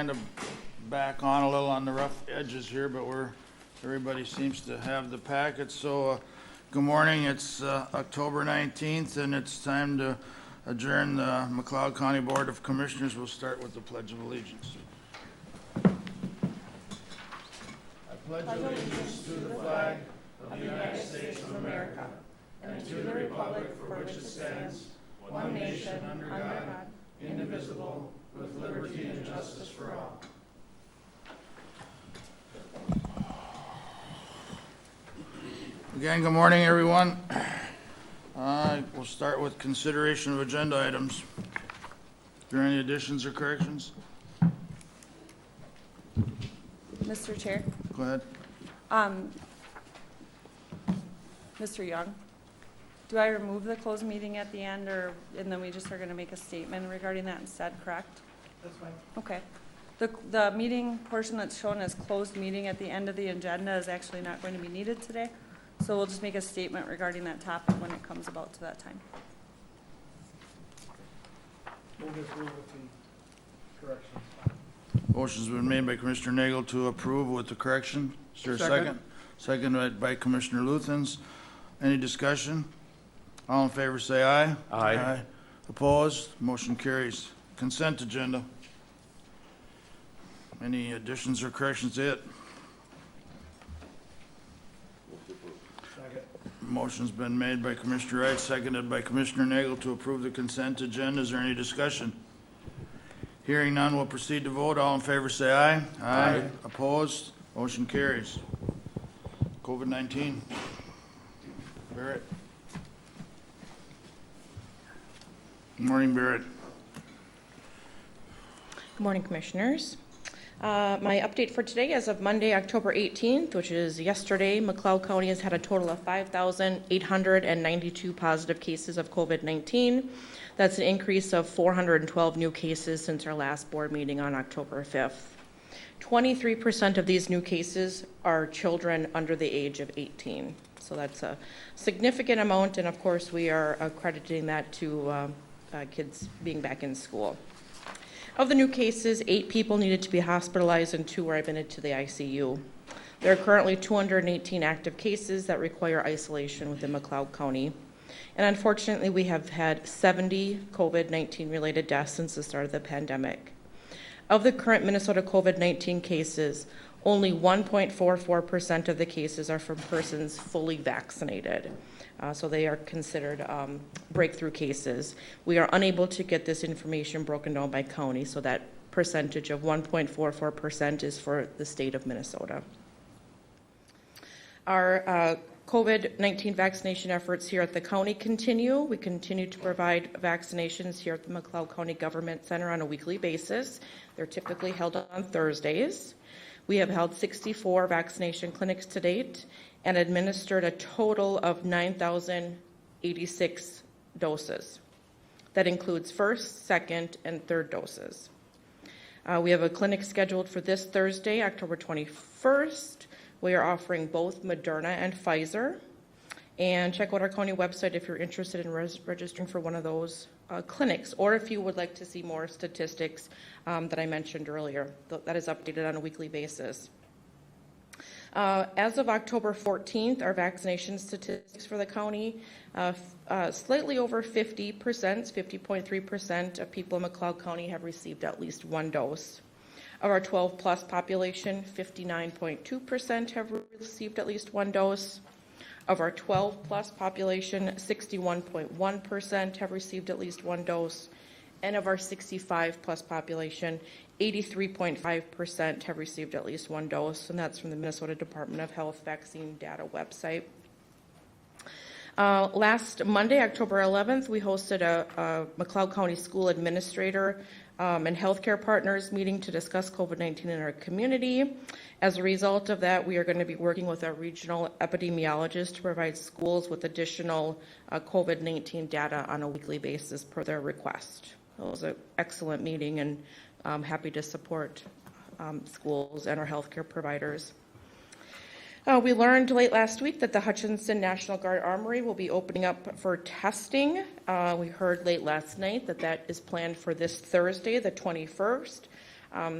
Kind of back on a little on the rough edges here, but everybody seems to have the packet. So good morning. It's October 19th, and it's time to adjourn the McLeod County Board of Commissioners. We'll start with the Pledge of Allegiance. I pledge allegiance to the flag of the United States of America and to the republic for which it stands, one nation under God, indivisible, with liberty and justice for all. Again, good morning, everyone. We'll start with consideration of agenda items. Are there any additions or corrections? Mr. Chair. Go ahead. Mr. Young, do I remove the closed meeting at the end, and then we just are going to make a statement regarding that instead, correct? That's fine. Okay. The meeting portion that's shown as closed meeting at the end of the agenda is actually not going to be needed today. So we'll just make a statement regarding that topic when it comes about to that time. Move to approve with the corrections. Motion's been made by Commissioner Nagel to approve with the correction. Is there a second? Seconded by Commissioner Luthens. Any discussion? All in favor say aye. Aye. Opposed? Motion carries. Consent agenda. Any additions or corrections to it? Second. Motion's been made by Commissioner Wright, seconded by Commissioner Nagel to approve the consent agenda. Is there any discussion? Hearing none, we'll proceed to vote. All in favor say aye. Aye. Opposed? Motion carries. COVID-19. Barrett. Good morning, Barrett. Good morning, Commissioners. My update for today, as of Monday, October 18th, which is yesterday, McLeod County has had a total of 5,892 positive cases of COVID-19. That's an increase of 412 new cases since our last board meeting on October 5th. 23% of these new cases are children under the age of 18. So that's a significant amount, and of course we are accrediting that to kids being back in school. Of the new cases, 8 people needed to be hospitalized and 2 were admitted to the ICU. There are currently 218 active cases that require isolation within McLeod County. And unfortunately, we have had 70 COVID-19 related deaths since the start of the pandemic. Of the current Minnesota COVID-19 cases, only 1.44% of the cases are from persons fully vaccinated. So they are considered breakthrough cases. We are unable to get this information broken down by county, so that percentage of 1.44% is for the state of Minnesota. Our COVID-19 vaccination efforts here at the county continue. We continue to provide vaccinations here at the McLeod County Government Center on a weekly basis. They're typically held on Thursdays. We have held 64 vaccination clinics to date and administered a total of 9,086 doses. That includes first, second, and third doses. We have a clinic scheduled for this Thursday, October 21st. We are offering both Moderna and Pfizer. And check out our county website if you're interested in registering for one of those clinics, or if you would like to see more statistics that I mentioned earlier. That is updated on a weekly basis. As of October 14th, our vaccination statistics for the county, slightly over 50%, 50.3% of people in McLeod County have received at least one dose. Of our 12 plus population, 59.2% have received at least one dose. Of our 12 plus population, 61.1% have received at least one dose. And of our 65 plus population, 83.5% have received at least one dose, and that's from the Minnesota Department of Health Vaccine Data website. Last Monday, October 11th, we hosted a McLeod County School Administrator and healthcare partners meeting to discuss COVID-19 in our community. As a result of that, we are going to be working with our regional epidemiologists to provide schools with additional COVID-19 data on a weekly basis per their request. It was an excellent meeting, and I'm happy to support schools and our healthcare providers. We learned late last week that the Hutchinson National Guard Armory will be opening up for testing. We heard late last night that that is planned for this Thursday, the 21st.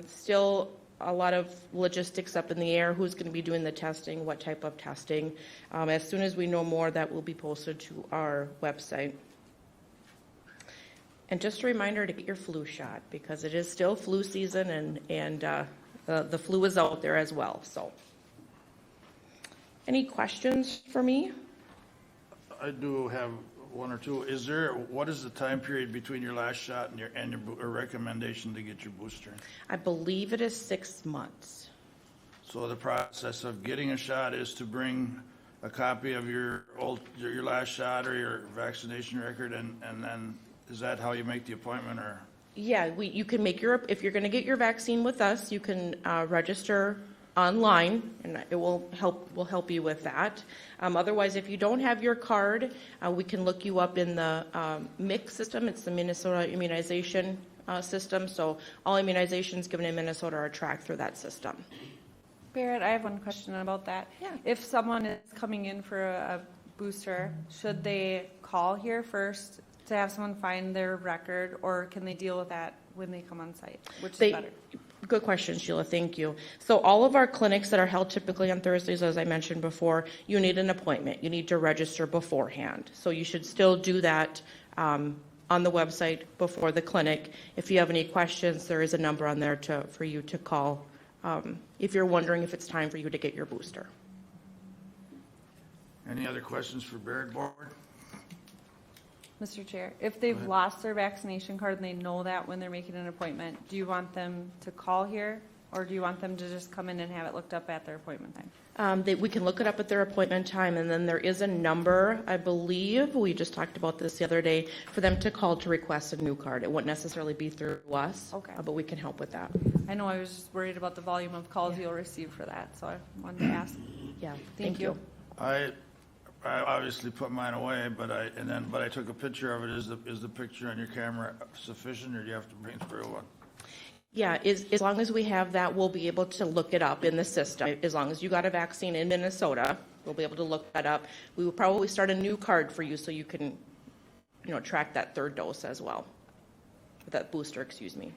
Still a lot of logistics up in the air, who's going to be doing the testing, what type of testing. As soon as we know more, that will be posted to our website. And just a reminder to get your flu shot, because it is still flu season, and the flu is out there as well. So, any questions for me? I do have one or two. What is the time period between your last shot and your recommendation to get your booster? I believe it is 6 months. So the process of getting a shot is to bring a copy of your last shot or your vaccination record, and then is that how you make the appointment, or? Yeah, you can make if you're going to get your vaccine with us, you can register online, and it will help you with that. Otherwise, if you don't have your card, we can look you up in the MIC system. It's the Minnesota Immunization System. So all immunizations given in Minnesota are tracked through that system. Barrett, I have one question about that. Yeah. If someone is coming in for a booster, should they call here first to have someone find their record, or can they deal with that when they come on site? Which is better? Good question, Sheila. Thank you. So all of our clinics that are held typically on Thursdays, as I mentioned before, you need an appointment. You need to register beforehand. So you should still do that on the website before the clinic. If you have any questions, there is a number on there for you to call if you're wondering if it's time for you to get your booster. Any other questions for Barrett Board? Mr. Chair, if they've lost their vaccination card and they know that when they're making an appointment, do you want them to call here, or do you want them to just come in and have it looked up at their appointment time? We can look it up at their appointment time, and then there is a number, I believe, we just talked about this the other day, for them to call to request a new card. It wouldn't necessarily be through us, Okay. But we can help with that. I know I was just worried about the volume of calls you'll receive for that, so I wanted to ask. Yeah, Thank you. I obviously put mine away, but I took a picture of it. Is the picture on your camera sufficient, or do you have to bring through one? Yeah, as long as we have that, we'll be able to look it up in the system. As long as you got a vaccine in Minnesota, we'll be able to look that up. We will probably start a new card for you so you can, track that third dose as well. That booster, excuse me.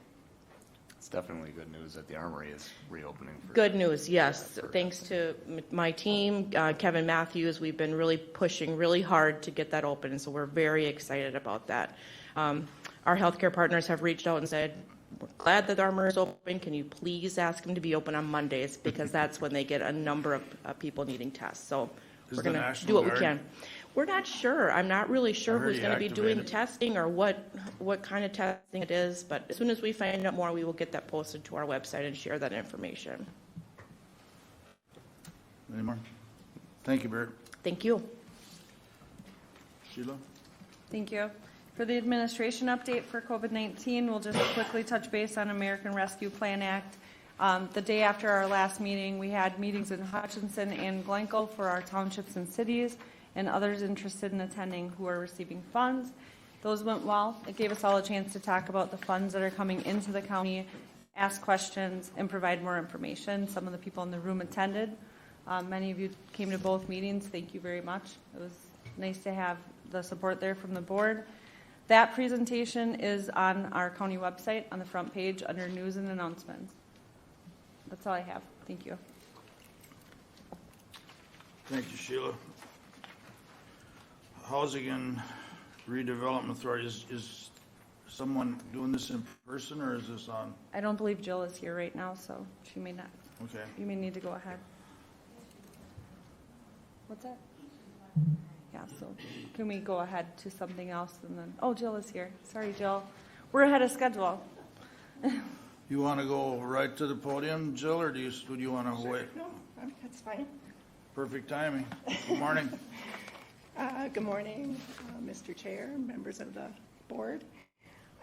It's definitely good news that the Armory is reopening. Good news, yes. Thanks to my team, Kevin Matthews, we've been really pushing really hard to get that open, so we're very excited about that. Our healthcare partners have reached out and said, we're glad that the Armory is open. Can you please ask them to be open on Mondays, because that's when they get a number of people needing tests. So we're going to do what we can. We're not sure. I'm not really sure who's going to be doing testing or what kind of testing it is, but as soon as we find out more, we will get that posted to our website and share that information. Any more? Thank you, Barrett. Thank you. Sheila? Thank you. For the administration update for COVID-19, we'll just quickly touch base on American Rescue Plan Act. The day after our last meeting, we had meetings in Hutchinson and Glencoe for our townships and cities, and others interested in attending who are receiving funds. Those went well. It gave us all a chance to talk about the funds that are coming into the county, ask questions, and provide more information. Some of the people in the room attended. Many of you came to both meetings. Thank you very much. It was nice to have the support there from the board. That presentation is on our county website on the front page under news and announcements. That's all I have. Thank you. Thank you, Sheila. Housing and Redevelopment Authority, is someone doing this in person, or is this on? I don't believe Jill is here right now, so she may not. Okay. You may need to go ahead. What's that? Yeah, so can we go ahead to something else and then, oh, Jill is here. Sorry, Jill. We're ahead of schedule. You want to go right to the podium, Jill, or do you want to wait? No, that's fine. Perfect timing. Good morning. Good morning, Mr. Chair, members of the board.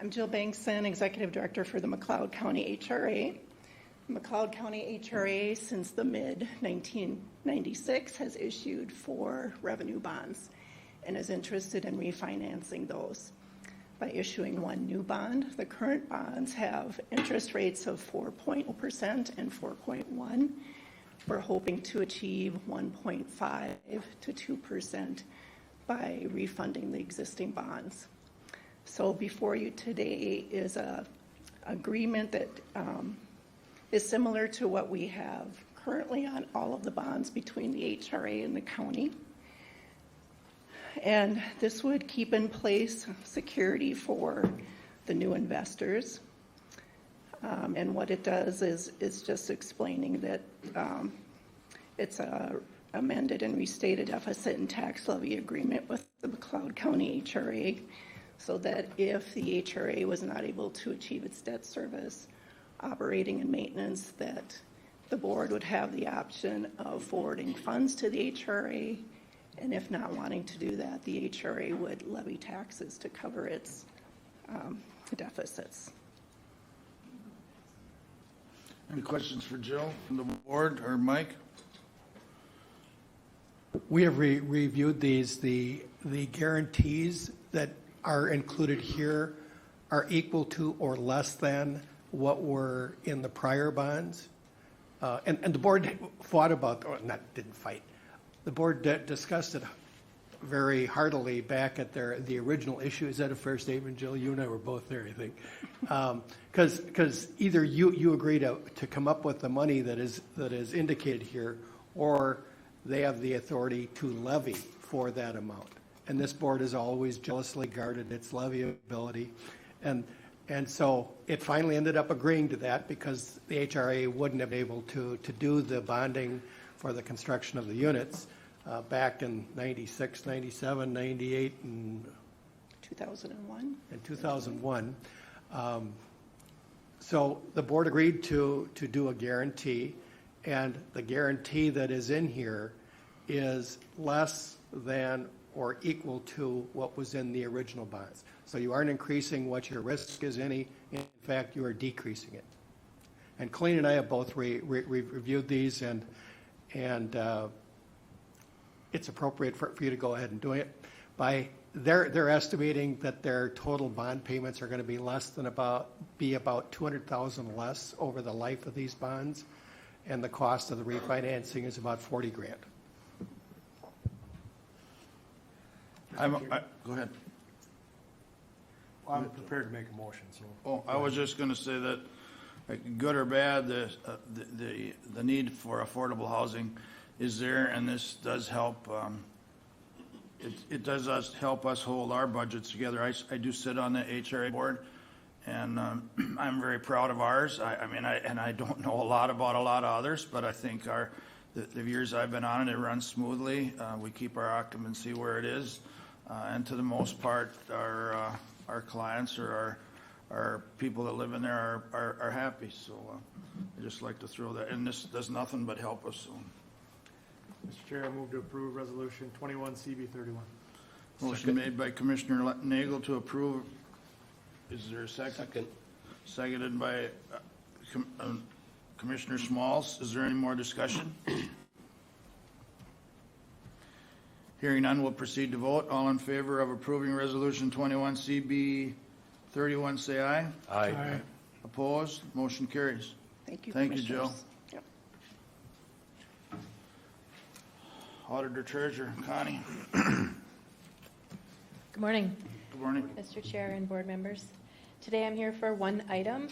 I'm Jill Bankson, Executive Director for the McLeod County HRA. McLeod County HRA, since the mid-1996, has issued 4 revenue bonds and is interested in refinancing those by issuing 1 new bond. The current bonds have interest rates of 4.0% and 4.1%. We're hoping to achieve 1.5 to 2% by refunding the existing bonds. So before you today is a agreement that is similar to what we have currently on all of the bonds between the HRA and the county. And this would keep in place security for the new investors. And what it does is just explaining that it's a amended and restated deficit and tax levy agreement with the McLeod County HRA, so that if the HRA was not able to achieve its debt service, operating and maintenance, that the board would have the option of forwarding funds to the HRA, and if not wanting to do that, the HRA would levy taxes to cover its deficits. Any questions for Jill from the board or Mike? We have reviewed these. The guarantees that are included here are equal to or less than what were in the prior bonds. And the board fought about, or not, didn't fight. The board discussed it very heartily back at the original issue. Is that a fair statement, Jill? You and I were both there, I think. Because either you agree to come up with the money that is indicated here, or they have the authority to levy for that amount. And this board has always jealously guarded its levy ability. And so it finally ended up agreeing to that because the HRA wouldn't have been able to do the bonding for the construction of the units back in 96, 97, 98, and 2001. In 2001. So the board agreed to do a guarantee, and the guarantee that is in here is less than or equal to what was in the original bonds. So you aren't increasing what your risk is any. In fact, you are decreasing it. And Colleen and I have both reviewed these, and it's appropriate for you to go ahead and do it. They're estimating that their total bond payments are going to be about $200,000 less over the life of these bonds, and the cost of the refinancing is about $40,000. Go ahead. I'm prepared to make a motion, so. Oh, I was just gonna say that, like, good or bad, the need for affordable housing is there, and this does help, it does help us hold our budgets together. I do sit on the HRA board, and I'm very proud of ours. I don't know a lot about a lot of others, but I think the years I've been on it runs smoothly. We keep our occupancy where it is, and to the most part, our clients or our people that live in there are happy. So I just like to throw that, and this does nothing but help us. So. Mr. Chair, I move to approve Resolution 21 CB31. Motion made by Commissioner Nagel to approve. Is there a second? Second. Seconded by Commissioner Smalls. Is there any more discussion? Hearing none, we'll proceed to vote. All in favor of approving Resolution 21 CB31, say aye. Aye. Opposed? Motion carries. Thank you, Thank you, Jill. Commissioners. Yep. Auditor Treasurer Connie. Good morning, Good morning. Mr. Chair and board members. Today I'm here for one item.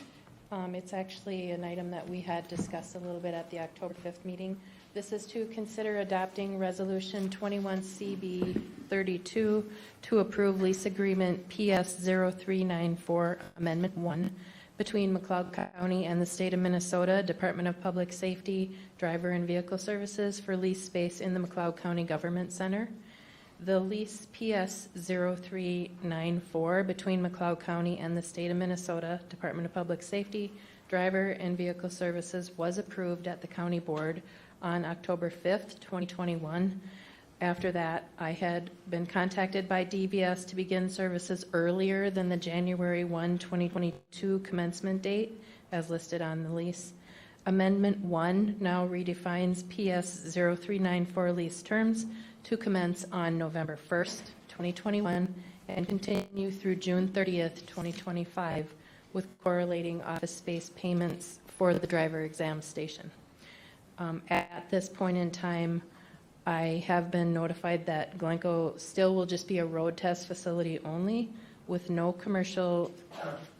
It's actually an item that we had discussed a little bit at the October 5th meeting. This is to consider adopting Resolution 21 CB 32 to approve lease agreement PS 0394 Amendment 1 between McLeod County and the State of Minnesota Department of Public Safety Driver and Vehicle Services for lease space in the McLeod County Government Center. The lease PS 0394 between McLeod County and the State of Minnesota Department of Public Safety Driver and Vehicle Services was approved at the County Board on October 5th, 2021. After that, I had been contacted by DVS to begin services earlier than the January 1, 2022 commencement date, as listed on the lease. Amendment 1 now redefines PS 0394 lease terms to commence on November 1st, 2021, and continue through June 30th, 2025, with correlating office space payments for the driver exam station. At this point in time, I have been notified that Glencoe still will just be a road test facility only, with no commercial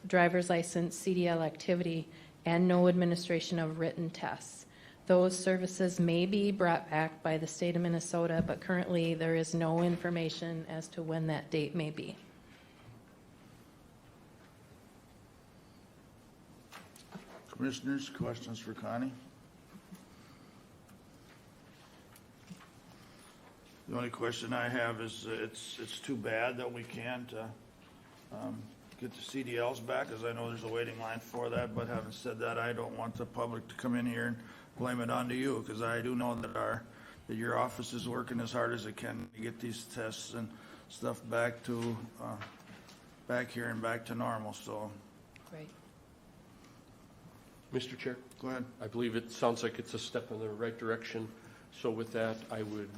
driver's license CDL activity and no administration of written tests. Those services may be brought back by the state of Minnesota, but currently there is no information as to when that date may be. Commissioners, questions for Connie? The only question I have is, it's too bad that we can't get the CDLs back, as I know there's a waiting line for that, but having said that, I don't want the public to come in here and blame it onto you, because I do know that your office is working as hard as it can to get these tests and stuff back here and back to normal, so. Right. Mr. Chair, Go ahead. I believe it sounds like it's a step in the right direction. So with that, I would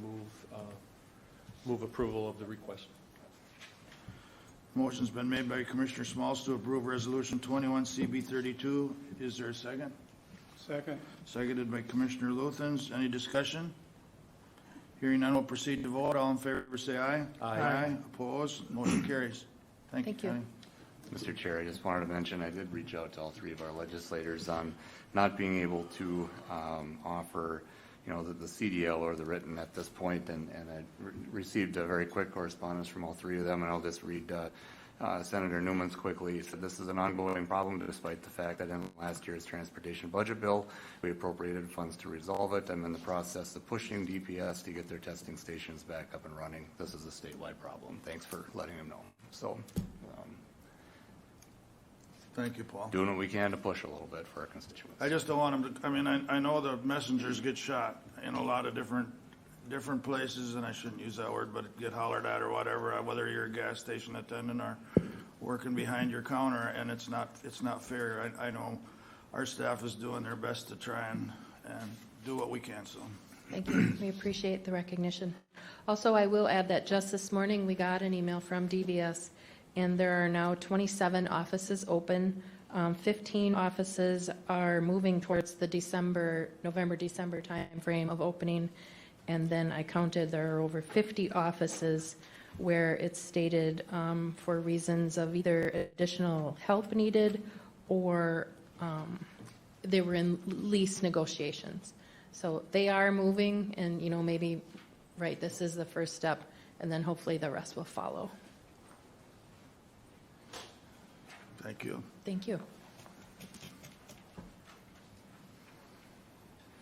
move approval of the request. Motion's been made by Commissioner Smalls to approve Resolution 21 CB32. Is there a second? Second. Seconded by Commissioner Luthens. Any discussion? Hearing none, we'll proceed to vote. All in favor, say aye. Aye. Opposed? Motion carries. Thank you, Thank you. Connie. Mr. Chair, I just wanted to mention, I did reach out to all three of our legislators on not being able to offer, the CDL or the written at this point, and I received a very quick correspondence from all three of them, and I'll just read Senator Newman's quickly. He said, "This is an ongoing problem despite the fact that in last year's transportation budget bill, we appropriated funds to resolve it. I'm in the process of pushing DPS to get their testing stations back up and running. This is a statewide problem. Thanks for letting him know." So, Thank you, Paul. doing what we can to push a little bit for our constituents. I just don't want them to, I know the messengers get shot in a lot of different places, and I shouldn't use that word, but get hollered at or whatever, whether you're a gas station attendant or working behind your counter, and it's not fair. I know our staff is doing their best to try and do what we can, so. Thank you. We appreciate the recognition. Also, I will add that just this morning, we got an email from DVS, and there are now 27 offices open. 15 offices are moving towards the November-December timeframe of opening. And then I counted there are over 50 offices where it's stated for reasons of either additional help needed or they were in lease negotiations. So they are moving, and maybe, right, this is the first step, and then hopefully the rest will follow. Thank you. Thank you.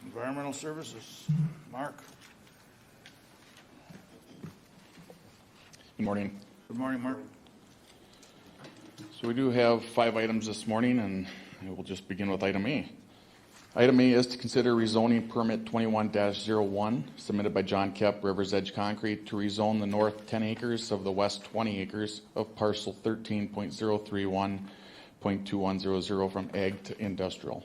Environmental Services, Mark. Good morning. Good morning, Mark. So we do have 5 items this morning, and we'll just begin with item A. Item A is to consider rezoning permit 21-01 submitted by John Kep, River's Edge Concrete, to rezone the north 10 acres of the west 20 acres of parcel 13.031.2100 from ag to industrial.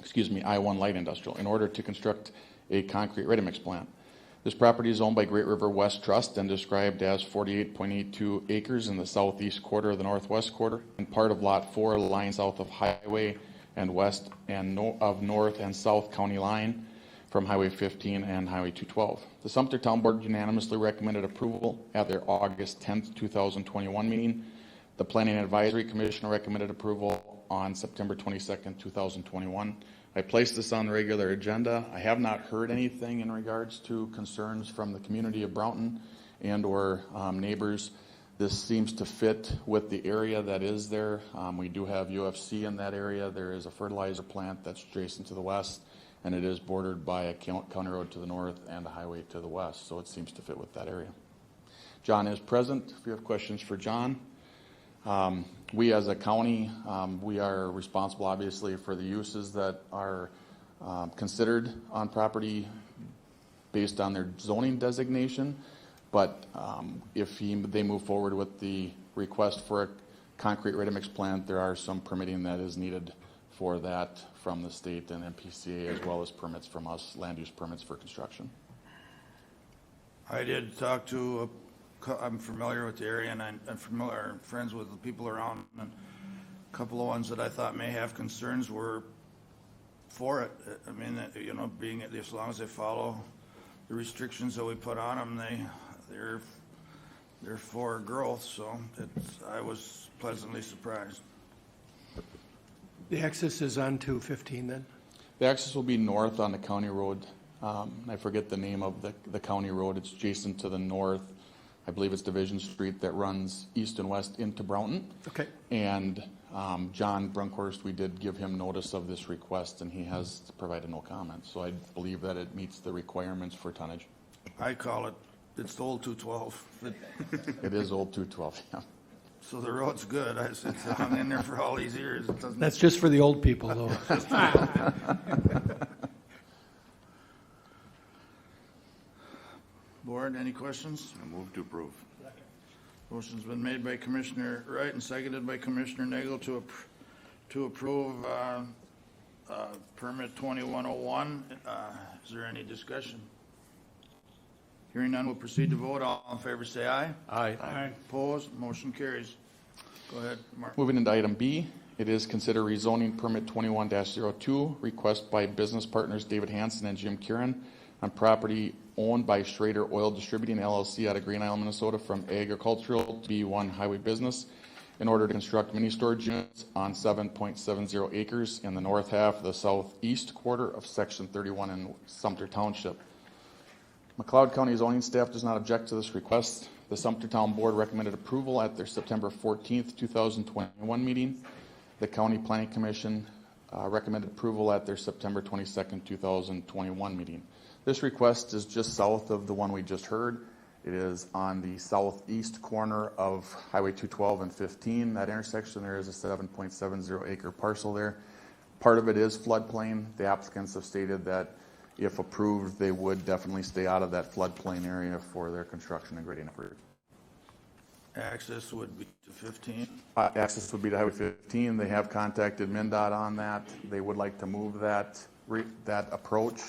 I-1 light industrial, in order to construct a concrete ready-mix plant. This property is owned by Great River West Trust and described as 48.82 acres in the southeast quarter of the northwest quarter, and part of Lot 4, lying south of Highway and west and of North and South County line from Highway 15 and Highway 212. The Sumter Town Board unanimously recommended approval at their August 10th, 2021 meeting. The Planning Advisory Commission recommended approval on September 22nd, 2021. I placed this on the regular agenda. I have not heard anything in regards to concerns from the community of Brownton and or neighbors. This seems to fit with the area that is there. We do have UFC in that area. There is a fertilizer plant that's adjacent to the west, and it is bordered by a county road to the north and a highway to the west, so it seems to fit with that area. John is present. If you have questions for John. We as a county, we are responsible obviously for the uses that are considered on property based on their zoning designation. But if they move forward with the request for a concrete ready-mix plant, there are some permitting that is needed for that from the state and MPCA, as well as permits from us, land use permits for construction. I did talk to I'm familiar with the area, and I'm familiar, friends with the people around, and a couple of ones that I thought may have concerns were for it. I mean, being as long as they follow the restrictions that we put on them, they're for growth. So I was pleasantly surprised. The access is on 215 then? The access will be north on the county road. I forget the name of the county road. It's adjacent to the north. I believe it's Division Street that runs east and west into Brownton. Okay. And John Brunkhorst, we did give him notice of this request, and he has provided no comment. So I believe that it meets the requirements for tonnage. I call it, it's the old 212. It is old 212, yeah. So the road's good. It's hung in there for all these years. It doesn't. That's just for the old people, though. Board, any questions? I move to approve. Motion's been made by Commissioner Wright and seconded by Commissioner Nagel to approve permit 2101. Is there any discussion? Hearing none, we'll proceed to vote. All in favor say aye. Aye. Opposed? Motion carries. Go ahead, Mark. Moving into item B, it is consider rezoning permit 21-02, request by business partners David Hansen and Jim Kieran on property owned by Schrader Oil Distributing LLC out of Green Isle, Minnesota from agricultural to B1 highway business in order to construct mini storage units on 7.70 acres in the north half of the southeast quarter of section 31 in Sumter Township. McLeod County zoning staff does not object to this request. The Sumter Town Board recommended approval at their September 14th, 2021 meeting. The County Planning Commission recommended approval at their September 22nd, 2021 meeting. This request is just south of the one we just heard. It is on the southeast corner of Highway 212 and 15. That intersection, there is a 7.70 acre parcel there. Part of it is floodplain. The applicants have stated that if approved, they would definitely stay out of that floodplain area for their construction and grading effort. Access would be to 15. Access would be to Highway 15. They have contacted MnDOT on that. They would like to move that approach.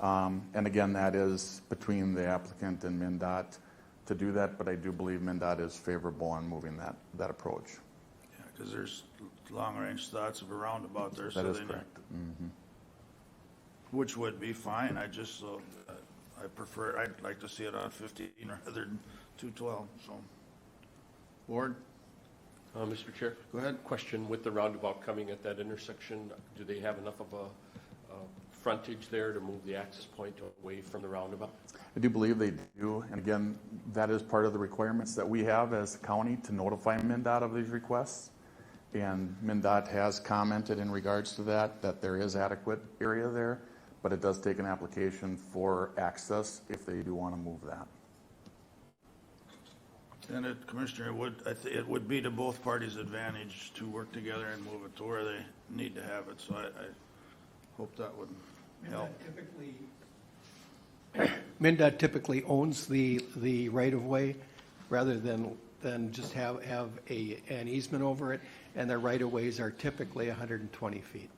And again, that is between the applicant and MnDOT to do that, but I do believe MnDOT is favorable on moving that approach. Yeah, because there's long-range thoughts of a roundabout there. That is correct. Mm-hmm. Which would be fine. I prefer, I'd like to see it on 15 rather than 212, so. Board, Mr. Chair? go ahead. Question, with the roundabout coming at that intersection, do they have enough of a frontage there to move the access point away from the roundabout? I do believe they do, and again, that is part of the requirements that we have as a county to notify MnDOT of these requests. And MnDOT has commented in regards to that there is adequate area there, but it does take an application for access if they do want to move that. And Commissioner, it would be to both parties' advantage to work together and move it to where they need to have it, so I hope that would help. MnDOT typically owns the right-of-way rather than just have an easement over it, and their right-of-ways are typically 120 feet.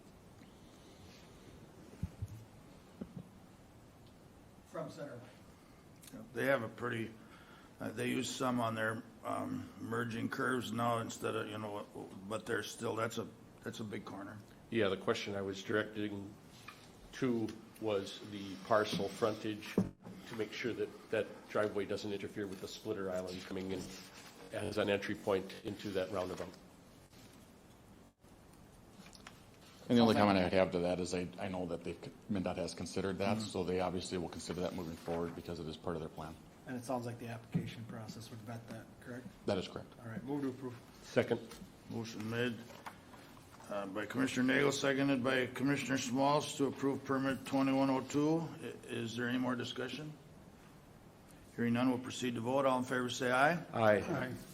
From center line. They have a pretty, they use some on their merging curves now instead of, but they're still, that's a big corner. Yeah, the question I was directing to was the parcel frontage to make sure that driveway doesn't interfere with the splitter island coming in as an entry point into that roundabout. And the only comment I have to that is I know that MnDOT has considered that, so they obviously will consider that moving forward because it is part of their plan. And it sounds like the application process would vet that, correct? That is correct. All right, move to approve. Second. Motion made by Commissioner Nagel, seconded by Commissioner Smalls to approve permit 2102. Is there any more discussion? Hearing none, we'll proceed to vote. All in favor say aye. Aye.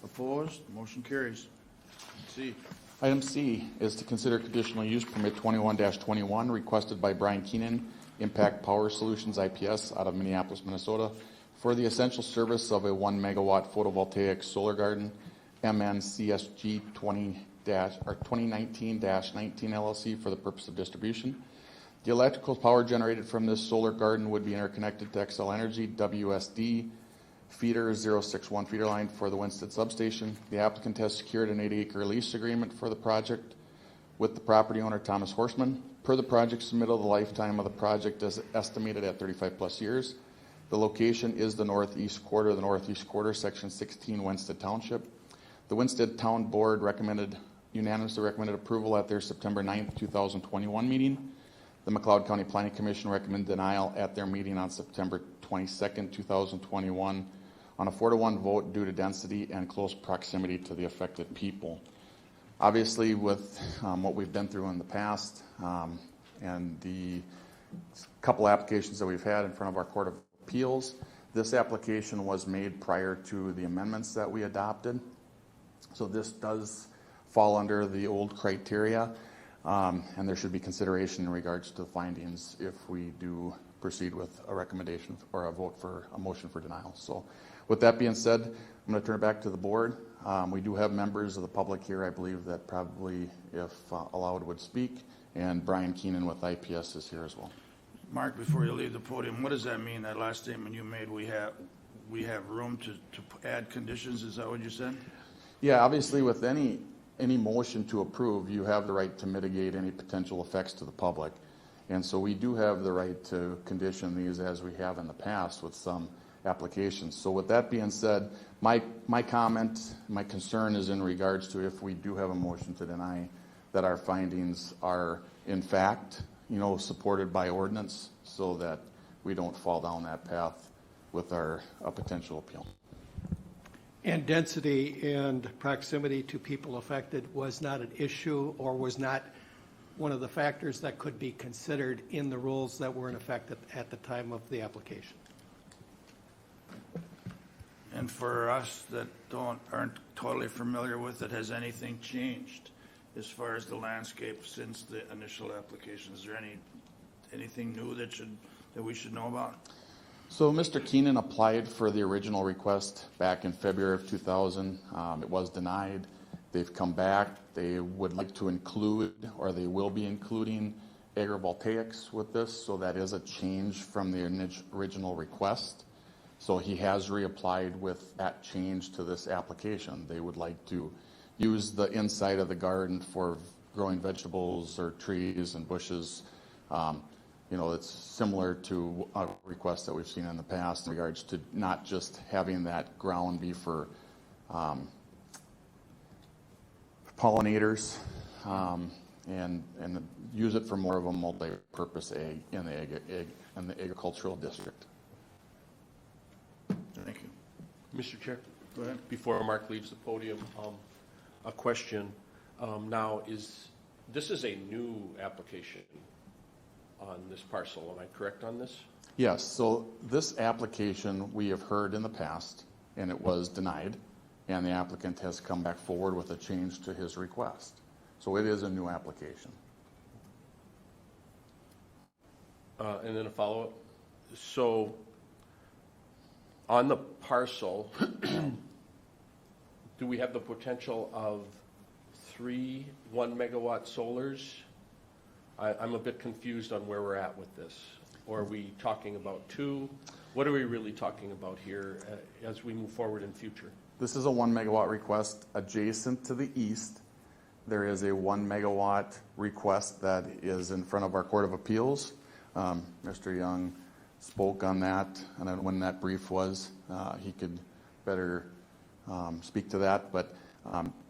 Opposed? Motion carries. C. Item C is to consider conditional use permit 21-21 requested by Brian Keenan, Impact Power Solutions IPS out of Minneapolis, Minnesota, for the essential service of a 1 megawatt photovoltaic solar garden, MNCSG 2019-19 LLC, for the purpose of distribution. The electrical power generated from this solar garden would be interconnected to XL Energy WSD feeder 061 feeder line for the Winston substation. The applicant has secured an 80-acre lease agreement for the project with the property owner Thomas Horseman. Per the project submittal, the lifetime of the project is estimated at 35 plus years. The location is the northeast quarter, section 16, Winston Township. The Winston Town Board recommended unanimously recommended approval at their September 9th, 2021 meeting. The McLeod County Planning Commission recommended denial at their meeting on September 22nd, 2021 on a 4-to-1 vote due to density and close proximity to the affected people. Obviously, with what we've been through in the past and the couple applications that we've had in front of our Court of Appeals, this application was made prior to the amendments that we adopted. So this does fall under the old criteria, and there should be consideration in regards to the findings if we do proceed with a recommendation or a vote for a motion for denial. So with that being said, I'm going to turn it back to the board. We do have members of the public here, I believe, that probably, if allowed, would speak, and Brian Keenan with IPS is here as well. Mark, before you leave the podium, what does that mean, that last statement you made, we have room to add conditions, is that what you said? Yeah, obviously with any motion to approve, you have the right to mitigate any potential effects to the public. And so we do have the right to condition these as we have in the past with some applications. So with that being said, my comment, my concern is in regards to if we do have a motion to deny, that our findings are in fact, supported by ordinance, so that we don't fall down that path with a potential appeal. And density and proximity to people affected was not an issue, or was not one of the factors that could be considered in the rules that were in effect at the time of the application. And for us that aren't totally familiar with it, has anything changed as far as the landscape since the initial application? Is there anything new that we should know about? So Mr. Keenan applied for the original request back in February of 2000. It was denied. They've come back. They would like to include, or they will be including, agrivoltaics with this. So that is a change from the original request. So he has reapplied with that change to this application. They would like to use the inside of the garden for growing vegetables or trees and bushes. It's similar to a request that we've seen in the past in regards to not just having that ground be for pollinators and use it for more of a multi-purpose egg in the agricultural district. Thank you. Mr. Chair, Go ahead. before Mark leaves the podium, a question. Now, this is a new application on this parcel. Am I correct on this? Yes, so this application we have heard in the past, and it was denied, and the applicant has come back forward with a change to his request. So it is a new application. And then a follow-up. So on the parcel, do we have the potential of 3 1-megawatt solars? I'm a bit confused on where we're at with this. Or are we talking about 2? What are we really talking about here as we move forward in future? This is a 1-megawatt request. Adjacent to the east, there is a 1-megawatt request that is in front of our Court of Appeals. Mr. Young spoke on that, and when that brief was, he could better speak to that. But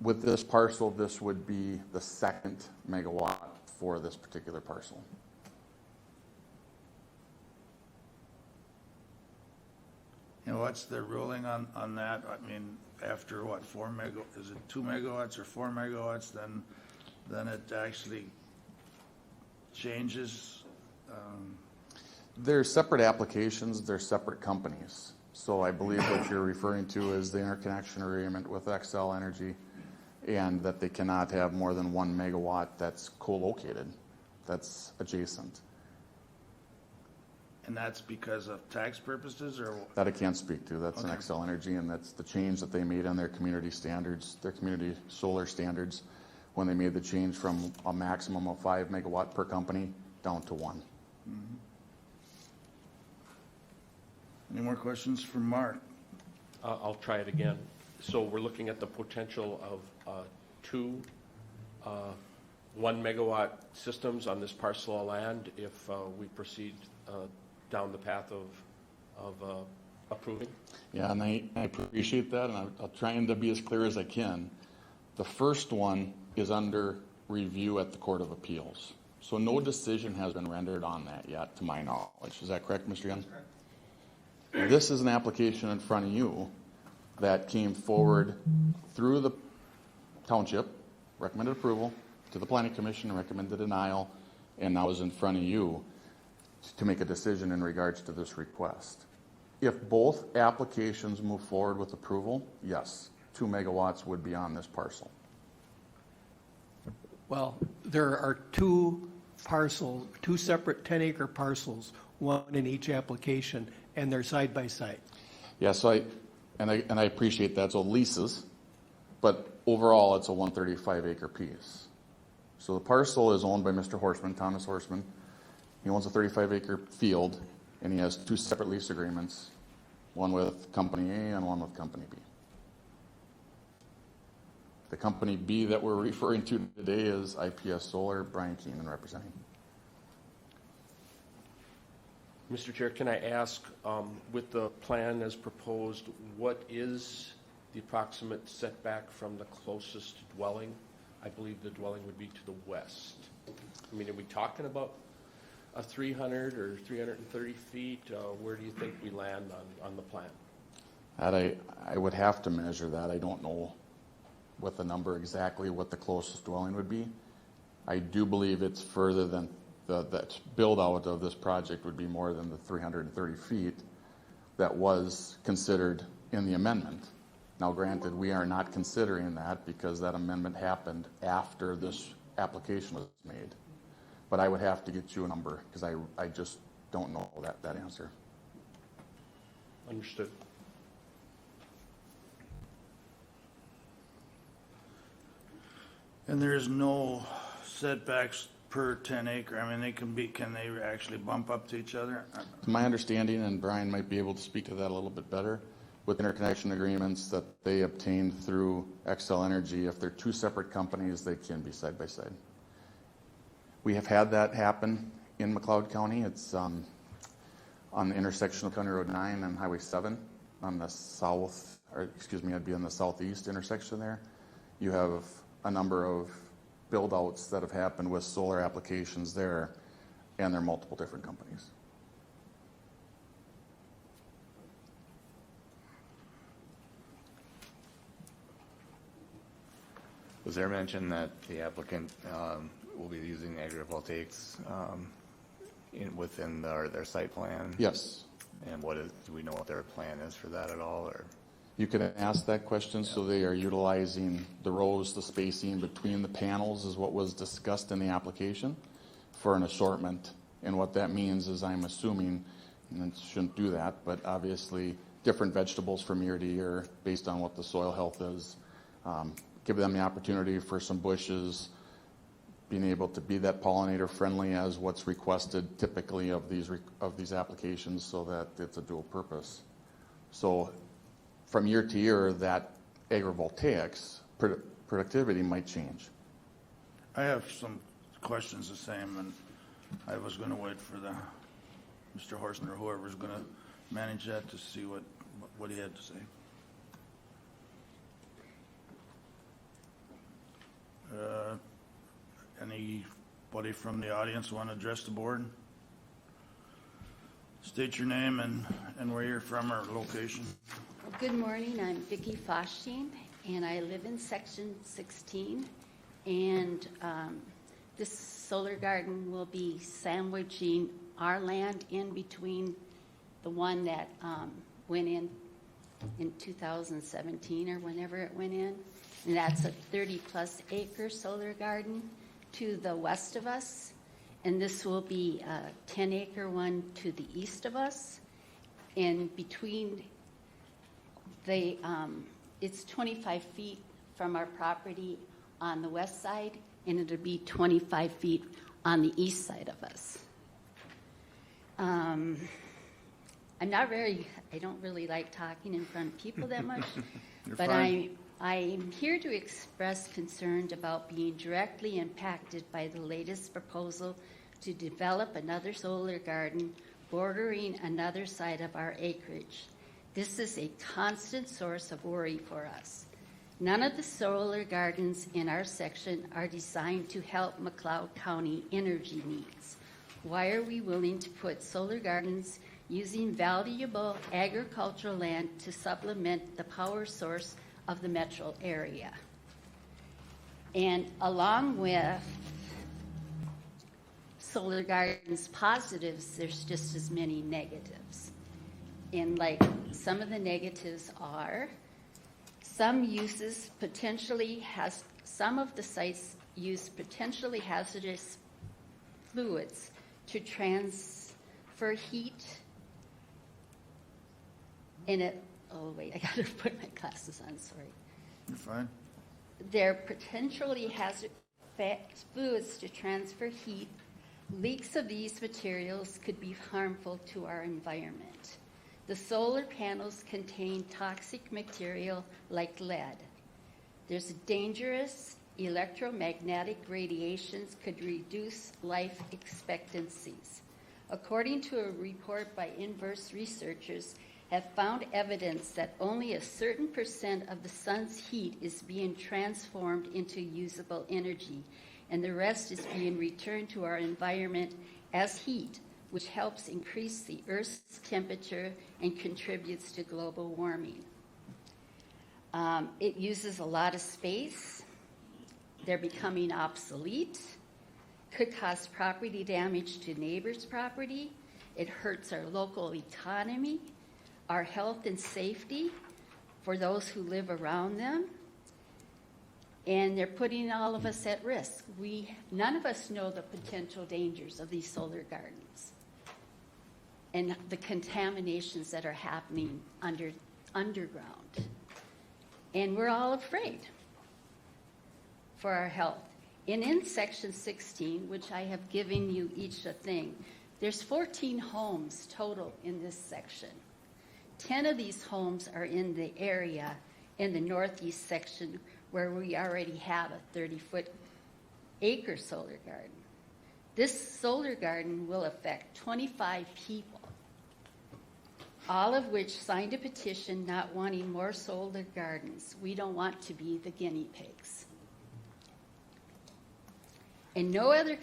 with this parcel, this would be the 2nd megawatt for this particular parcel. And what's the ruling on that? I mean, after what, 4 megawatts, is it 2 megawatts or 4 megawatts, then it actually changes? They're separate applications, they're separate companies. So I believe what you're referring to is the interconnection agreement with Xcel Energy, and that they cannot have more than 1 megawatt that's co-located, that's adjacent. And that's because of tax purposes, or? That I can't speak to. That's Okay. an Xcel Energy, and that's the change that they made on their community standards, their community solar standards, when they made the change from a maximum of 5 megawatt per company down to 1. Mm-hmm. Any more questions for Mark? I'll try it again. So we're looking at the potential of 2 1-megawatt systems on this parcel of land if we proceed down the path of approving? Yeah, and I appreciate that, and I'll try to be as clear as I can. The first one is under review at the Court of Appeals. So no decision has been rendered on that yet, to my knowledge. Is that correct, Mr. Young? This is an application in front of you that came forward through the Township, recommended approval, to the Planning Commission, recommended denial, and now is in front of you to make a decision in regards to this request. If both applications move forward with approval, yes, 2 megawatts would be on this parcel. Well, there are two parcels, two separate 10-acre parcels, one in each application, and they're side by side. Yeah, so I appreciate that. So leases, but overall it's a 135-acre piece. So the parcel is owned by Mr. Horseman, Thomas Horseman. He owns a 35-acre field, and he has two separate lease agreements, one with Company A and one with Company B. The Company B that we're referring to today is IPS Solar, Brian Keenan representing. Mr. Chair, can I ask, with the plan as proposed, what is the approximate setback from the closest dwelling? I believe the dwelling would be to the west. I mean, are we talking about a 300 or 330 feet? Where do you think we land on the plan? That I would have to measure that. I don't know with the number exactly what the closest dwelling would be. I do believe it's further than that build out of this project would be more than the 330 feet that was considered in the amendment. Now granted, we are not considering that because that amendment happened after this application was made. But I would have to get you a number because I just don't know that answer. Understood. And there's no setbacks per 10 acre. I mean, can they actually bump up to each other? To my understanding, and Brian might be able to speak to that a little bit better, with interconnection agreements that they obtained through Xcel Energy, if they're two separate companies, they can be side by side. We have had that happen in McLeod County. It's on the intersection of County Road 9 and Highway 7 on the south, or excuse me, I'd be on the southeast intersection there. You have a number of build outs that have happened with solar applications there, and they're multiple different companies. Was there mention that the applicant will be using agrivoltaics within their site plan? Yes. And do we know what their plan is for that at all, or? You can ask that question. So they are utilizing the rows, the spacing between the panels is what was discussed in the application for an assortment. And what that means is, I'm assuming, and it shouldn't do that, but obviously different vegetables from year to year based on what the soil health is. Give them the opportunity for some bushes, being able to be that pollinator friendly as what's requested typically of these applications, so that it's a dual purpose. So from year to year, that agrivoltaics productivity might change. I have some questions the same, and I was going to wait for Mr. Horson or whoever's going to manage that to see what he had to say. Anybody from the audience want to address the board? State your name and where you're from or location. Good morning, I'm Vicki Fostein, and I live in Section 16, and this solar garden will be sandwiching our land in between the one that went in 2017 or whenever it went in, and that's a 30-plus acre solar garden to the west of us, and this will be a 10-acre one to the east of us, and between it's 25 feet from our property on the west side, and it'll be 25 feet on the east side of us. I don't really like talking in front of people that much, but I'm here to express concerns about being directly impacted by the latest proposal to develop another solar garden bordering another side of our acreage. This is a constant source of worry for us. None of the solar gardens in our section are designed to help McLeod County energy needs. Why are we willing to put solar gardens using valuable agricultural land to supplement the power source of the metro area? And along with solar gardens positives, there's just as many negatives. And like some of the negatives are, some of the sites use potentially hazardous fluids to transfer heat. Oh wait, I gotta put my glasses on, sorry. You're fine. They're potentially hazardous fluids to transfer heat. Leaks of these materials could be harmful to our environment. The solar panels contain toxic material like lead. There's dangerous electromagnetic radiations could reduce life expectancies. According to a report by Inverse researchers, have found evidence that only a certain % of the sun's heat is being transformed into usable energy, and the rest is being returned to our environment as heat, which helps increase the Earth's temperature and contributes to global warming. It uses a lot of space. They're becoming obsolete. Could cause property damage to neighbors' property. It hurts our local economy, our health and safety for those who live around them. And they're putting all of us at risk. None of us know the potential dangers of these solar gardens and the contaminations that are happening underground. And we're all afraid for our health. And in section 16, which I have given you each a thing, there's 14 homes total in this section. 10 of these homes are in the area in the northeast section where we already have a 30-acre solar garden. This solar garden will affect 25 people, all of which signed a petition not wanting more solar gardens. We don't want to be the guinea pigs. And no other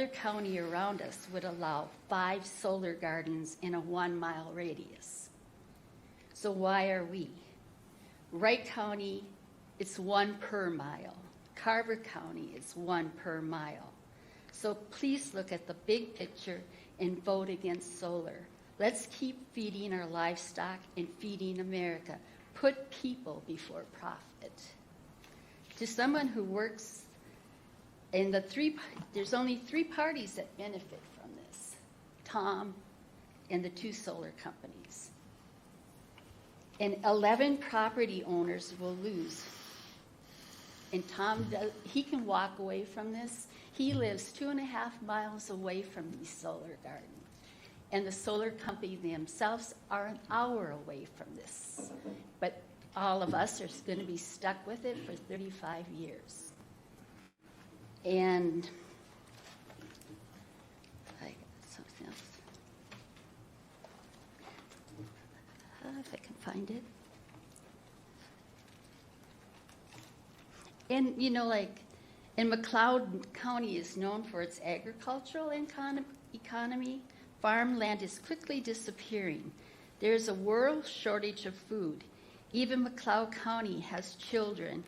county around us would allow 5 solar gardens in a 1-mile radius. So why are we? Wright County, it's 1 per mile. Carver County, it's 1 per mile. So please look at the big picture and vote against solar. Let's keep feeding our livestock and feeding America. Put people before profit. To someone who works in there's only 3 parties that benefit from this: Tom and the 2 solar companies. And 11 property owners will lose. And Tom, he can walk away from this. He lives 2.5 miles away from these solar gardens. And the solar company themselves are an hour away from this. But all of us are going to be stuck with it for 35 years. And I got something else. If I can find it. And, and McLeod County is known for its agricultural economy. Farmland is quickly disappearing. There's a world shortage of food. Even McLeod County has children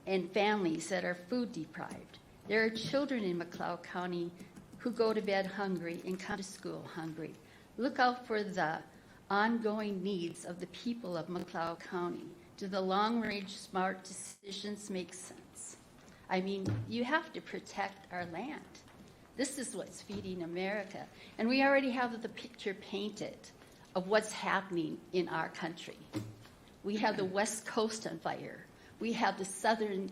and families that are food deprived. There are children in McLeod County who go to bed hungry and come to school hungry. Look out for the ongoing needs of the people of McLeod County. Do the long-range smart decisions make sense? I mean, you have to protect our land. This is what's feeding America. And we already have the picture painted of what's happening in our country. We have the West Coast on fire. We have the southern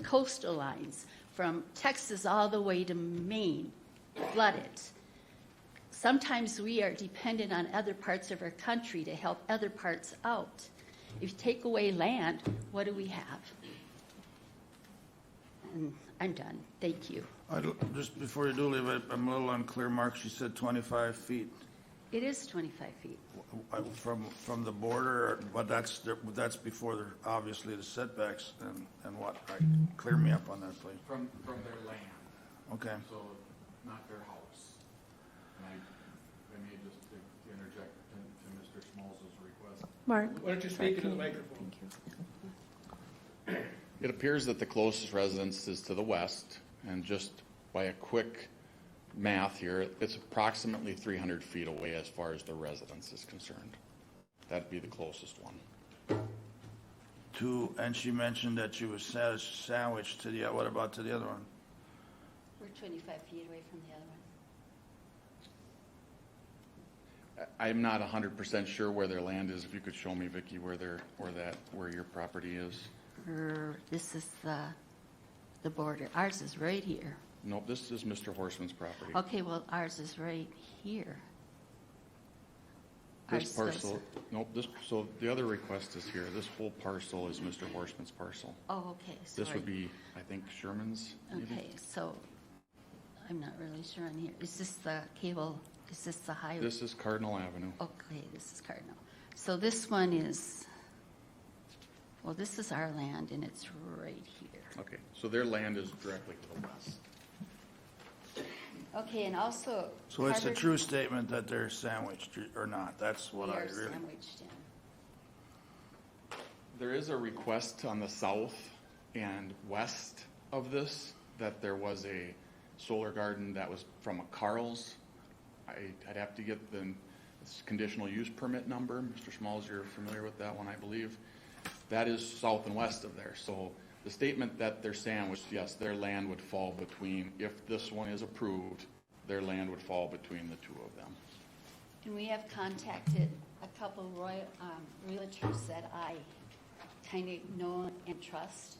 coastal lines from Texas all the way to Maine flooded. Sometimes we are dependent on other parts of our country to help other parts out. If you take away land, what do we have? And I'm done. Thank you. Just before you do leave, I'm a little unclear, Mark. She said 25 feet. It is 25 feet. From the border, but that's before obviously the setbacks and what? Clear me up on that, please. From their land, Okay. so not their house. And I may just to interject to Mr. Schmalz's request. Mark? Why don't you speak into the microphone? It appears that the closest residence is to the west, and just by a quick math here, it's approximately 300 feet away as far as the residence is concerned. That'd be the closest one. And she mentioned that she was sandwiched to the, what about to the other one? We're 25 feet away from the other one. I'm not 100% sure where their land is. If you could show me, Vicki, where your property is. This is the border. Ours is right here. Nope, this is Mr. Horseman's property. Okay, well, ours is right here. This parcel, nope, so the other request is here. This whole parcel is Mr. Horseman's parcel. Oh, okay, sorry. This would be, I think, Sherman's, maybe? Okay, so I'm not really sure on here. Is this the cable, is this the highway? This is Cardinal Avenue. Okay, this is Cardinal. So this one is, well, this is our land, and it's right here. Okay, so their land is directly to the west. Okay, and also. So it's a true statement that they're sandwiched or not? That's what I We are really. sandwiched in. There is a request on the south and west of this that there was a solar garden that was from a Carl's. I'd have to get it's conditional use permit number. Mr. Schmalz, you're familiar with that one, I believe. That is south and west of there. So the statement that they're sandwiched, yes, their land would fall between, if this one is approved, their land would fall between the two of them. And we have contacted a couple realtors that I kind of know and trust,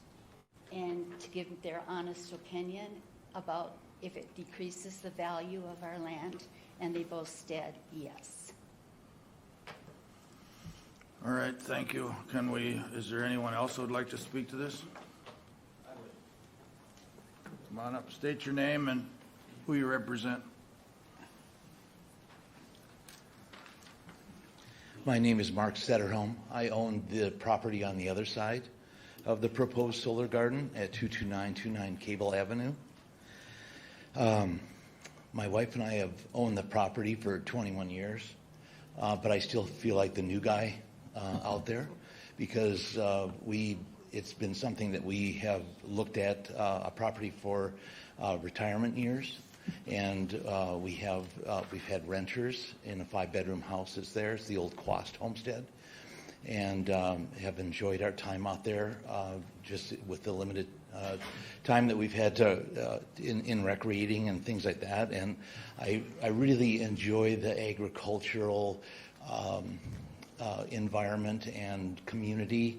and to give their honest opinion about if it decreases the value of our land, and they both said yes. All right, thank you. Is there anyone else who would like to speak to this? Come on up, state your name and who you represent. My name is Mark Setterholm. I own the property on the other side of the proposed solar garden at 22929 Cable Avenue. My wife and I have owned the property for 21 years, but I still feel like the new guy out there because it's been something that we have looked at a property for retirement years, and we've had renters in a 5-bedroom house that's there. It's the old Quast homestead, and have enjoyed our time out there just with the limited time that we've had to in recreating and things like that. And I really enjoy the agricultural environment and community,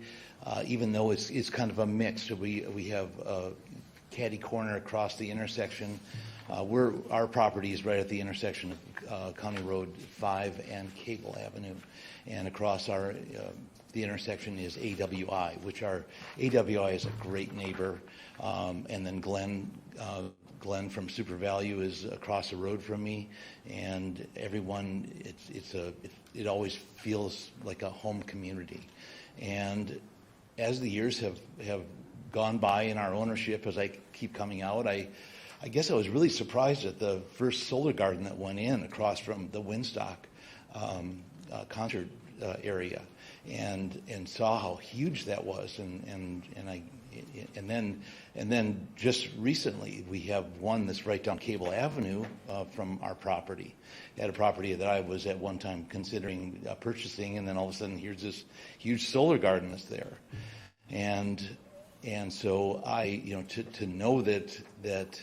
even though it's kind of a mix. We have catty corner across the intersection. Our property is right at the intersection of County Road 5 and Cable Avenue, and across the intersection is AWI, which AWI is a great neighbor, and then Glenn from Super Value is across the road from me, and everyone, it always feels like a home community. And as the years have gone by in our ownership, as I keep coming out, I guess I was really surprised at the first solar garden that went in across from the Winstock concert area, and saw how huge that was, and then just recently we have one that's right down Cable Avenue from our property. At a property that I was at one time considering purchasing, and then all of a sudden here's this huge solar garden that's there, and so to know that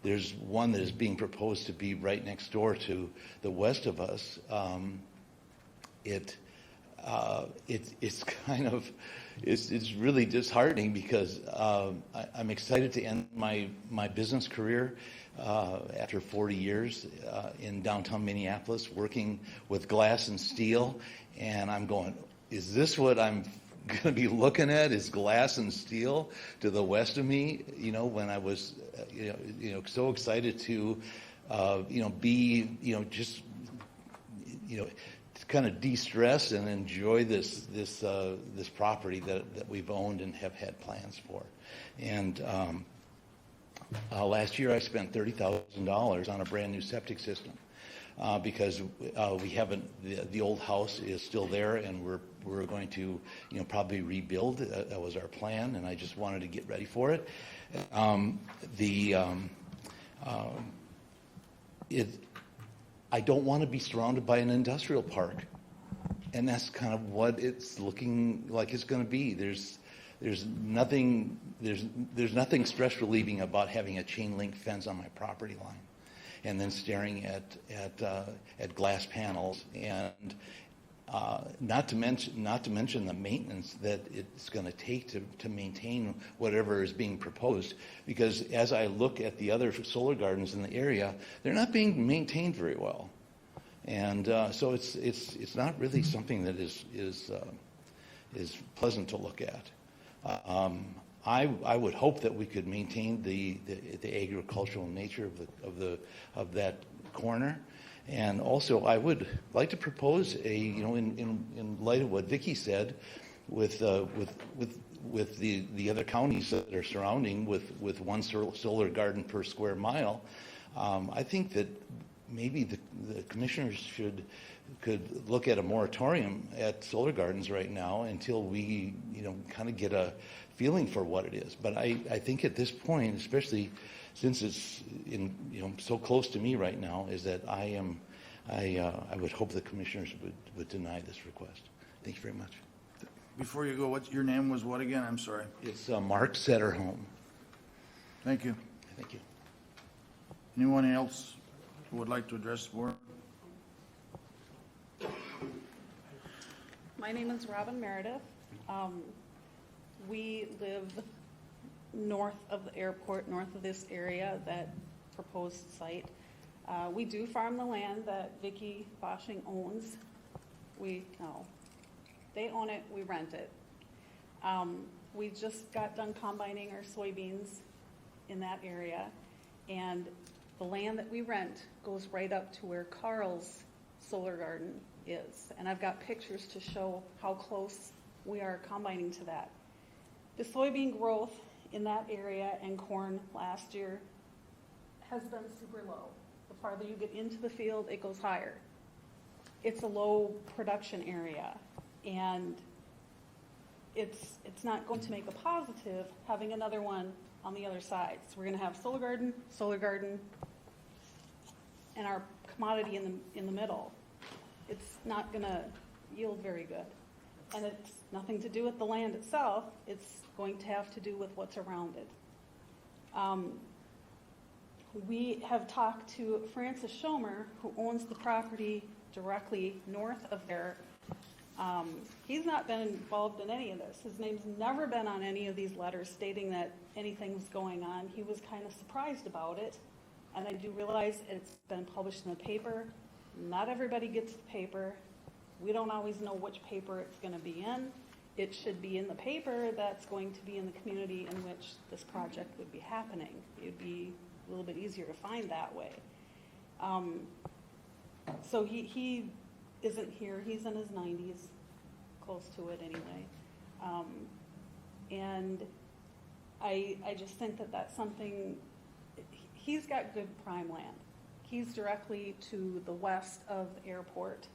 there's one that is being proposed to be right next door to the west of us, it's really disheartening because I'm excited to end my business career after 40 years in downtown Minneapolis working with glass and steel, and I'm going, is this what I'm going to be looking at, is glass and steel to the west of me? When I was so excited to be just to kind of de-stress and enjoy this property that we've owned and have had plans for. And last year I spent $30,000 on a brand new septic system because we haven't, the old house is still there, and we're going to probably rebuild. That was our plan, and I just wanted to get ready for it. I don't want to be surrounded by an industrial park, and that's kind of what it's looking like it's going to be. There's nothing stress relieving about having a chain link fence on my property line, and then staring at glass panels, and not to mention the maintenance that it's going to take to maintain whatever is being proposed. Because as I look at the other solar gardens in the area, they're not being maintained very well, and so it's not really something that is pleasant to look at. I would hope that we could maintain the agricultural nature of that corner. And also, I would like to propose in light of what Vicki said, with the other counties that are surrounding with one solar garden per square mile, I think that maybe the commissioners could look at a moratorium at solar gardens right now until we kind of get a feeling for what it is. But I think at this point, especially since it's so close to me right now, is that I would hope the commissioners would deny this request. Thank you very much. Before you go, what's your name was what again? I'm sorry. It's Mark Setterholm. Thank you. Thank you. Anyone else who would like to address the board? My name is Robin Meredith. We live north of the airport, north of this area, that proposed site. We do farm the land that Vicki Bosching owns. They own it, we rent it. We just got done combining our soybeans in that area, and the land that we rent goes right up to where Carl's solar garden is. And I've got pictures to show how close we are combining to that. The soybean growth in that area and corn last year has been super low. The farther you get into the field, it goes higher. It's a low production area, and it's not going to make a positive having another one on the other side. So we're going to have solar garden, and our commodity in the middle. It's not going to yield very good. And it's nothing to do with the land itself. It's going to have to do with what's around it. We have talked to Francis Schomer, who owns the property directly north of there. He's not been involved in any of this. His name's never been on any of these letters stating that anything's going on. He was kind of surprised about it. And I do realize it's been published in the paper. Not everybody gets the paper. We don't always know which paper it's going to be in. It should be in the paper that's going to be in the community in which this project would be happening. It would be a little bit easier to find that way. So he isn't here. He's in his 90s, close to it anyway. And I just think that that's something. He's got good prime land. He's directly to the west of the airport.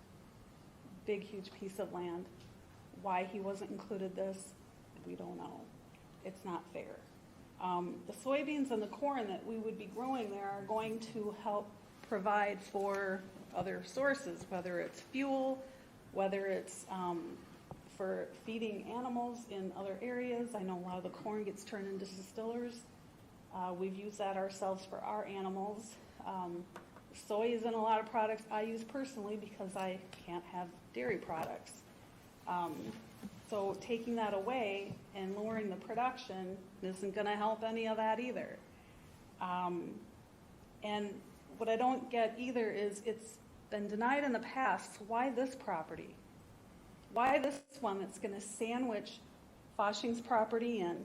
Big, huge piece of land. Why he wasn't included this, we don't know. It's not fair. The soybeans and the corn that we would be growing there are going to help provide for other sources, whether it's fuel, whether it's for feeding animals in other areas. I know a lot of the corn gets turned into distillers. We've used that ourselves for our animals. Soy is in a lot of products I use personally because I can't have dairy products. So taking that away and lowering the production isn't going to help any of that either. And what I don't get either is it's been denied in the past. So why this property? Why this one that's going to sandwich Foshing's property in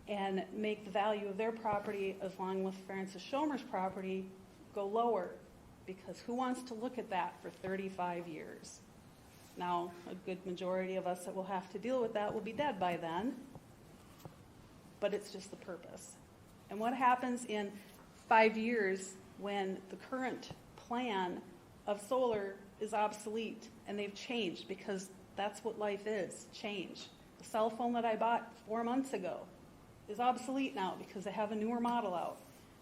and make the value of their property, along with Francis Schomer's property, go lower because who wants to look at that for 35 years? Now, a good majority of us that will have to deal with that will be dead by then, but it's just the purpose. And what happens in 5 years when the current plan of solar is obsolete and they've changed, because that's what life is, change. The cell phone that I bought 4 months ago is obsolete now because they have a newer model out.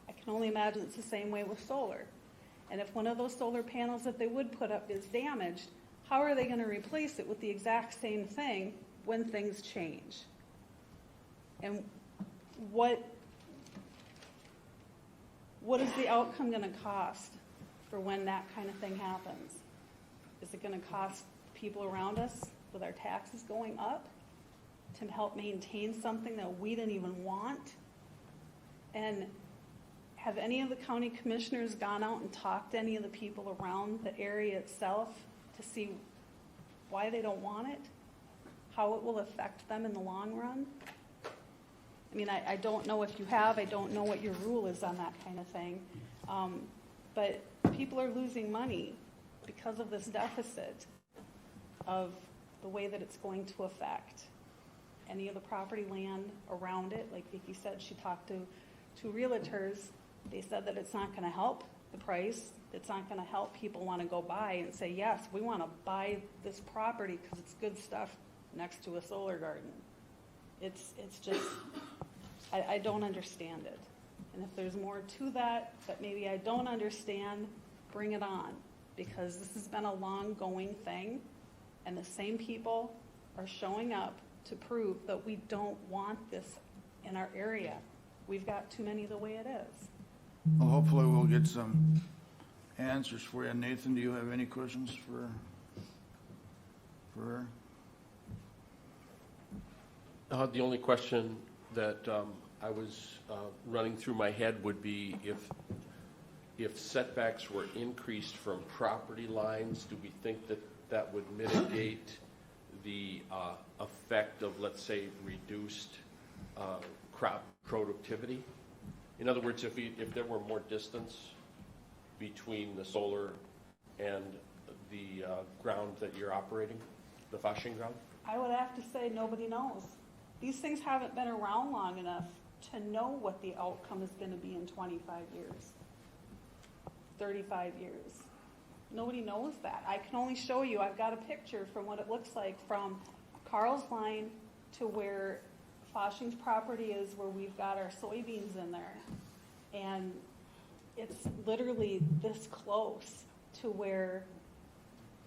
I can only imagine it's the same way with solar. And if one of those solar panels that they would put up is damaged, how are they going to replace it with the exact same thing when things change? And what is the outcome going to cost for when that kind of thing happens? Is it going to cost people around us with our taxes going up to help maintain something that we didn't even want? And have any of the county commissioners gone out and talked to any of the people around the area itself to see why they don't want it? How it will affect them in the long run? I mean, I don't know if you have. I don't know what your rule is on that kind of thing. But people are losing money because of this deficit of the way that it's going to affect any of the property land around it. Like Vicki said, she talked to two realtors. They said that it's not going to help the price. It's not going to help people want to go buy and say, yes, we want to buy this property because it's good stuff next to a solar garden. It's just, I don't understand it. And if there's more to that maybe I don't understand, bring it on. Because this has been a long-going thing, and the same people are showing up to prove that we don't want this in our area. We've got too many the way it is. Well, hopefully we'll get some answers for you. Nathan, do you have any questions for her? The only question that I was running through my head would be if setbacks were increased from property lines, do we think that that would mitigate the effect of, let's say, reduced crop productivity? In other words, if there were more distance between the solar and the ground that you're operating, the washing ground? I would have to say nobody knows. These things haven't been around long enough to know what the outcome is going to be in 25 years, 35 years. Nobody knows that. I can only show you, I've got a picture from what it looks like from Carl's line to where Foshing's property is, where we've got our soybeans in there. And it's literally this close to where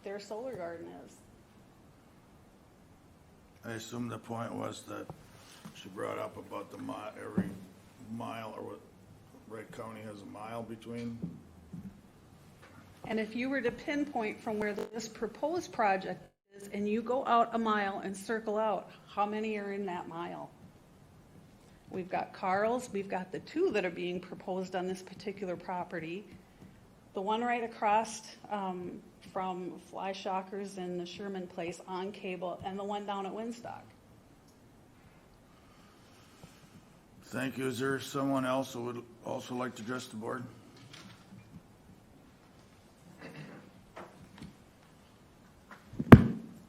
their solar garden is. I assume the point was that she brought up about every mile, or what Wright County has a mile between. And if you were to pinpoint from where this proposed project is, and you go out a mile and circle out, how many are in that mile? We've got Carl's, we've got the two that are being proposed on this particular property. The one right across from Fly Shockers and the Sherman Place on cable, and the one down at Winstock. Thank you. Is there someone else who would also like to address the board?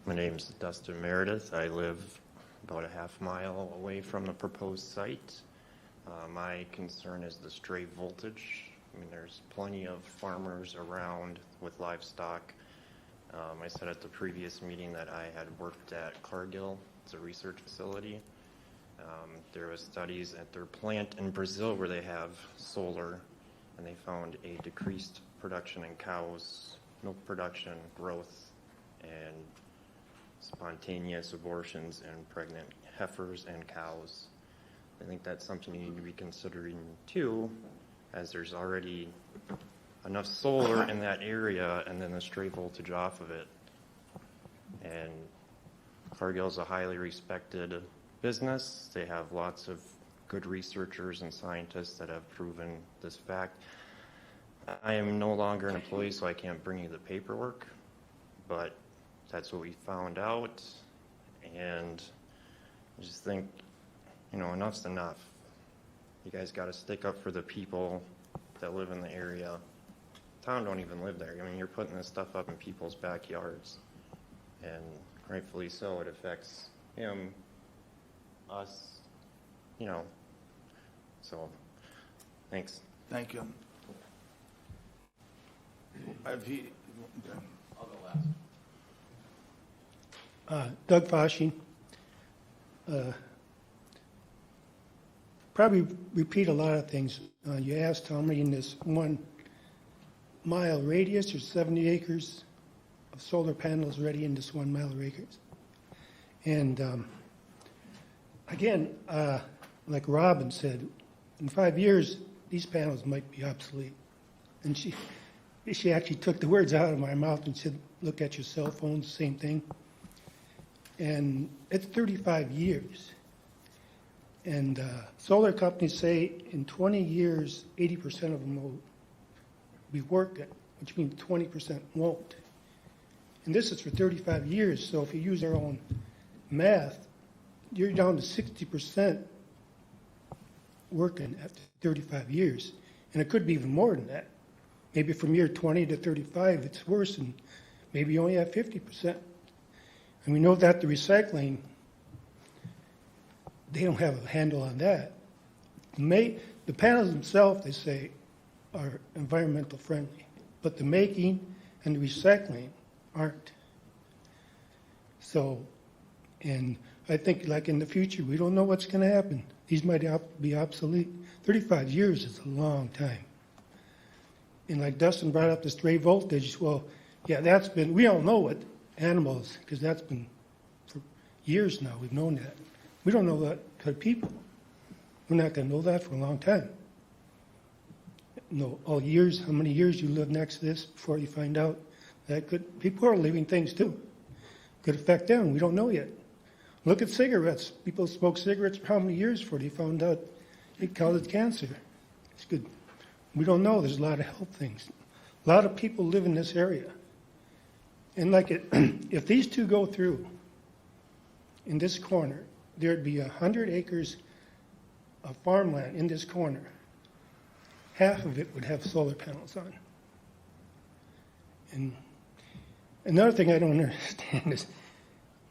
My name's Dustin Meredith. I live about a half mile away from the proposed site. My concern is the stray voltage. I mean, there's plenty of farmers around with livestock. I said at the previous meeting that I had worked at Cargill. It's a research facility. There was studies at their plant in Brazil where they have solar, and they found a decreased production in cows, milk production, growth, and spontaneous abortions in pregnant heifers and cows. I think that's something you need to be considering too, as there's already enough solar in that area and then the stray voltage off of it. And Cargill's a highly respected business. They have lots of good researchers and scientists that have proven this fact. I am no longer an employee, so I can't bring you the paperwork, but that's what we found out. And I just think, enough's enough. You guys got to stick up for the people that live in the area. town don't even live there. I mean, you're putting this stuff up in people's backyards, and rightfully so, it affects him, us, you know, so, thanks. Thank you. Have he, okay. I'll go last. Doug Foshing. Probably repeat a lot of things. You asked how many in this 1 mile radius. There's 70 acres of solar panels ready in this 1 mile radius. And again, like Robin said, in 5 years, these panels might be obsolete. And she actually took the words out of my mouth and said, look at your cell phones, same thing. And it's 35 years. And solar companies say in 20 years, 80% of them will be working, which means 20% won't. And this is for 35 years, so if you use our own math, you're down to 60% working after 35 years. And it could be even more than that. Maybe from year 20 to 35, it's worse, and maybe you only have 50%. And we know that the recycling, they don't have a handle on that. The panels themselves, they say, are environmental friendly, but the making and the recycling aren't. So, and I think like in the future, we don't know what's going to happen. These might be obsolete. 35 years is a long time. And like Dustin brought up the stray voltage, well, yeah, that's been, we all know what animals, because that's been for years now, we've known that. We don't know that for people. We're not going to know that for a long time. No, all years, how many years you live next to this before you find out that could, people are living things too. Could affect them, we don't know yet. Look at cigarettes. People smoke cigarettes for how many years before they found out it caused cancer? It's good. We don't know, there's a lot of health things. A lot of people live in this area. And like if these two go through in this corner, there'd be 100 acres of farmland in this corner. Half of it would have solar panels on. And another thing I don't understand is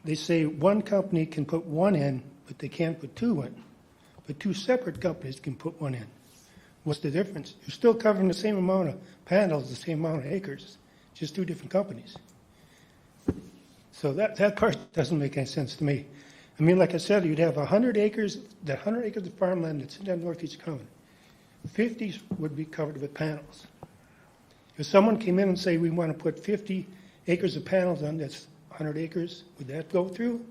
they say one company can put one in, but they can't put two in. But two separate companies can put one in. What's the difference? You're still covering the same amount of panels, the same amount of acres, just two different companies. So that part doesn't make any sense to me. I mean, like I said, you'd have 100 acres, that 100 acres of farmland that's in that northeast corner. 50 would be covered with panels. If someone came in and say, we want to put 50 acres of panels on this 100 acres, would that go through?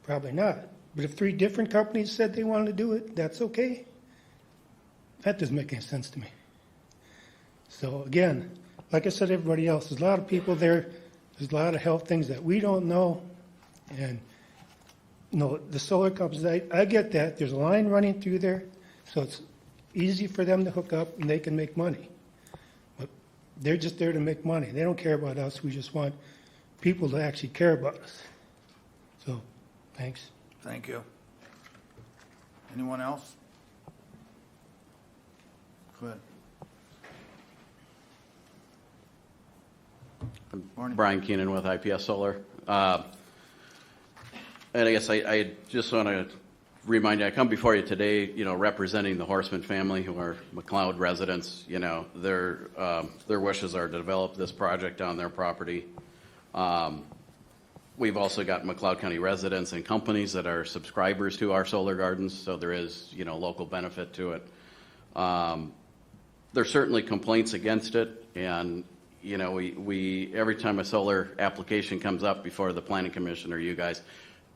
Probably not. But if 3 different companies said they wanted to do it, that's okay. That doesn't make any sense to me. So again, like I said, everybody else, there's a lot of people there. There's a lot of health things that we don't know. And you know, the solar companies, I get that. There's a line running through there, so it's easy for them to hook up and they can make money. But they're just there to make money. They don't care about us. We just want people to actually care about us. So, thanks. Thank you. Anyone else? Go ahead. I'm Brian Keenan with IPS Solar. And I guess I just want to remind you, I come before you today, you know, representing the Horseman family, who are McLeod residents. You know, their wishes are to develop this project on their property. We've also got McLeod County residents and companies that are subscribers to our solar gardens, so there is, you know, local benefit to it. There's certainly complaints against it, and you know, we every time a solar application comes up before the Planning Commission or you guys,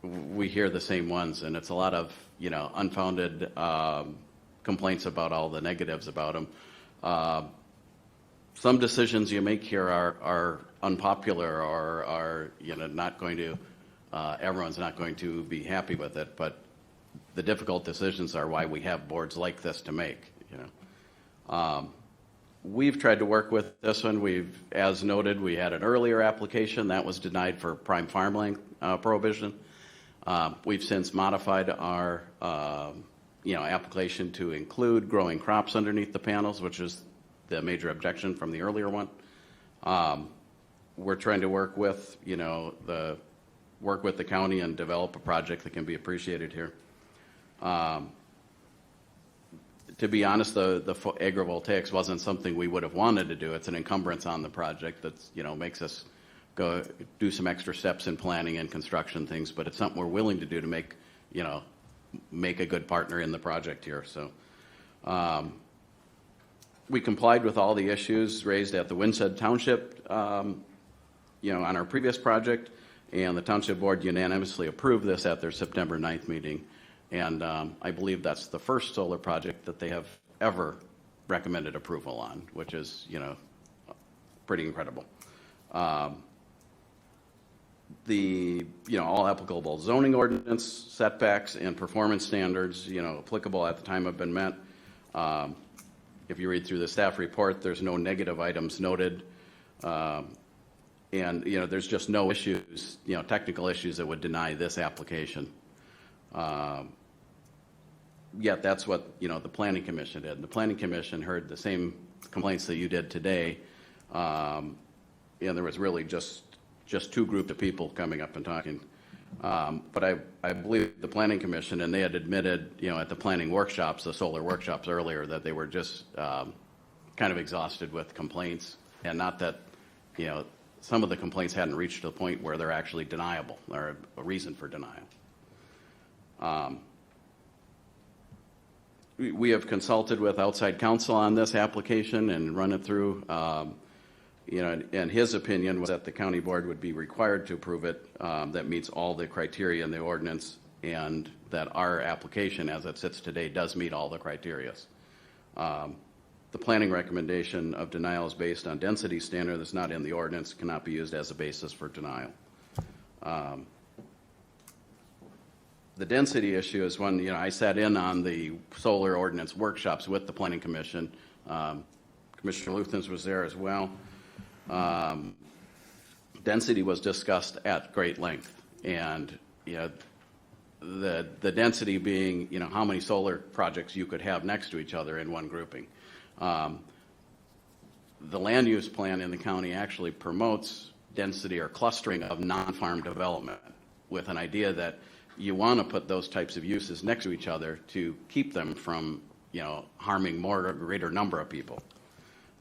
we hear the same ones, and it's a lot of, you know, unfounded complaints about all the negatives about them. Some decisions you make here are unpopular or are, you know, not going to, everyone's not going to be happy with it, but the difficult decisions are why we have boards like this to make, you know. We've tried to work with this one. As noted, we had an earlier application that was denied for prime farmland prohibition. We've since modified our, you know, application to include growing crops underneath the panels, which is the major objection from the earlier one. We're trying to work with, the county and develop a project that can be appreciated here. To be honest, the agrivoltaics wasn't something we would have wanted to do. It's an encumbrance on the project that's, makes us go do some extra steps in planning and construction things, but it's something we're willing to do to make a good partner in the project here. So we complied with all the issues raised at the Winston Township, on our previous project, and the Township Board unanimously approved this at their September 9th meeting. And I believe that's the first solar project that they have ever recommended approval on, which is, pretty incredible. All applicable zoning ordinance, setbacks, and performance standards, applicable at the time have been met. If you read through the staff report, there's no negative items noted. And, there's just no issues, technical issues that would deny this application. Yet that's what, the Planning Commission did. And the Planning Commission heard the same complaints that you did today. And there was really just two groups of people coming up and talking. But I believe the Planning Commission, and they had admitted, at the planning workshops, the solar workshops earlier, that they were just kind of exhausted with complaints, and not that, some of the complaints hadn't reached the point where they're actually deniable or a reason for denial. We have consulted with outside counsel on this application and run it through. And his opinion was that the county board would be required to approve it, that meets all the criteria in the ordinance, and that our application as it sits today does meet all the criteria. The planning recommendation of denial is based on density standard that's not in the ordinance, cannot be used as a basis for denial. The density issue is one, I sat in on the solar ordinance workshops with the Planning Commission. Commissioner Luthens was there as well. Density was discussed at great length, and the density being how many solar projects you could have next to each other in one grouping. The land use plan in the county actually promotes density or clustering of non-farm development, with an idea that you want to put those types of uses next to each other to keep them from harming a greater number of people.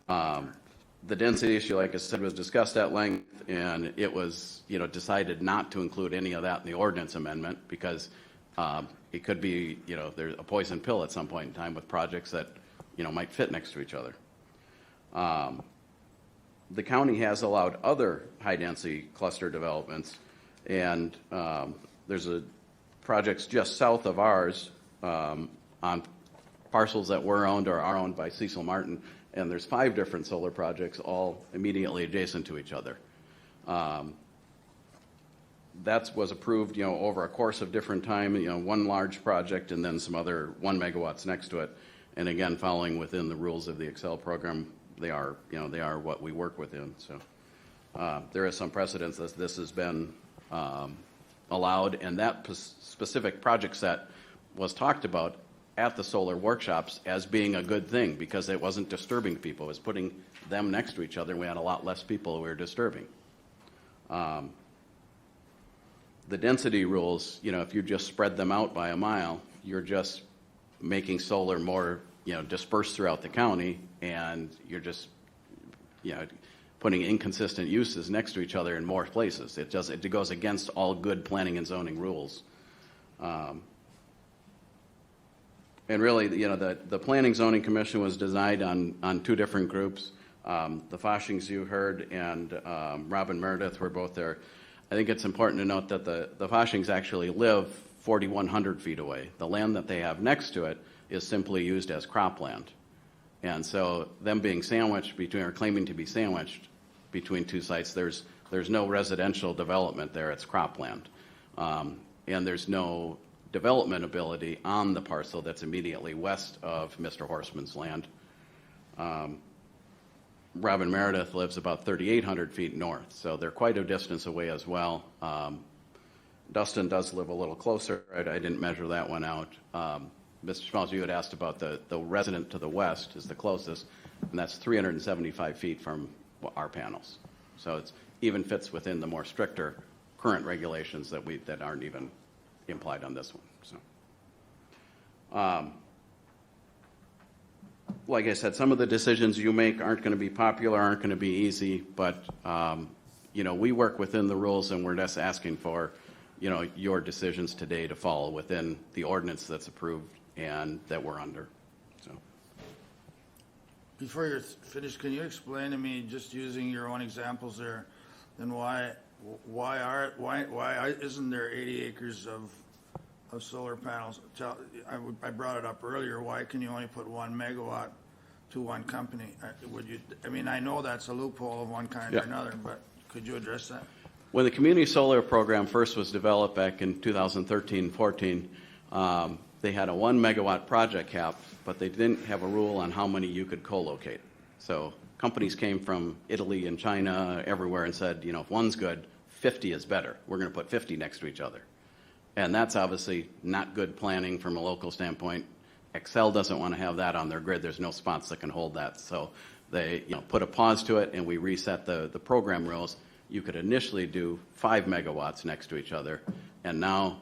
The density issue, like I said, was discussed at length, and it was, decided not to include any of that in the ordinance amendment because it could be, there's a poison pill at some point in time with projects that, might fit next to each other. The county has allowed other high-density cluster developments, and there's projects just south of ours on parcels that were owned or are owned by Cecil Martin. And there's 5 different solar projects all immediately adjacent to each other. That was approved, over a course of different time, one large project and then some other 1 megawatts next to it. And again, following within the rules of the Excel program, they are what we work within. So there is some precedence that this has been allowed, and that specific project set was talked about at the solar workshops as being a good thing because it wasn't disturbing people. It was putting them next to each other, and we had a lot less people we were disturbing. The density rules, if you just spread them out by a mile, you're just making solar more, dispersed throughout the county, and you're just, putting inconsistent uses next to each other in more places. It goes against all good planning and zoning rules. And really, the Planning Zoning Commission was designed on 2 different groups. The Foshings you heard and Robin Meredith were both there. I think it's important to note that the Foshings actually live 4,100 feet away. The land that they have next to it is simply used as cropland. And so them being sandwiched between, or claiming to be sandwiched between 2 sites, there's no residential development there, it's cropland. And there's no development ability on the parcel that's immediately west of Mr. Horstman's land. Robin Meredith lives about 3,800 feet north, so they're quite a distance away as well. Dustin does live a little closer. I didn't measure that one out. Mr. Smalls, you had asked about the resident to the west is the closest. and that's 375 feet from our panels. So it's even fits within the more stricter current regulations that aren't even implied on this one. So, like I said, some of the decisions you make aren't going to be popular, aren't going to be easy, but we work within the rules, and we're just asking for your decisions today to follow within the ordinance that's approved and that we're under. So, Before you're finished, can you explain to me, just using your own examples there, then why isn't there 80 acres of solar panels? I brought it up earlier. Why can you only put 1 megawatt to one company? I know that's a loophole of one kind or another, but could you address that? When the community solar program first was developed back in 2013-14, they had a 1 megawatt project cap, but they didn't have a rule on how many you could co-locate. So companies came from Italy and China, everywhere, and said, if one's good, 50 is better. We're going to put 50 next to each other. And that's obviously not good planning from a local standpoint. Xcel doesn't want to have that on their grid. There's no spots that can hold that. So they put a pause to it, and we reset the program rules. You could initially do 5 megawatts next to each other, and now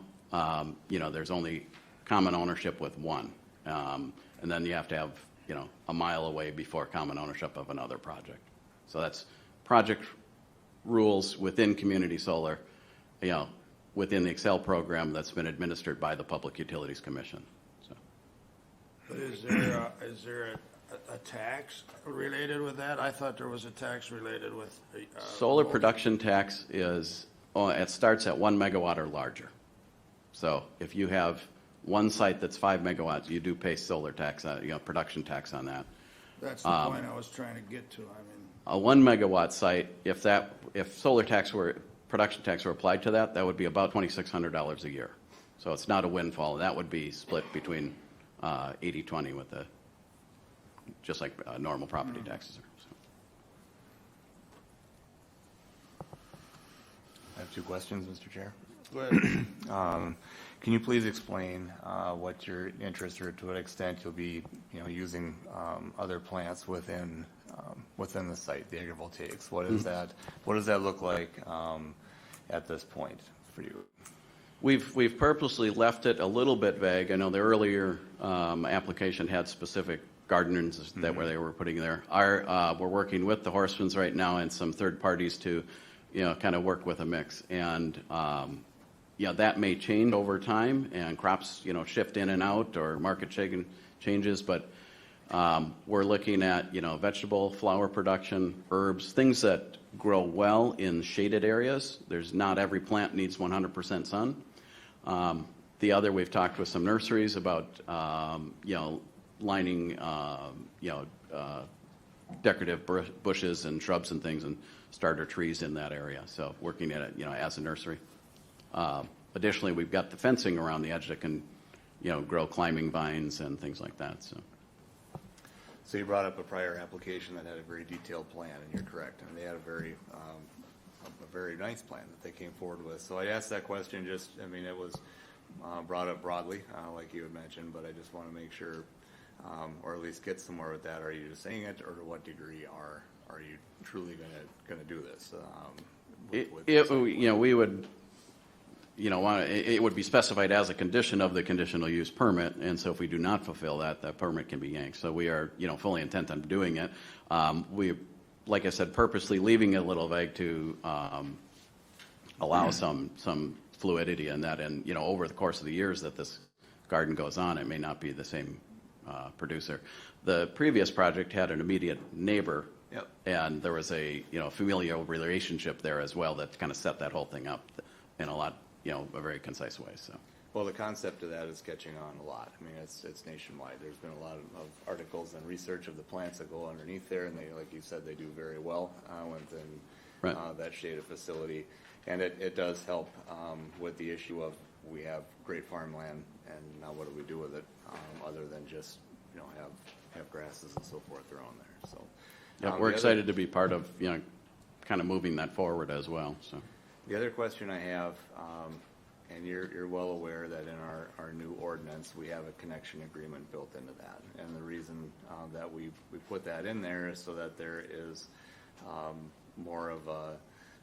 there's only common ownership with 1. And then you have to have a mile away before common ownership of another project. So that's project rules within community solar, within the Xcel program that's been administered by the Public Utilities Commission. So. But is there a tax related with that? I thought there was a tax related with solar production tax it starts at 1 megawatt or larger. So if you have one site that's 5 megawatts, you do pay solar tax, production tax on that. That's the point I was trying to get to. A 1 megawatt site, if solar tax production tax were applied to that, that would be about $2,600 a year. So it's not a windfall. That would be split between 80-20 with just like normal property taxes are. So. I have 2 questions, Mr. Chair. Go ahead. Can you please explain what your interest, or to what extent you'll be, using other plants within the site, the agrivoltaics? What is that? What does that look like at this point for you? We've purposely left it a little bit vague. I know the earlier application had specific gardens that where they were putting there. We're working with the Horstmans right now and some third parties to, kind of work with a mix. And that may change over time, and crops, shift in and out, or market changes. But we're looking at, vegetable, flower production, herbs, things that grow well in shaded areas. Not every plant needs 100% sun. We've talked with some nurseries about, lining, decorative bushes and shrubs and things, and starter trees in that area. So working at it, as a nursery. Additionally, we've got the fencing around the edge that can, grow climbing vines and things like that. So you brought up a prior application that had a very detailed plan, and you're correct. And they had a very nice plan that they came forward with. So I asked that question it was brought up broadly, like you had mentioned, but I just want to make sure, or at least get somewhere with that. Are you just saying it, or to what degree are you truly going to do this? We would, it would be specified as a condition of the conditional use permit, and so if we do not fulfill that, that permit can be yanked. So we are, fully intent on doing it. We, like I said, purposely leaving it a little vague to allow some fluidity in that, and over the course of the years that this garden goes on, it may not be the same producer. The previous project had an immediate neighbor. Yep. And there was a familial relationship there as well that kind of set that whole thing up in a very concise way. So. Well, the concept of that is catching on a lot. It's nationwide. There's been a lot of articles and research of the plants that go underneath there, and they, like you said, they do very well within that shaded facility. And it does help with the issue of we have great farmland, and now what do we do with it other than just have grasses and so forth thrown there. So. We're excited to be part of, kind of moving that forward as well. So. The other question I have And you're well aware that in our new ordinance, we have a connection agreement built into that. And the reason that we put that in there is so that there is more of a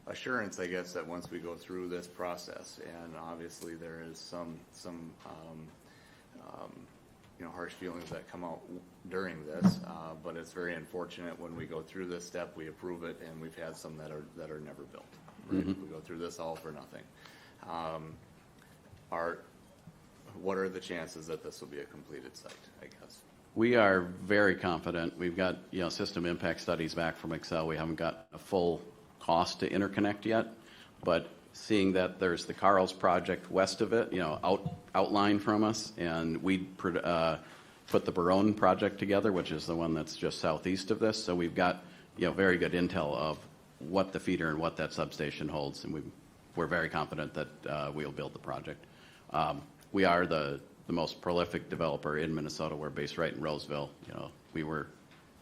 assurance, I guess, that once we go through this process, and obviously there is some harsh feelings that come out during this, but it's very unfortunate when we go through this step, we approve it, and we've had some that are never built. Right? We go through this all for nothing. What are the chances that this will be a completed site, I guess? We are very confident. We've got, system impact studies back from Excel. We haven't got a full cost to interconnect yet, but seeing that there's the Carl's project west of it, outline from us, and we put the Barone project together, which is the one that's just southeast of this. So we've got, very good intel of what the feeder and what that substation holds, and we're very confident that we'll build the project. We are the most prolific developer in Minnesota. We're based right in Roseville. We were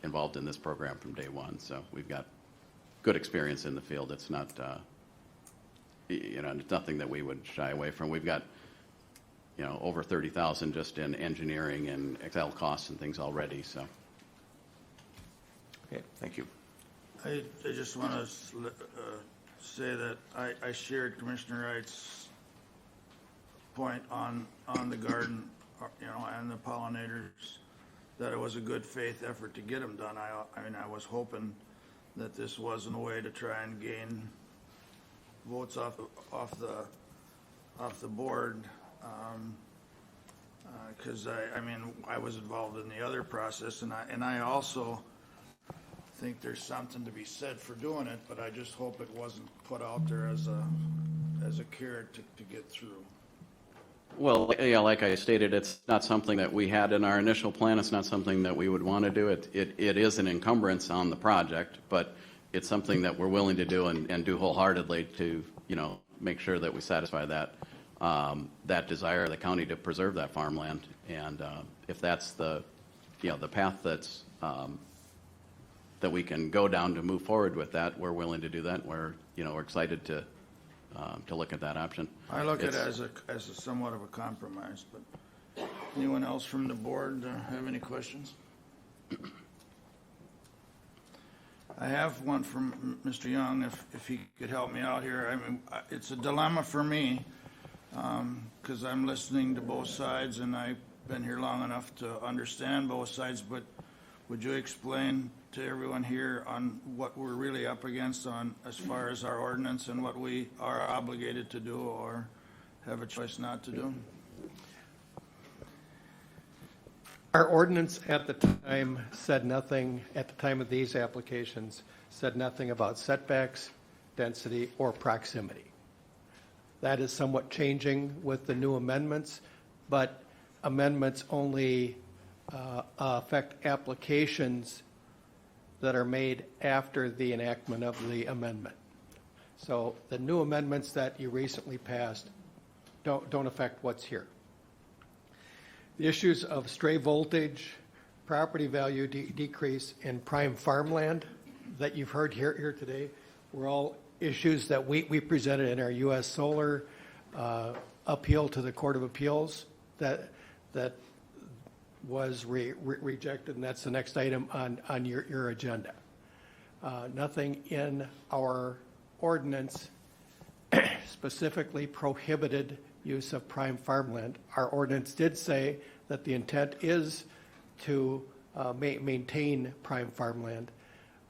involved in this program from day one, so we've got good experience in the field. It's not, it's nothing that we would shy away from. We've got, over 30,000 just in engineering and Excel costs and things already. So, okay, thank you. I just want to say that I shared Commissioner Wright's point on the garden, and the pollinators, that it was a good faith effort to get them done. I was hoping that this wasn't a way to try and gain votes off the board, because I was involved in the other process, and I also think there's something to be said for doing it, but I just hope it wasn't put out there as a carrot to get through. Well, yeah, like I stated, it's not something that we had in our initial plan. It's not something that we would want to do. It is an encumbrance on the project, but it's something that we're willing to do and do wholeheartedly to, make sure that we satisfy that desire of the county to preserve that farmland. And if that's the path that's that we can go down to move forward with that, we're willing to do that. We're excited to look at that option. I look at it as a somewhat of a compromise, but anyone else from the board have any questions? I have one from Mr. Young, if he could help me out here. It's a dilemma for me, because I'm listening to both sides, and I've been here long enough to understand both sides, but would you explain to everyone here on what we're really up against on as far as our ordinance and what we are obligated to do or have a choice not to do? Our ordinance at the time said nothing, at the time of these applications, said nothing about setbacks, density, or proximity. That is somewhat changing with the new amendments, but amendments only affect applications that are made after the enactment of the amendment. So the new amendments that you recently passed don't affect what's here. The issues of stray voltage, property value decrease, and prime farmland that you've heard here today were all issues that we presented in our U.S. Solar appeal to the Court of Appeals that was rejected, and that's the next item on your agenda. Nothing in our ordinance specifically prohibited use of prime farmland. Our ordinance did say that the intent is to maintain prime farmland,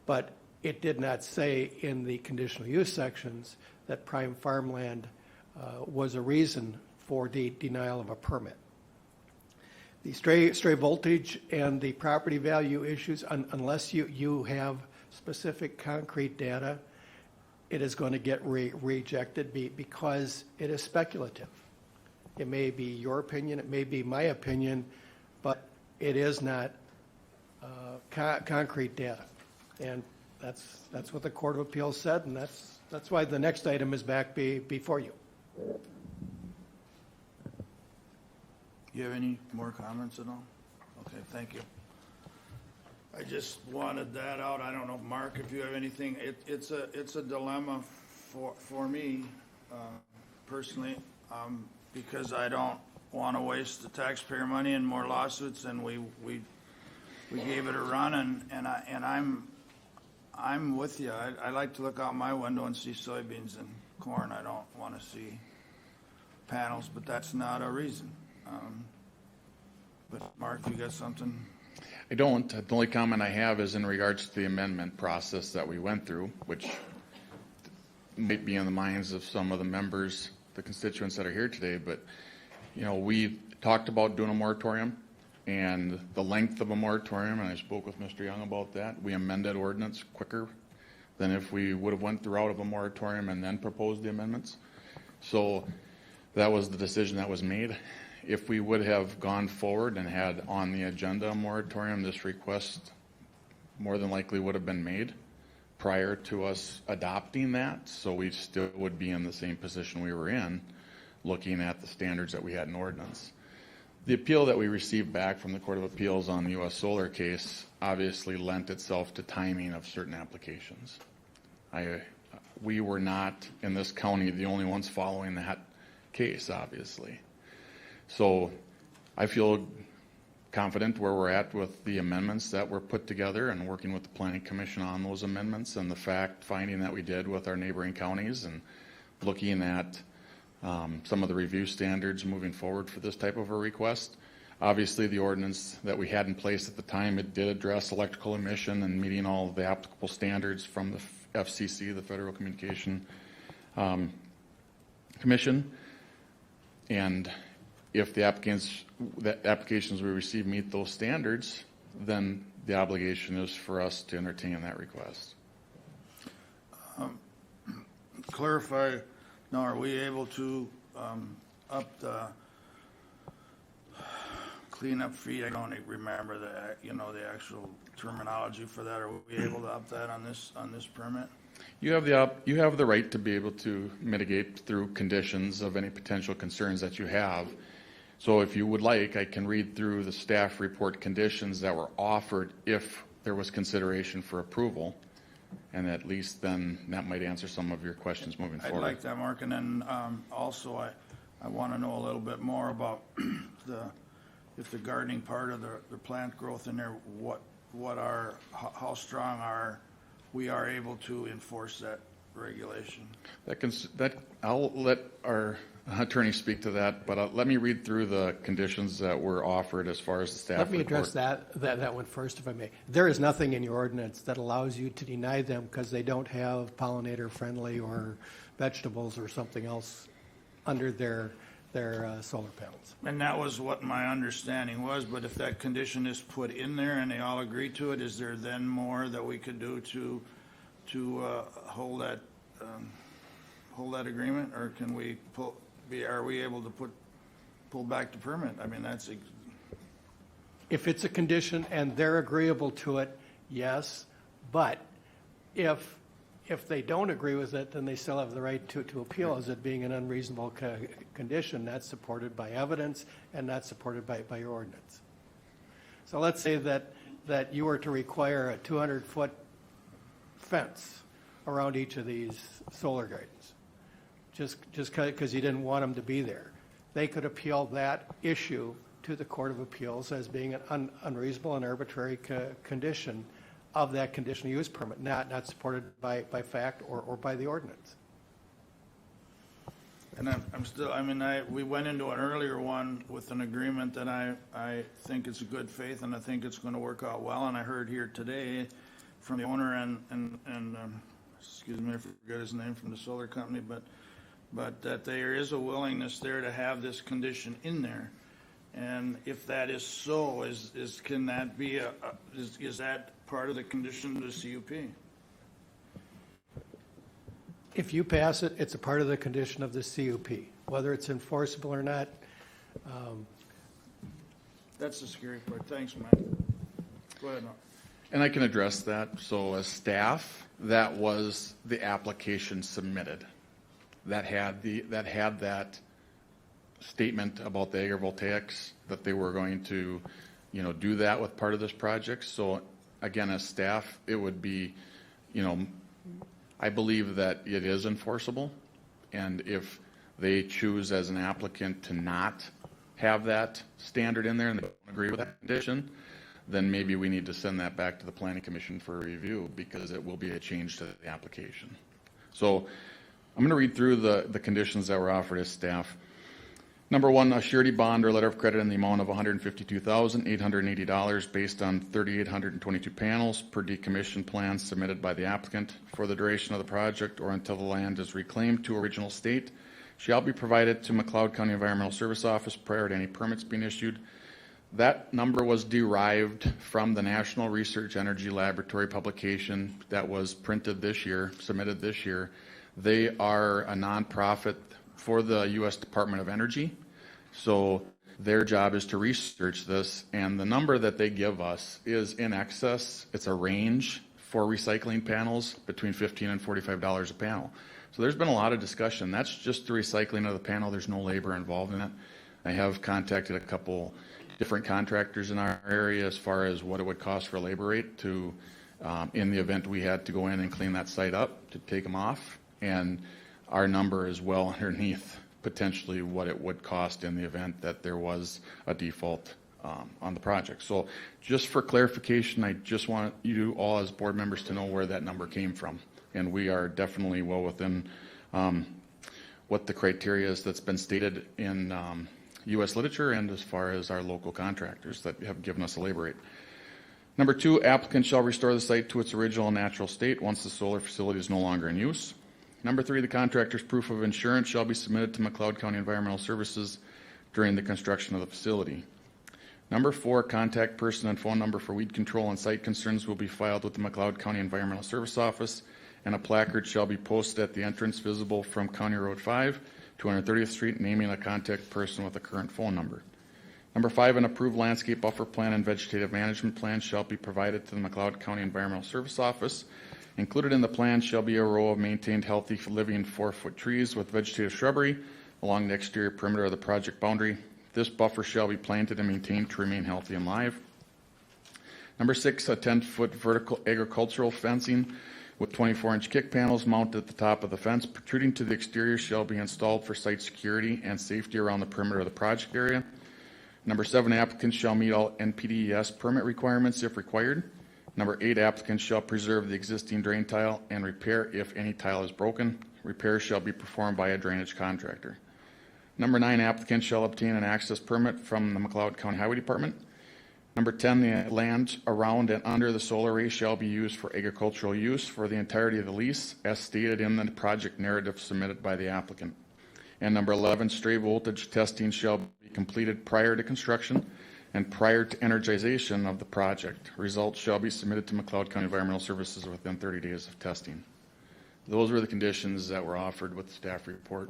but it did not say in the conditional use sections that prime farmland was a reason for the denial of a permit. The stray voltage and the property value issues, unless you have specific concrete data, it is going to get rejected because it is speculative. It may be your opinion, it may be my opinion, but it is not concrete data. And that's what the Court of Appeals said, and that's why the next item is back before you. You have any more comments at all? Okay, thank you. I just wanted that out. I don't know, Mark, if you have anything. It's a dilemma for me personally. because I don't want to waste the taxpayer money and more lawsuits, and we gave it a run, and I'm with you. I like to look out my window and see soybeans and corn. I don't want to see panels, but that's not a reason. But Mark, you got something? I don't. The only comment I have is in regards to the amendment process that we went through, which might be in the minds of some of the members, the constituents that are here today, but we talked about doing a moratorium and the length of a moratorium, and I spoke with Mr. Young about that. We amended ordinance quicker than if we would have went the route of a moratorium and then proposed the amendments. So that was the decision that was made. If we would have gone forward and had on the agenda a moratorium, this request more than likely would have been made prior to us adopting that, so we still would be in the same position we were in, looking at the standards that we had in ordinance. The appeal that we received back from the Court of Appeals on the U.S. Solar case obviously lent itself to timing of certain applications. We were not, in this county, the only ones following that case, obviously. So I feel confident where we're at with the amendments that were put together and working with the Planning Commission on those amendments and the fact finding that we did with our neighboring counties and looking at some of the review standards moving forward for this type of a request. Obviously, the ordinance that we had in place at the time, it did address electrical emission and meeting all of the applicable standards from the FCC, the Federal Communication Commission. And if the applications we receive meet those standards, then the obligation is for us to entertain that request. Clarify, now are we able to up the cleanup fee? I don't remember the actual terminology for that. Are we able to up that on this permit? You have the right to be able to mitigate through conditions of any potential concerns that you have. So if you would like, I can read through the staff report conditions that were offered if there was consideration for approval, and at least then that might answer some of your questions moving forward. I'd like that, Mark, and then also I want to know a little bit more about if the gardening part of the plant growth in there, how strong we are able to enforce that regulation. I'll let our attorney speak to that, but let me read through the conditions that were offered as far as the staff report. Let me address that one first, if I may. There is nothing in your ordinance that allows you to deny them because they don't have pollinator-friendly or vegetables or something else under their solar panels. And that was what my understanding was, but if that condition is put in there and they all agree to it, is there then more that we could do to hold that agreement, or can we are we able to pull back the permit? I mean, if it's a condition and they're agreeable to it, yes, but if they don't agree with it, then they still have the right to appeal as it being an unreasonable condition. That's supported by evidence and that's supported by your ordinance. So let's say that you were to require a 200-foot fence around each of these solar gardens, just because you didn't want them to be there. They could appeal that issue to the Court of Appeals as being an unreasonable and arbitrary condition of that conditional use permit, not supported by fact or by the ordinance. And we went into an earlier one with an agreement that I think it's a good faith and I think it's going to work out well. And I heard here today from the owner and excuse me, I forgot his name, from the solar company, but that there is a willingness there to have this condition in there. And if that is so, can that be is that part of the condition of the CUP? If you pass it, it's a part of the condition of the CUP. Whether it's enforceable or not. That's the scary part. Thanks, Mike. Go ahead, Mark. And I can address that. So as staff, that was the application submitted. That had that statement about the agrivoltaics, that they were going to, do that with part of this project. So again, as staff, it would be, I believe that it is enforceable. And if they choose as an applicant to not have that standard in there and they don't agree with that condition, then maybe we need to send that back to the planning commission for a review because it will be a change to the application. So I'm going to read through the conditions that were offered as staff. Number one, a surety bond or letter of credit in the amount of $152,880 based on 3,822 panels per decommission plan submitted by the applicant for the duration of the project or until the land is reclaimed to original state shall be provided to McLeod County Environmental Service Office prior to any permits being issued. That number was derived from the National Research Energy Laboratory publication that was printed this year, submitted this year. They are a nonprofit for the U.S. Department of Energy. So their job is to research this, and the number that they give us is in excess. It's a range for recycling panels between $15 and $45 a panel. So there's been a lot of discussion. That's just the recycling of the panel. There's no labor involved in it. I have contacted a couple different contractors in our area as far as what it would cost for a labor rate to, in the event we had to go in and clean that site up to take them off. And our number is well underneath potentially what it would cost in the event that there was a default on the project. So just for clarification, I just want you all as board members to know where that number came from. And we are definitely well within what the criteria is that's been stated in U.S. literature and as far as our local contractors that have given us a labor rate. Number two, applicant shall restore the site to its original natural state once the solar facility is no longer in use. Number three, the contractor's proof of insurance shall be submitted to McLeod County Environmental Services during the construction of the facility. Number four, contact person and phone number for weed control and site concerns will be filed with the McLeod County Environmental Service Office, and a placard shall be posted at the entrance visible from County Road 5, 230th Street, naming a contact person with a current phone number. Number five, an approved landscape buffer plan and vegetative management plan shall be provided to the McLeod County Environmental Service Office. Included in the plan shall be a row of maintained healthy living 4-foot trees with vegetative shrubbery along the exterior perimeter of the project boundary. This buffer shall be planted and maintained to remain healthy and live. Number six, a 10-foot vertical agricultural fencing with 24-inch kick panels mounted at the top of the fence protruding to the exterior shall be installed for site security and safety around the perimeter of the project area. Number seven, applicants shall meet all NPDES permit requirements if required. Number eight, applicants shall preserve the existing drain tile and repair if any tile is broken. Repairs shall be performed by a drainage contractor. Number nine, applicants shall obtain an access permit from the McLeod County Highway Department. Number 10, the land around and under the solar array shall be used for agricultural use for the entirety of the lease as stated in the project narrative submitted by the applicant. And number 11, stray voltage testing shall be completed prior to construction and prior to energization of the project. Results shall be submitted to McLeod County Environmental Services within 30 days of testing. Those were the conditions that were offered with the staff report.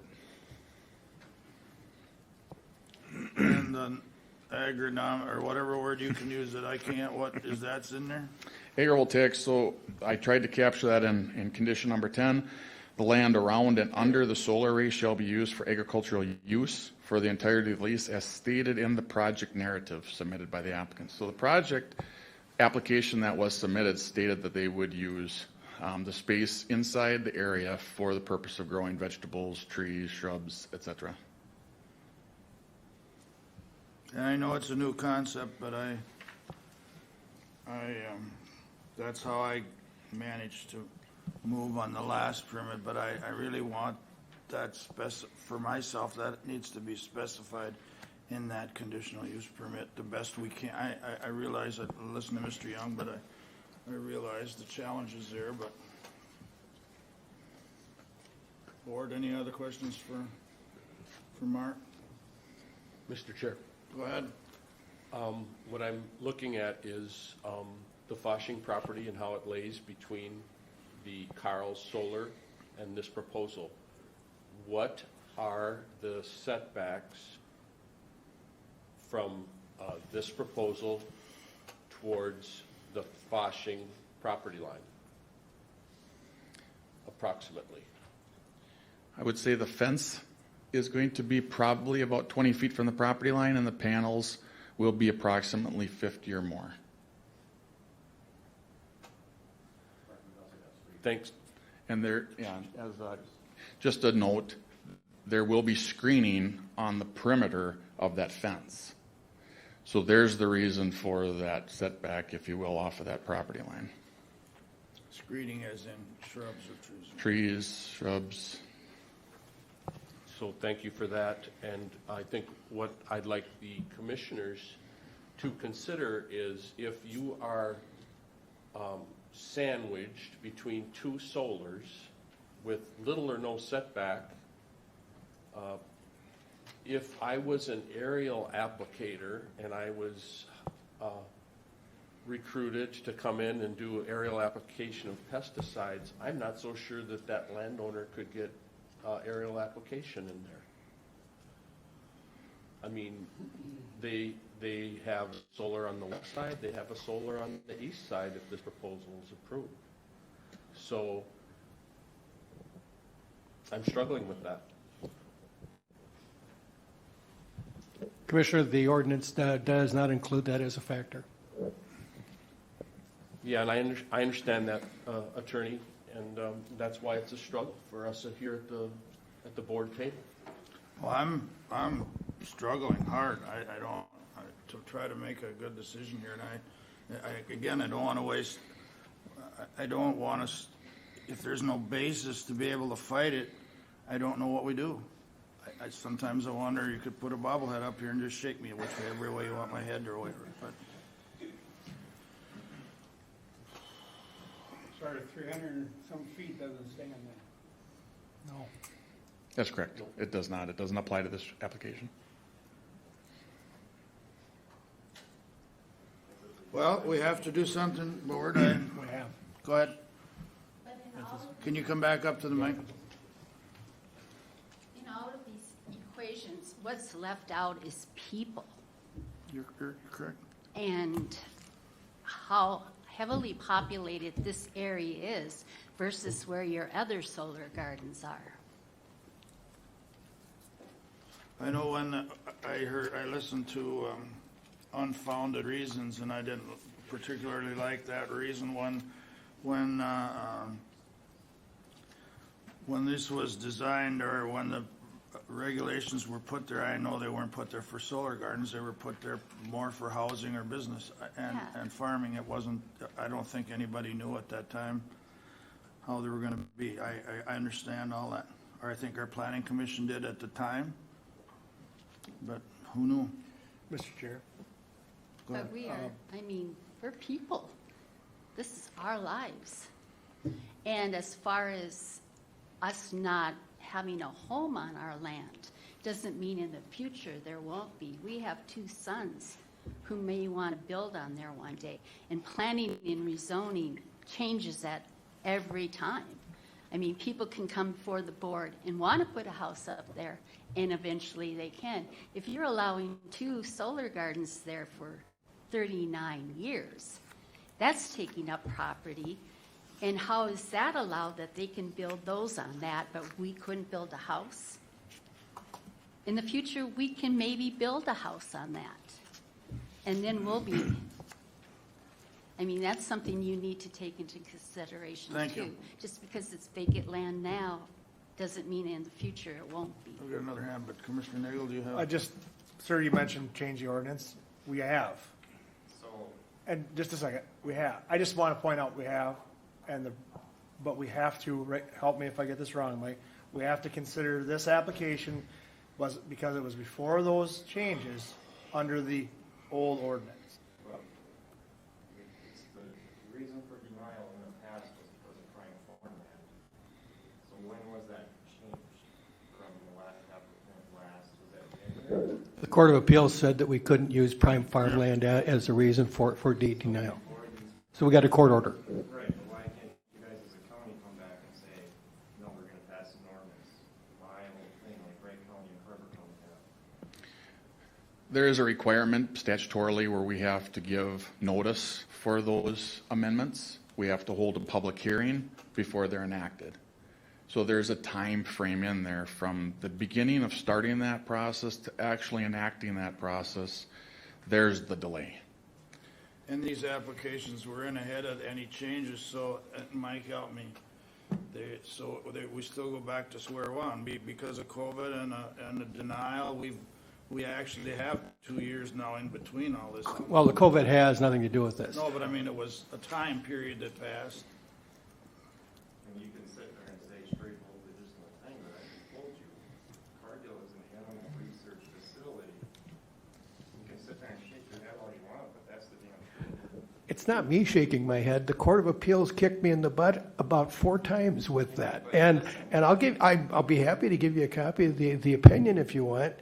And the agronom, or whatever word you can use that I can't, what is that's in there? Agrivoltaics, so I tried to capture that in condition number 10. The land around and under the solar array shall be used for agricultural use for the entirety of the lease as stated in the project narrative submitted by the applicant. So the project application that was submitted stated that they would use the space inside the area for the purpose of growing vegetables, trees, shrubs, etc. And I know it's a new concept, but that's how I managed to move on the last permit, but I really want that for myself, that needs to be specified in that conditional use permit the best we can. I realize, I listen to Mr. Young, but I realize the challenges there, but board, any other questions for Mark? Mr. Chair. Go ahead. What I'm looking at is the Foshing property and how it lays between the Carl's Solar and this proposal. What are the setbacks from this proposal towards the Foshing property line, approximately? I would say the fence is going to be probably about 20 feet from the property line, and the panels will be approximately 50 or more. Thanks. And there, yeah, as just a note, there will be screening on the perimeter of that fence. So there's the reason for that setback, if you will, off of that property line. Screening as in shrubs or trees? Trees, shrubs. So thank you for that, and I think what I'd like the commissioners to consider is if you are sandwiched between two solars with little or no setback, if I was an aerial applicator and I was recruited to come in and do aerial application of pesticides, I'm not so sure that that landowner could get aerial application in there. I mean, they have solar on the west side, they have a solar on the east side if this proposal is approved. So I'm struggling with that. Commissioner, the ordinance does not include that as a factor. Yeah, and I understand that, attorney, and that's why it's a struggle for us here at the board table. Well, I'm struggling hard. I don't, to try to make a good decision here, and I don't want to waste, I don't want us, if there's no basis to be able to fight it, I don't know what we do. Sometimes I wonder, you could put a bobblehead up here and just shake me every way you want my head or whatever, but. Sorry, 300 and some feet doesn't stand there. No. That's correct. It does not. It doesn't apply to this application. Well, we have to do something, Board. We have. Go ahead. Can you come back up to the mic? In all of these equations, what's left out is people. You're correct. And how heavily populated this area is versus where your other solar gardens are. I know when I listened to Unfounded Reasons, and I didn't particularly like that reason when this was designed, or when the regulations were put there. I know they weren't put there for solar gardens. They were put there more for housing or business and farming. It wasn't, I don't think anybody knew at that time how they were going to be. I understand all that. Or I think our planning commission did at the time. But who knew? Mr. Chair. Go ahead. But we are, we're people. This is our lives. And as far as us not having a home on our land, doesn't mean in the future there won't be. We have two sons who may want to build on there one day. And planning and rezoning changes that every time. I mean, people can come before the board and want to put a house up there, and eventually they can. If you're allowing two solar gardens there for 39 years, that's taking up property. And how is that allowed that they can build those on that, but we couldn't build a house? In the future, we can maybe build a house on that. And then we'll be, that's something you need to take into consideration Thank too. you. Just because it's vacant land now doesn't mean in the future it won't be. I've got another hand, but Commissioner Nagel, do you have? Sir, you mentioned change the ordinance. We have. And just a second, we have. I just want to point out we have, but we have to, help me if I get this wrong, Mike, we have to consider this application was because it was before those changes under the old ordinance. The reason for denial in the past was because of prime farmland. So when was that changed from the last applicant last? Was that January? The Court of Appeals said that we couldn't use prime farmland as a reason for deed denial. So we got a court order. Right, but why can't you guys as a county come back and say, no, we're going to pass an ordinance? Viable thing like Wright County and Carver County have. There is a requirement statutorily where we have to give notice for those amendments. We have to hold a public hearing before they're enacted. So there's a time frame in there from the beginning of starting that process to actually enacting that process. There's the delay. In these applications, we're in ahead of any changes, so Mike, help me. we still go back to square one. Because of COVID and the denial, we actually have 2 years now in between all this. Well, the COVID has nothing to do with this. No, but I mean, it was a time period that passed. And you can sit there and say straight voltage is no thing, but I just told you, Cargill is an animal research facility. You can sit there and shake your head all you want, but that's the damn truth. It's not me shaking my head. The Court of Appeals kicked me in the butt about 4 times with that. And I'll be happy to give you a copy of the opinion if you want.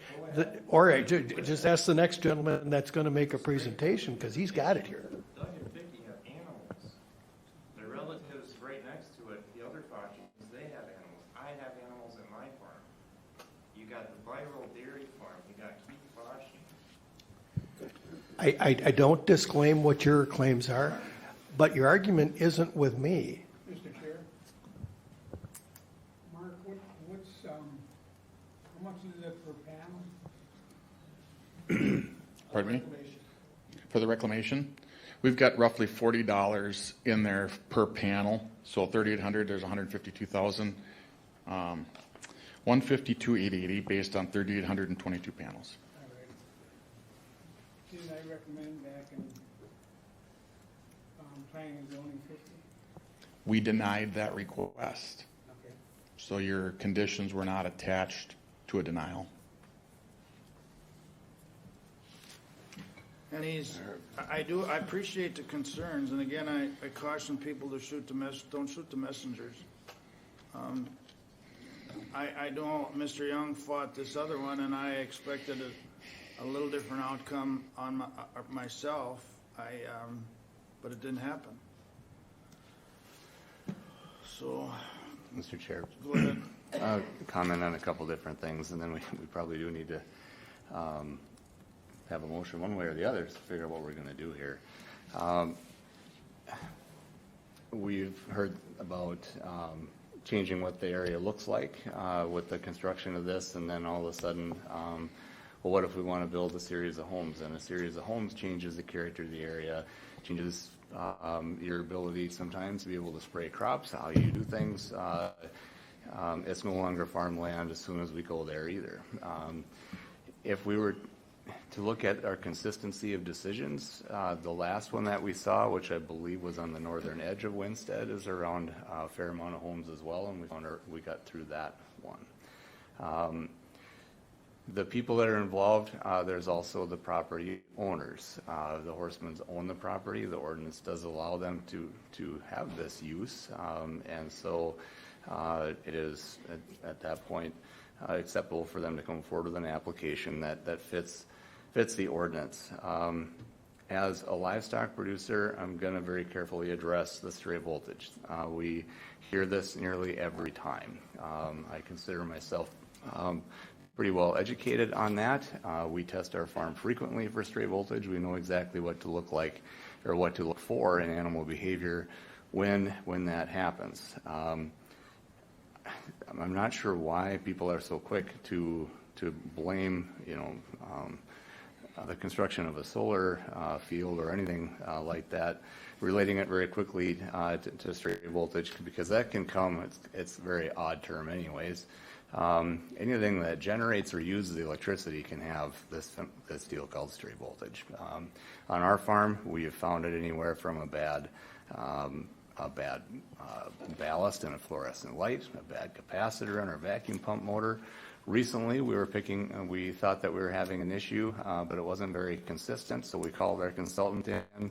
Or just ask the next gentleman that's going to make a presentation, because he's got it here. Doug and Vicky have animals. Their relatives right next to it, the other Faucians, they have animals. I have animals at my farm. You got the Viral Dairy Farm. You got Keith Fauci. I don't disclaim what your claims are, but your argument isn't with me. Mr. Chair? Mark, how much is it per panel? Pardon me? For the reclamation? We've got roughly $40 in there per panel. So 3,800, there's 152,000. 152,880 based on 3,822 panels. All right. Didn't I recommend back in planning and zoning 50? We denied that request. Okay. So your conditions were not attached to a denial. And I appreciate the concerns, and again, I caution people to don't shoot the messengers. I know Mr. Young fought this other one, and I expected a little different outcome on myself, but it didn't happen. So, Mr. Chair. Go ahead. Comment on a couple different things, and then we probably do need to have a motion one way or the other to figure out what we're going to do here. We've heard about changing what the area looks like with the construction of this, and then all of a sudden, well, what if we want to build a series of homes? And a series of homes changes the character of the area, changes your ability sometimes to be able to spray crops, how you do things. It's no longer farmland as soon as we go there either. If we were to look at our consistency of decisions, the last one that we saw, which I believe was on the northern edge of Winstead, is around a fair amount of homes as well, and we got through that one. The people that are involved, there's also the property owners. The Horsemans own the property. The ordinance does allow them to have this use, and so it is at that point acceptable for them to come forward with an application that fits the ordinance. As a livestock producer, I'm going to very carefully address the stray voltage. We hear this nearly every time. I consider myself pretty well educated on that. We test our farm frequently for stray voltage. We know exactly what to look like or what to look for in animal behavior when that happens. I'm not sure why people are so quick to blame, the construction of a solar field or anything like that, relating it very quickly to stray voltage, because that can come, it's a very odd term anyways. Anything that generates or uses the electricity can have this deal called stray voltage. On our farm, we have found it anywhere from a bad ballast in a fluorescent light, a bad capacitor in our vacuum pump motor. Recently, we thought that we were having an issue, but it wasn't very consistent, so we called our consultant in,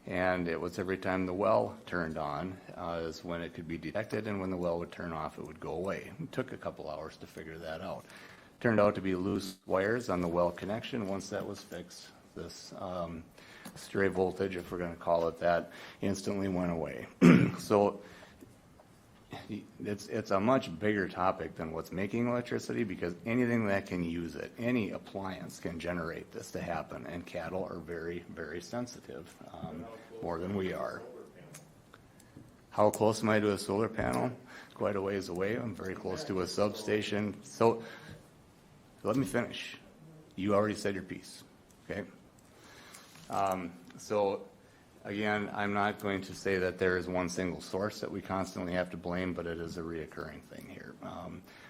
and it was every time the well turned on is when it could be detected, and when the well would turn off, it would go away. It took a couple hours to figure that out. Turned out to be loose wires on the well connection. Once that was fixed, this stray voltage, if we're going to call it that, instantly went away. So it's a much bigger topic than what's making electricity, because anything that can use it, any appliance can generate this to happen, and cattle are very, very sensitive, more than we are. How close am I to a solar panel? Quite a ways away. I'm very close to a substation. So let me finish. You already said your piece, okay? So Again, I'm not going to say that there is one single source that we constantly have to blame, but it is a reoccurring thing here.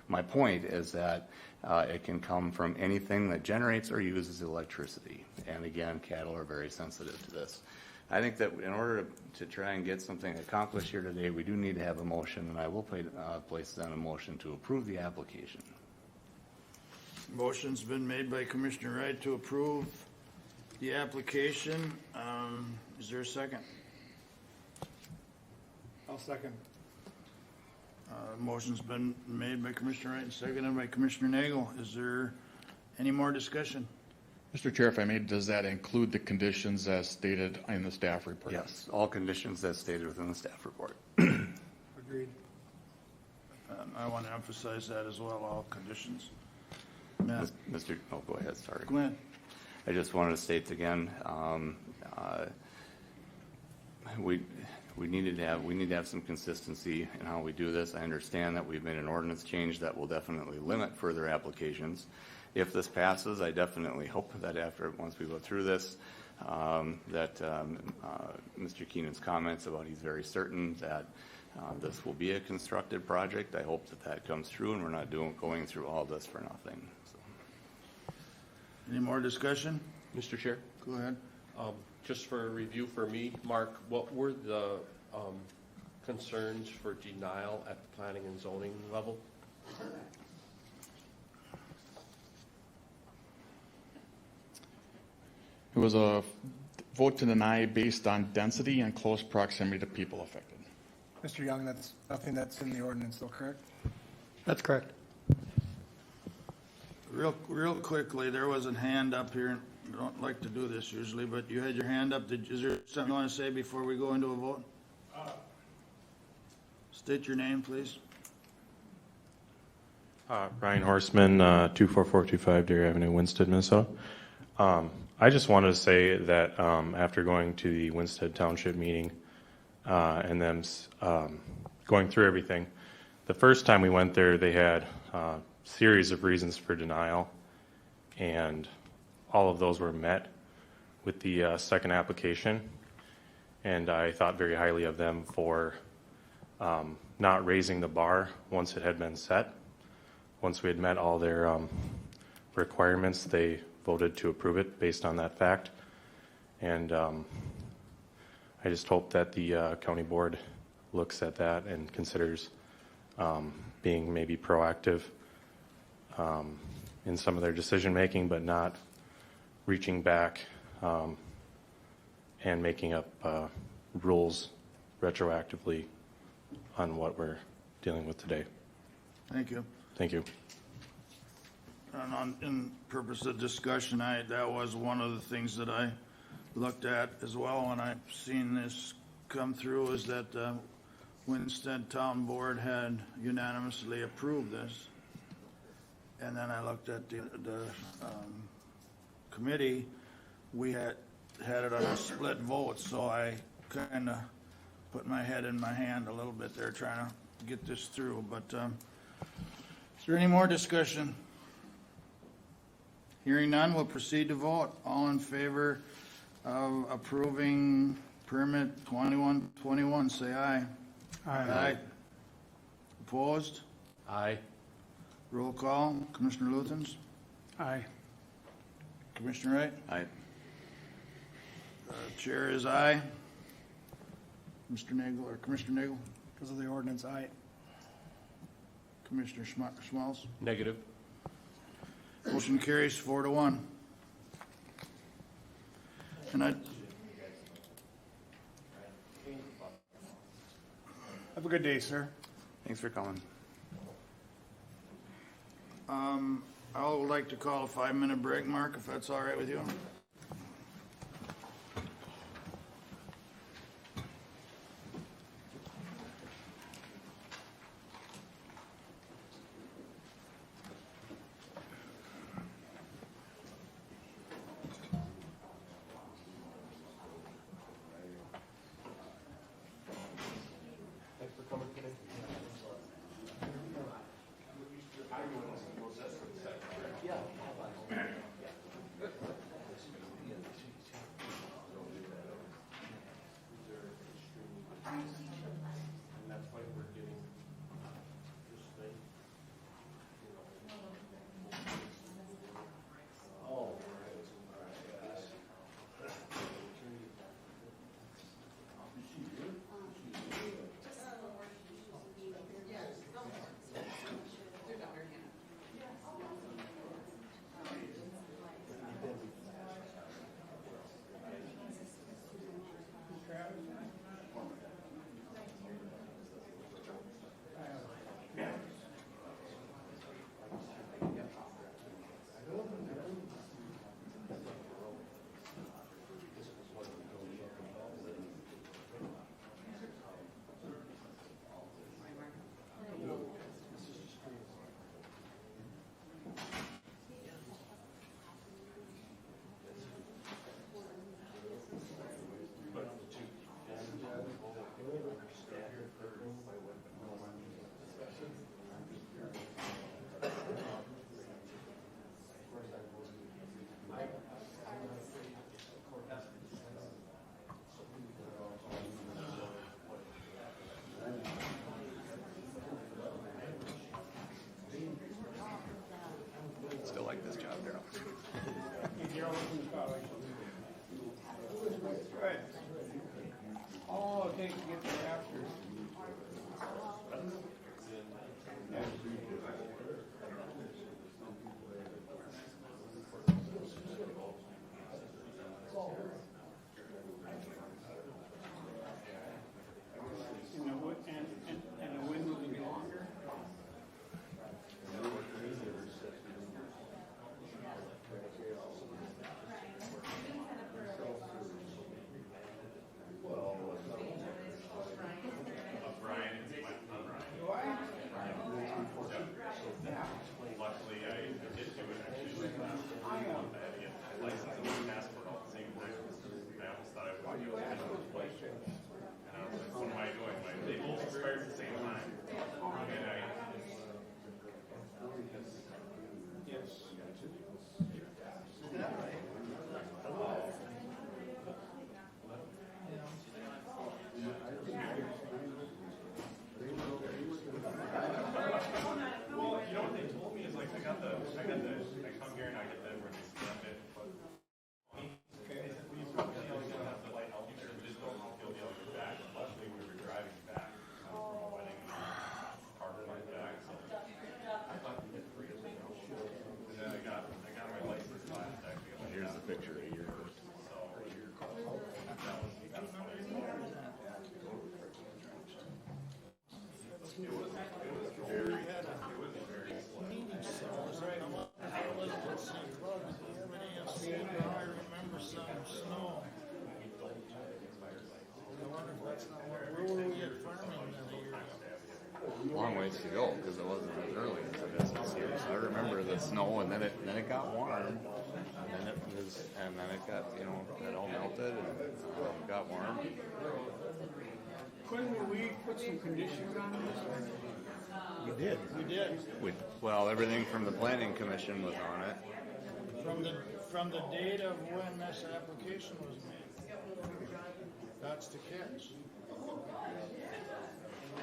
My point is that it can come from anything that generates or uses electricity. And again, cattle are very sensitive to this. I think that in order to try and get something accomplished here today, we do need to have a motion, and I will place then a motion to approve the application. Motion's been made by Commissioner Wright to approve the application. Is there a second? I'll second. Motion's been made by Commissioner Wright and seconded by Commissioner Nagel. Is there any more discussion? Mr. Chair, if I may, does that include the conditions as stated in the staff report? Yes, all conditions as stated within the staff report. Agreed. I want to emphasize that as well, all conditions. Oh, go ahead, sorry. Go ahead. I just wanted to state again, we need to have some consistency in how we do this. I understand that we've made an ordinance change that will definitely limit further applications. If this passes, I definitely hope that once we go through this, that Mr. Keenan's comments about he's very certain that this will be a constructed project. I hope that comes through and we're not going through all this for nothing. So. Any more discussion? Mr. Chair? Go ahead. Just for a review for me, Mark, what were the concerns for denial at the planning and zoning level? It was a vote to deny based on density and close proximity to people affected. Mr. Young, that's nothing that's in the ordinance, though, correct? That's correct. Real quickly, there was a hand up here. I don't like to do this usually, but you had your hand up. Is there something you want to say before we go into a vote? State your name, please. Ryan Horseman, 24425 Deer Avenue, Winston, Minnesota. I just wanted to say that after going to the Winston Township meeting and then going through everything, the first time we went there, they had a series of reasons for denial, and all of those were met with the second application. And I thought very highly of them for not raising the bar once it had been set. Once we had met all their requirements, they voted to approve it based on that fact. And I just hope that the county board looks at that and considers being maybe proactive in some of their decision making, but not reaching back and making up rules retroactively on what we're dealing with today. Thank you. Thank you. And in purpose of discussion, that was one of the things that I looked at as well when I seen this come through, is that Winston Town Board had unanimously approved this. And then I looked at the committee. We had it on a split vote, so I kind of put my head in my hand a little bit there trying to get this through. But is there any more discussion? Hearing none, we'll proceed to vote. All in favor of approving permit 2121, say aye. Aye. Opposed? Aye. Roll call. Commissioner Luthens? Aye. Commissioner Wright? Aye. Chair is aye. Mr. Nagel, or Commissioner Nagel? Because of the ordinance, aye. Commissioner Schmalz? Negative. Motion carries 4-1. And Have a good day, sir. Thanks for calling. I would like to call a 5-minute break, Mark, if that's all right with you. nights to go because it wasn't as early as it is this year. So I remember the snow, and then it got warm, and then it got, you know, it all melted and it got warm. When will we put some conditions on this? We did. We did. Well, everything from the planning commission was on it. From the date of when this application was made. That's the catch.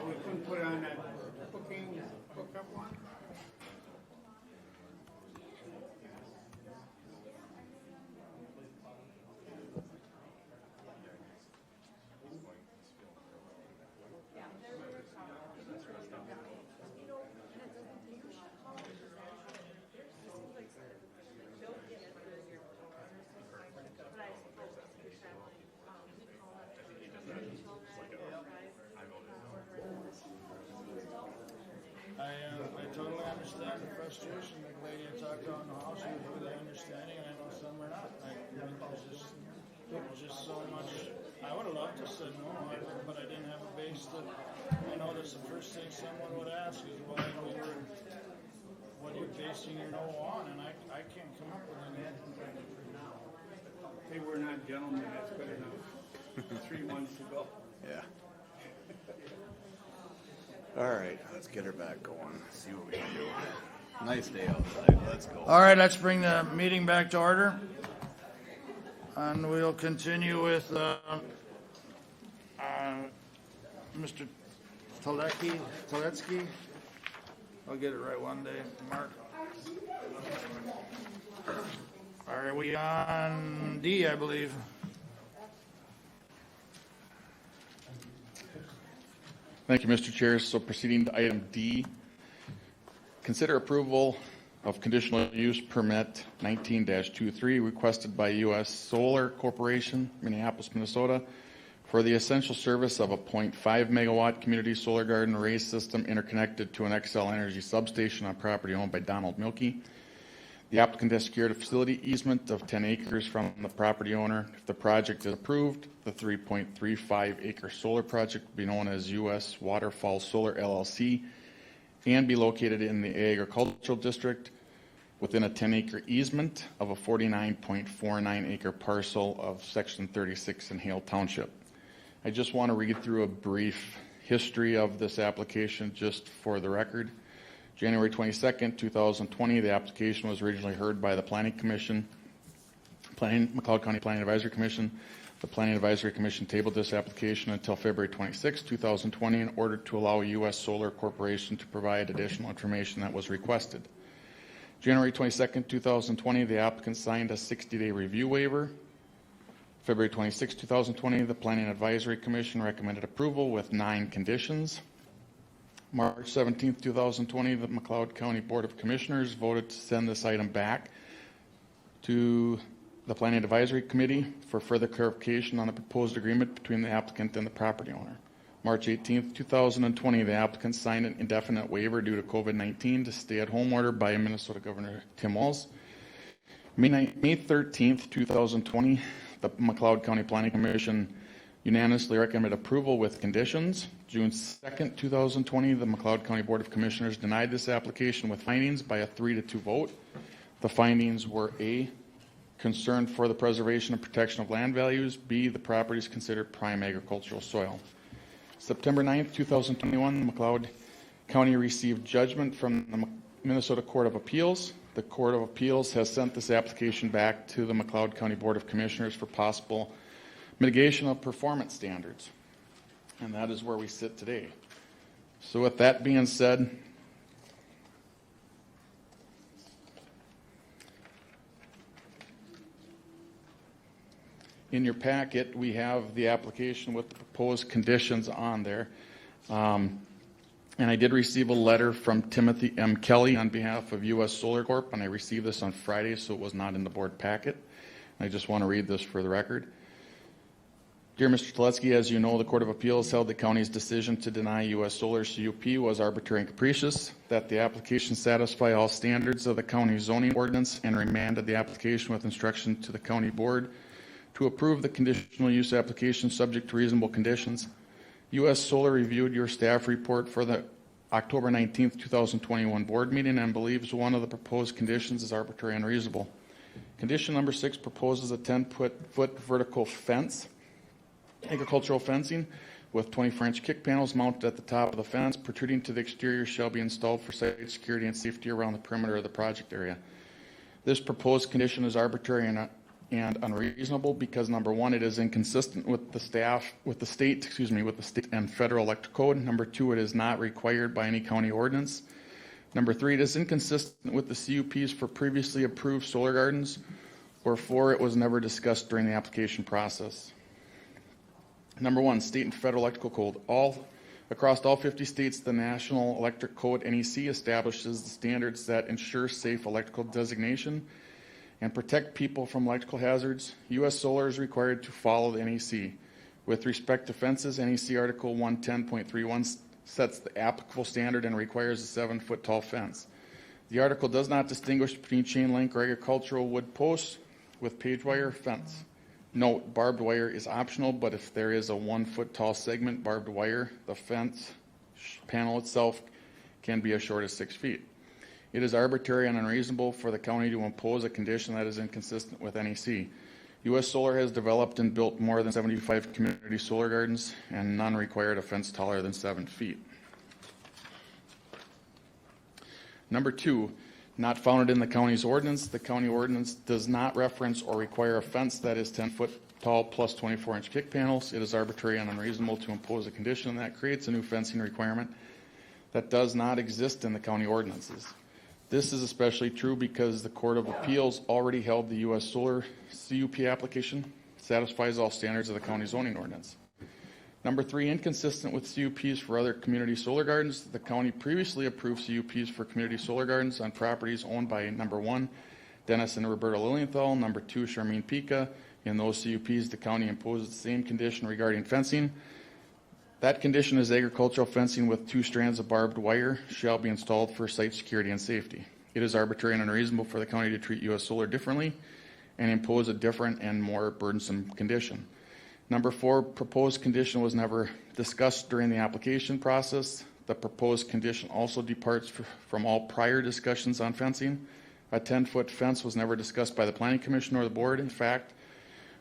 We couldn't put on that hookup one? I totally understand the frustration. The lady I talked to in the house was really understanding, and I know some are not. There's just so much. I would have loved to say no, but I didn't have a base to. I know that's the first thing someone would ask is, well, I know what are you basing your no on, and I can't come up with anything. Hey, we're not gentlemen, that's good enough. 3 months to go. Yeah. All right, let's get her back going. See what we can do. Nice day outside. Let's go. All right, let's bring the meeting back to order. And we'll continue with Mr. Teletsky. I'll get it right one day, Mark. Are we on D, I believe? Thank you, Mr. Chair. So proceeding to item D, consider approval of conditional use permit 19-23 requested by U.S. Solar Corporation, Minneapolis, Minnesota, for the essential service of a 0.5 megawatt community solar garden array system interconnected to an XL Energy substation on property owned by Donald Milkey. The applicant has secured a facility easement of 10 acres from the property owner. If the project is approved, the 3.35 acre solar project will be known as U.S. Waterfall Solar LLC and be located in the agricultural district within a 10 acre easement of a 49.49 acre parcel of section 36 in Hale Township. I just want to read through a brief history of this application just for the record. January 22nd, 2020, the application was originally heard by the Planning Commission, McLeod County Planning Advisory Commission. The Planning Advisory Commission tabled this application until February 26, 2020 in order to allow U.S. Solar Corporation to provide additional information that was requested. January 22nd, 2020, the applicant signed a 60-day review waiver. February 26, 2020, the Planning Advisory Commission recommended approval with 9 conditions. March 17, 2020, the McLeod County Board of Commissioners voted to send this item back to the Planning Advisory Committee for further clarification on the proposed agreement between the applicant and the property owner. March 18, 2020, the applicant signed an indefinite waiver due to COVID-19 to stay-at-home order by Minnesota Governor Tim Walz. May 13, 2020, the McLeod County Planning Commission unanimously recommended approval with conditions. June 2nd, 2020, the McLeod County Board of Commissioners denied this application with findings by a 3-2 vote. The findings were A, concern for the preservation and protection of land values, B, the property is considered prime agricultural soil. September 9th, 2021, McLeod County received judgment from the Minnesota Court of Appeals. The Court of Appeals has sent this application back to the McLeod County Board of Commissioners for possible mitigation of performance standards. And that is where we sit today. So with that being said, in your packet, we have the application with the proposed conditions on there. And I did receive a letter from Timothy M. Kelly on behalf of U.S. Solar Corp., and I received this on Friday, so it was not in the board packet. I just want to read this for the record. Dear Mr. Teletsky, as you know, the Court of Appeals held the county's decision to deny U.S. Solar CUP was arbitrary and capricious, that the application satisfy all standards of the county zoning ordinance, and remanded the application with instruction to the county board to approve the conditional use application subject to reasonable conditions. U.S. Solar reviewed your staff report for the October 19th, 2021 board meeting and believes one of the proposed conditions is arbitrary and unreasonable. Condition number 6 proposes a 10-foot vertical fence, agricultural fencing, with 24-inch kick panels mounted at the top of the fence, protruding to the exterior, shall be installed for site security and safety around the perimeter of the project area. This proposed condition is arbitrary and unreasonable because, number 1, it is inconsistent with the state and federal electric code. Number 2, it is not required by any county ordinance. Number 3, it is inconsistent with the CUPs for previously approved solar gardens. Or 4, it was never discussed during the application process. Number 1, state and federal electrical code. Across all 50 states, the National Electric Code, NEC, establishes the standards that ensure safe electrical designation and protect people from electrical hazards. U.S. Solar is required to follow the NEC. With respect to fences, NEC Article 110.31 sets the applicable standard and requires a 7-foot tall fence. The article does not distinguish between chain link or agricultural wood posts with page wire fence. Note, barbed wire is optional, but if there is a 1-foot tall segment barbed wire, the fence panel itself can be as short as 6 feet. It is arbitrary and unreasonable for the county to impose a condition that is inconsistent with NEC. U.S. Solar has developed and built more than 75 community solar gardens, and none required a fence taller than 7 feet. Number 2, not founded in the county's ordinance. The county ordinance does not reference or require a fence that is 10-foot tall plus 24-inch kick panels. It is arbitrary and unreasonable to impose a condition that creates a new fencing requirement that does not exist in the county ordinances. This is especially true because the Court of Appeals already held the U.S. Solar CUP application satisfies all standards of the county zoning ordinance. Number 3, inconsistent with CUPs for other community solar gardens. The county previously approved CUPs for community solar gardens on properties owned by number 1, Dennis and Roberta Lilienthal, number 2, Charmaine Pica. In those CUPs, the county imposed the same condition regarding fencing. That condition is agricultural fencing with 2 strands of barbed wire shall be installed for site security and safety. It is arbitrary and unreasonable for the county to treat U.S. Solar differently and impose a different and more burdensome condition. Number 4, proposed condition was never discussed during the application process. The proposed condition also departs from all prior discussions on fencing. A 10-foot fence was never discussed by the Planning Commission or the board. In fact,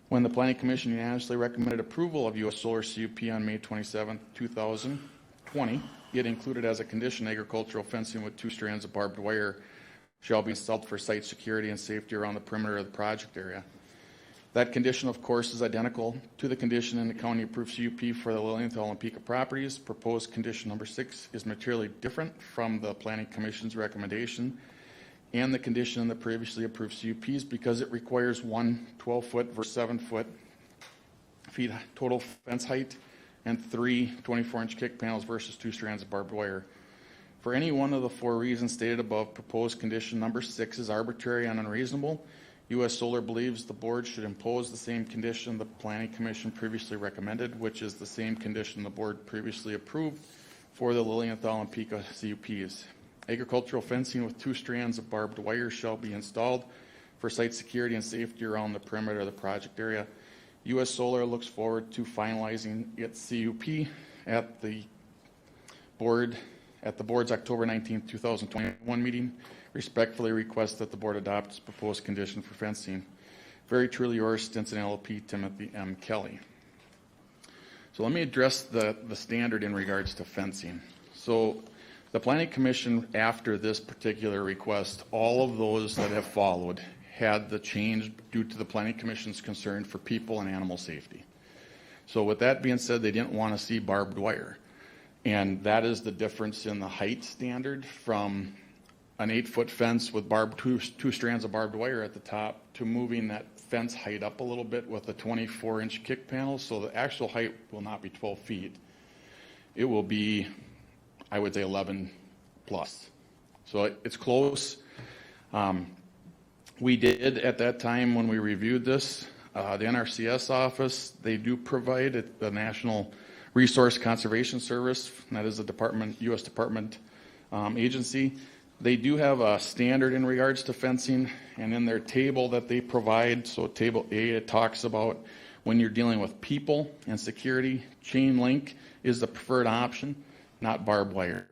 when the Planning Commission unanimously recommended approval of U.S. Solar CUP on May 27, 2020, it included as a condition agricultural fencing with 2 strands of barbed wire shall be installed for site security and safety around the perimeter of the project area. That condition, of course, is identical to the condition in the county-approved CUP for the Lilienthal and Pica properties. Proposed condition number 6 is materially different from the Planning Commission's recommendation and the condition in the previously approved CUPs because it requires 1 12-foot versus 7-foot feet total fence height and 3 24-inch kick panels versus 2 strands of barbed wire. For any one of the 4 reasons stated above, proposed condition number 6 is arbitrary and unreasonable. U.S. Solar believes the board should impose the same condition the Planning Commission previously recommended, which is the same condition the board previously approved for the Lilienthal and Pica CUPs. Agricultural fencing with 2 strands of barbed wire shall be installed for site security and safety around the perimeter of the project area. U.S. Solar looks forward to finalizing its CUP at the board's October 19, 2021 meeting. Respectfully request that the board adopt its proposed condition for fencing. Very truly yours, Stinson LLP, Timothy M. Kelly. So let me address the standard in regards to fencing. So the Planning Commission, after this particular request, all of those that have followed had the change due to the Planning Commission's concern for people and animal safety. So with that being said, they didn't want to see barbed wire. And that is the difference in the height standard from an 8-foot fence with two strands of barbed wire at the top to moving that fence height up a little bit with a 24-inch kick panel. So the actual height will not be 12 feet. It will be, I would say, 11 plus. So it's close. We did at that time when we reviewed this, the NRCS office, they do provide the National Resource Conservation Service, and that is a U.S. Department agency. They do have a standard in regards to fencing, and in their table that they provide, so table A, it talks about when you're dealing with people and security, chain link is the preferred option, not barbed wire.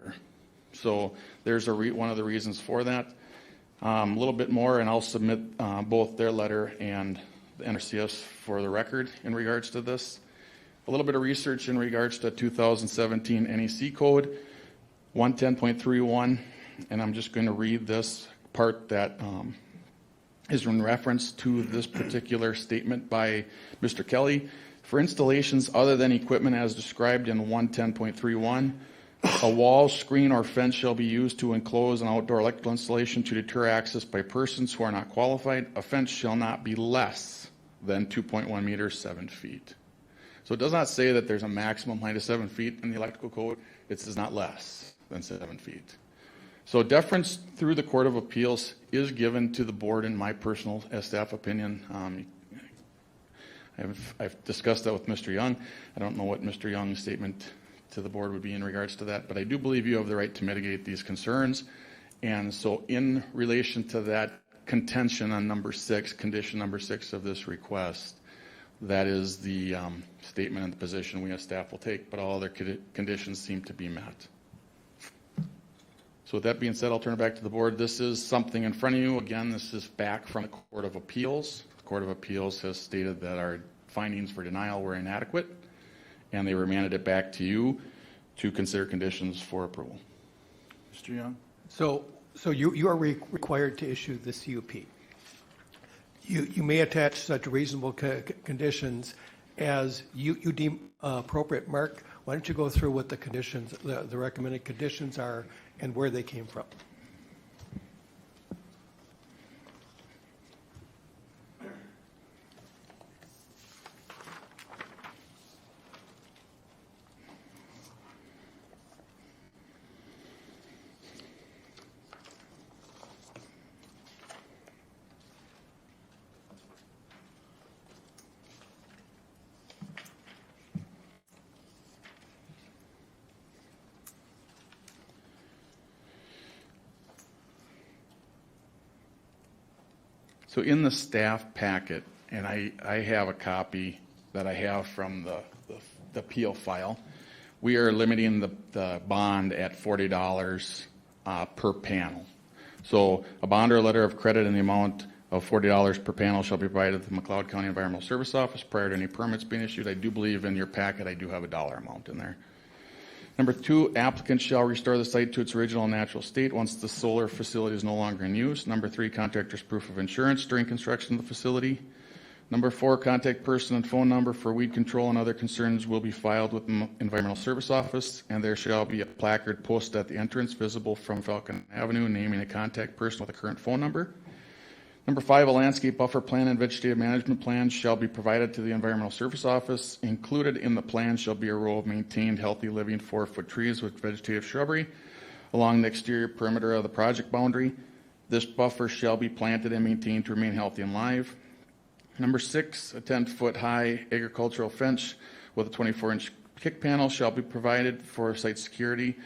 So there's one of the reasons for that. A little bit more, and I'll submit both their letter and the NRCS for the record in regards to this. A little bit of research in regards to 2017 NEC code 110.31, and I'm just going to read this part that is in reference to this particular statement by Mr. Kelly. For installations other than equipment as described in 110.31, a wall, screen, or fence shall be used to enclose an outdoor electrical installation to deter access by persons who are not qualified. A fence shall not be less than 2.1 meters, 7 feet. So it does not say that there's a maximum height of 7 feet in the electrical code. It says not less than 7 feet. So deference through the Court of Appeals is given to the board, in my personal staff opinion. I've discussed that with Mr. Young. I don't know what Mr. Young's statement to the board would be in regards to that, but I do believe you have the right to mitigate these concerns. And so in relation to that contention on number 6, condition number 6 of this request, that is the statement and the position we as staff will take, but all other conditions seem to be met. So with that being said, I'll turn it back to the board. This is something in front of you. Again, this is back from the Court of Appeals. The Court of Appeals has stated that our findings for denial were inadequate, and they remanded it back to you to consider conditions for approval. Mr. Young? So you are required to issue the CUP. You may attach such reasonable conditions as you deem appropriate. Mark, why don't you go through what the conditions, the recommended conditions are and where they came from? So in the staff packet, and I have a copy that I have from the appeal file, we are limiting the bond at $40 per panel. So a bond or a letter of credit in the amount of $40 per panel shall be provided to the McLeod County Environmental Service Office prior to any permits being issued. I do believe in your packet I do have a dollar amount in there. Number 2, applicants shall restore the site to its original natural state once the solar facility is no longer in use. Number 3, contractor's proof of insurance during construction of the facility. Number 4, contact person and phone number for weed control and other concerns will be filed with the Environmental Service Office, and there shall be a placard posted at the entrance visible from Falcon Avenue naming a contact person with a current phone number. Number 5, a landscape buffer plan and vegetative management plan shall be provided to the Environmental Service Office. Included in the plan shall be a row of maintained healthy living 4-foot trees with vegetative shrubbery along the exterior perimeter of the project boundary. This buffer shall be planted and maintained to remain healthy and live. Number 6, a 10-foot high agricultural fence with a 24-inch kick panel shall be provided for site security.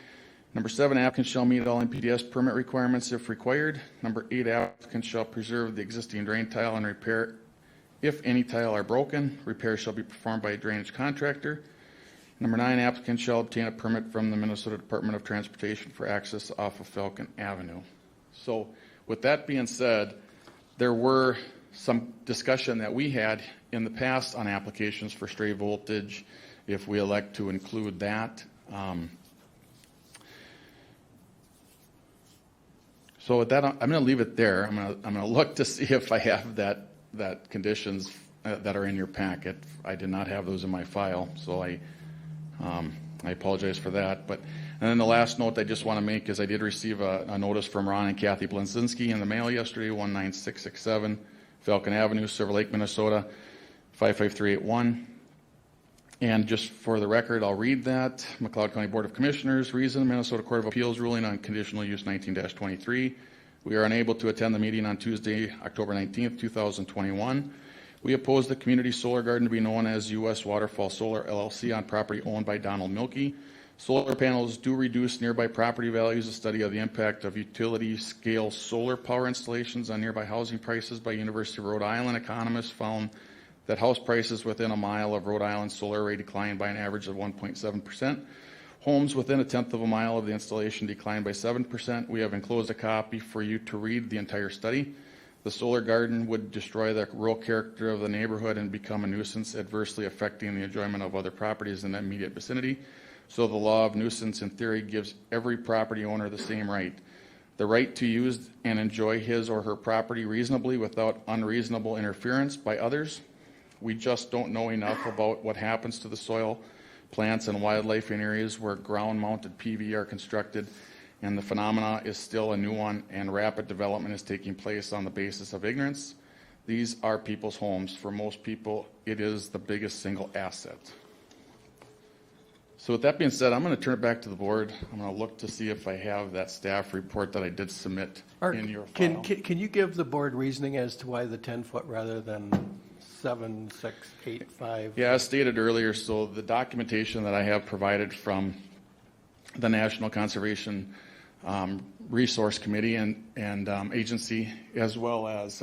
Number 7, applicants shall meet all NPDES permit requirements if required. Number 8, applicants shall preserve the existing drain tile and repair. If any tile are broken, repairs shall be performed by a drainage contractor. Number 9, applicants shall obtain a permit from the Minnesota Department of Transportation for access off of Falcon Avenue. So with that being said, there were some discussion that we had in the past on applications for stray voltage, if we elect to include that. So with that, I'm going to leave it there. I'm going to look to see if I have that conditions that are in your packet. I did not have those in my file, so I apologize for that. And then the last note I just want to make is I did receive a notice from Ron and Kathy Blinzinski in the mail yesterday, 19667 Falcon Avenue, Silver Lake, Minnesota, 55381. And just for the record, I'll read that. McLeod County Board of Commissioners, reason, Minnesota Court of Appeals ruling on conditional use 19-23. We are unable to attend the meeting on Tuesday, October 19th, 2021. We oppose the community solar garden to be known as U.S. Waterfall Solar LLC on property owned by Donald Milkey. Solar panels do reduce nearby property values. A study of the impact of utility scale solar power installations on nearby housing prices by University of Rhode Island economists found that house prices within a mile of Rhode Island solar array declined by an average of 1.7%, Homes within a tenth of a mile of the installation declined by 7%. We have enclosed a copy for you to read the entire study. The solar garden would destroy the rural character of the neighborhood and become a nuisance, adversely affecting the enjoyment of other properties in the immediate vicinity. So the law of nuisance, in theory, gives every property owner the same right. The right to use and enjoy his or her property reasonably without unreasonable interference by others. We just don't know enough about what happens to the soil, plants, and wildlife in areas where ground-mounted PV are constructed, and the phenomena is still a new one, and rapid development is taking place on the basis of ignorance. These are people's homes. For most people, it is the biggest single asset. So with that being said, I'm going to turn it back to the board. I'm going to look to see if I have that staff report that I did submit in your file. Can you give the board reasoning as to why the 10-foot rather than 7, 6, 8, 5? Yeah, as stated earlier, so the documentation that I have provided from the National Conservation Resource Committee and agency, as well as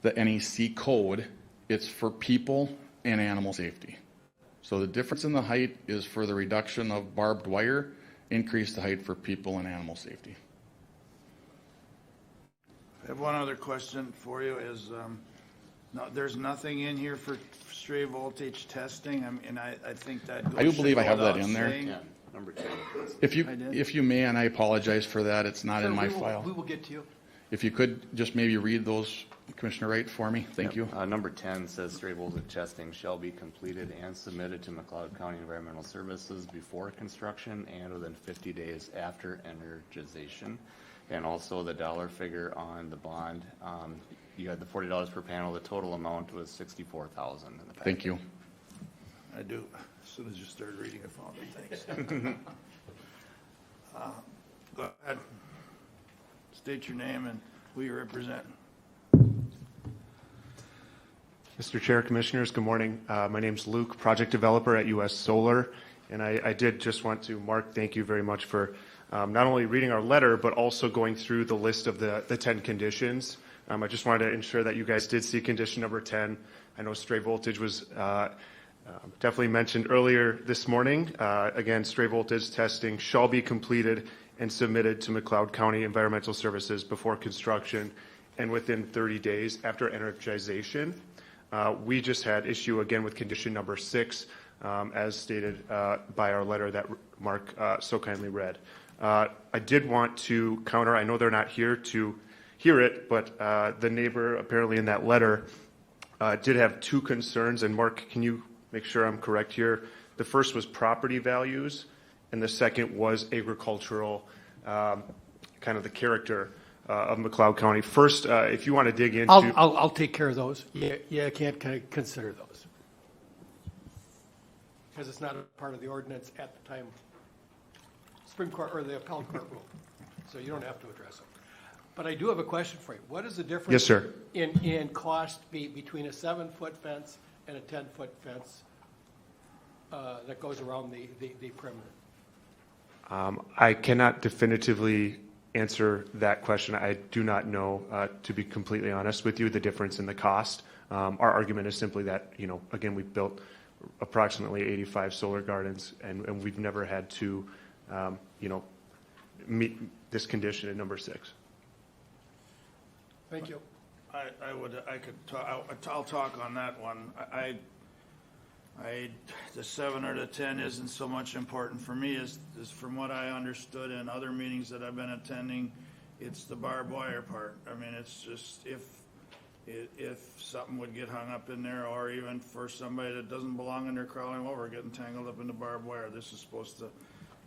the NEC code, it's for people and animal safety. So the difference in the height is for the reduction of barbed wire, increase the height for people and animal safety. I have one other question for you is, no, there's nothing in here for stray voltage testing. I mean, I think that goes I do believe I have that without in there. saying. Yeah, number 2. If you may, and I apologize for that, it's not in my file. We will get to you. If you could just maybe read those, Commissioner Wright, for me. Thank you. Number 10 says stray voltage testing shall be completed and submitted to McLeod County Environmental Services before construction and within 50 days after energization. And also the dollar figure on the bond, you had the $40 per panel. The total amount was $64,000 in the package. Thank you. I do. As soon as you started reading, I found it. Thanks. Go ahead. State your name and who you represent. Mr. Chair, Commissioners, good morning. My name's Luke, project developer at US Solar, and I did just want to, Mark, thank you very much for not only reading our letter, but also going through the list of the 10 conditions. I just wanted to ensure that you guys did see condition number 10. I know stray voltage was definitely mentioned earlier this morning. Again, stray voltage testing shall be completed and submitted to McLeod County Environmental Services before construction and within 30 days after energization. We just had issue again with condition number 6, as stated by our letter that Mark so kindly read. I did want to counter, I know they're not here to hear it, but the neighbor apparently in that letter did have 2 concerns, and Mark, can you make sure I'm correct here? The first was property values, and the second was agricultural, kind of the character of McLeod County. First, if you want to dig into... I'll take care of those. Yeah, I can't consider those. Because it's not a part of the ordinance at the time Supreme Court or the appellate court ruled. So you don't have to address it. But I do have a question for you. What is the difference Yes, sir. in cost between a 7-foot fence and a 10-foot fence that goes around the perimeter? I cannot definitively answer that question. I do not know, to be completely honest with you, the difference in the cost. Our argument is simply that, again, we've built approximately 85 solar gardens, and we've never had to, meet this condition in number 6. Thank you. I'll talk on that one. The 7 or the 10 isn't so much important for me as from what I understood in other meetings that I've been attending, it's the barbed wire part. I mean, it's just if something would get hung up in there, or even for somebody that doesn't belong in there crawling over, getting tangled up in the barbed wire, this is supposed to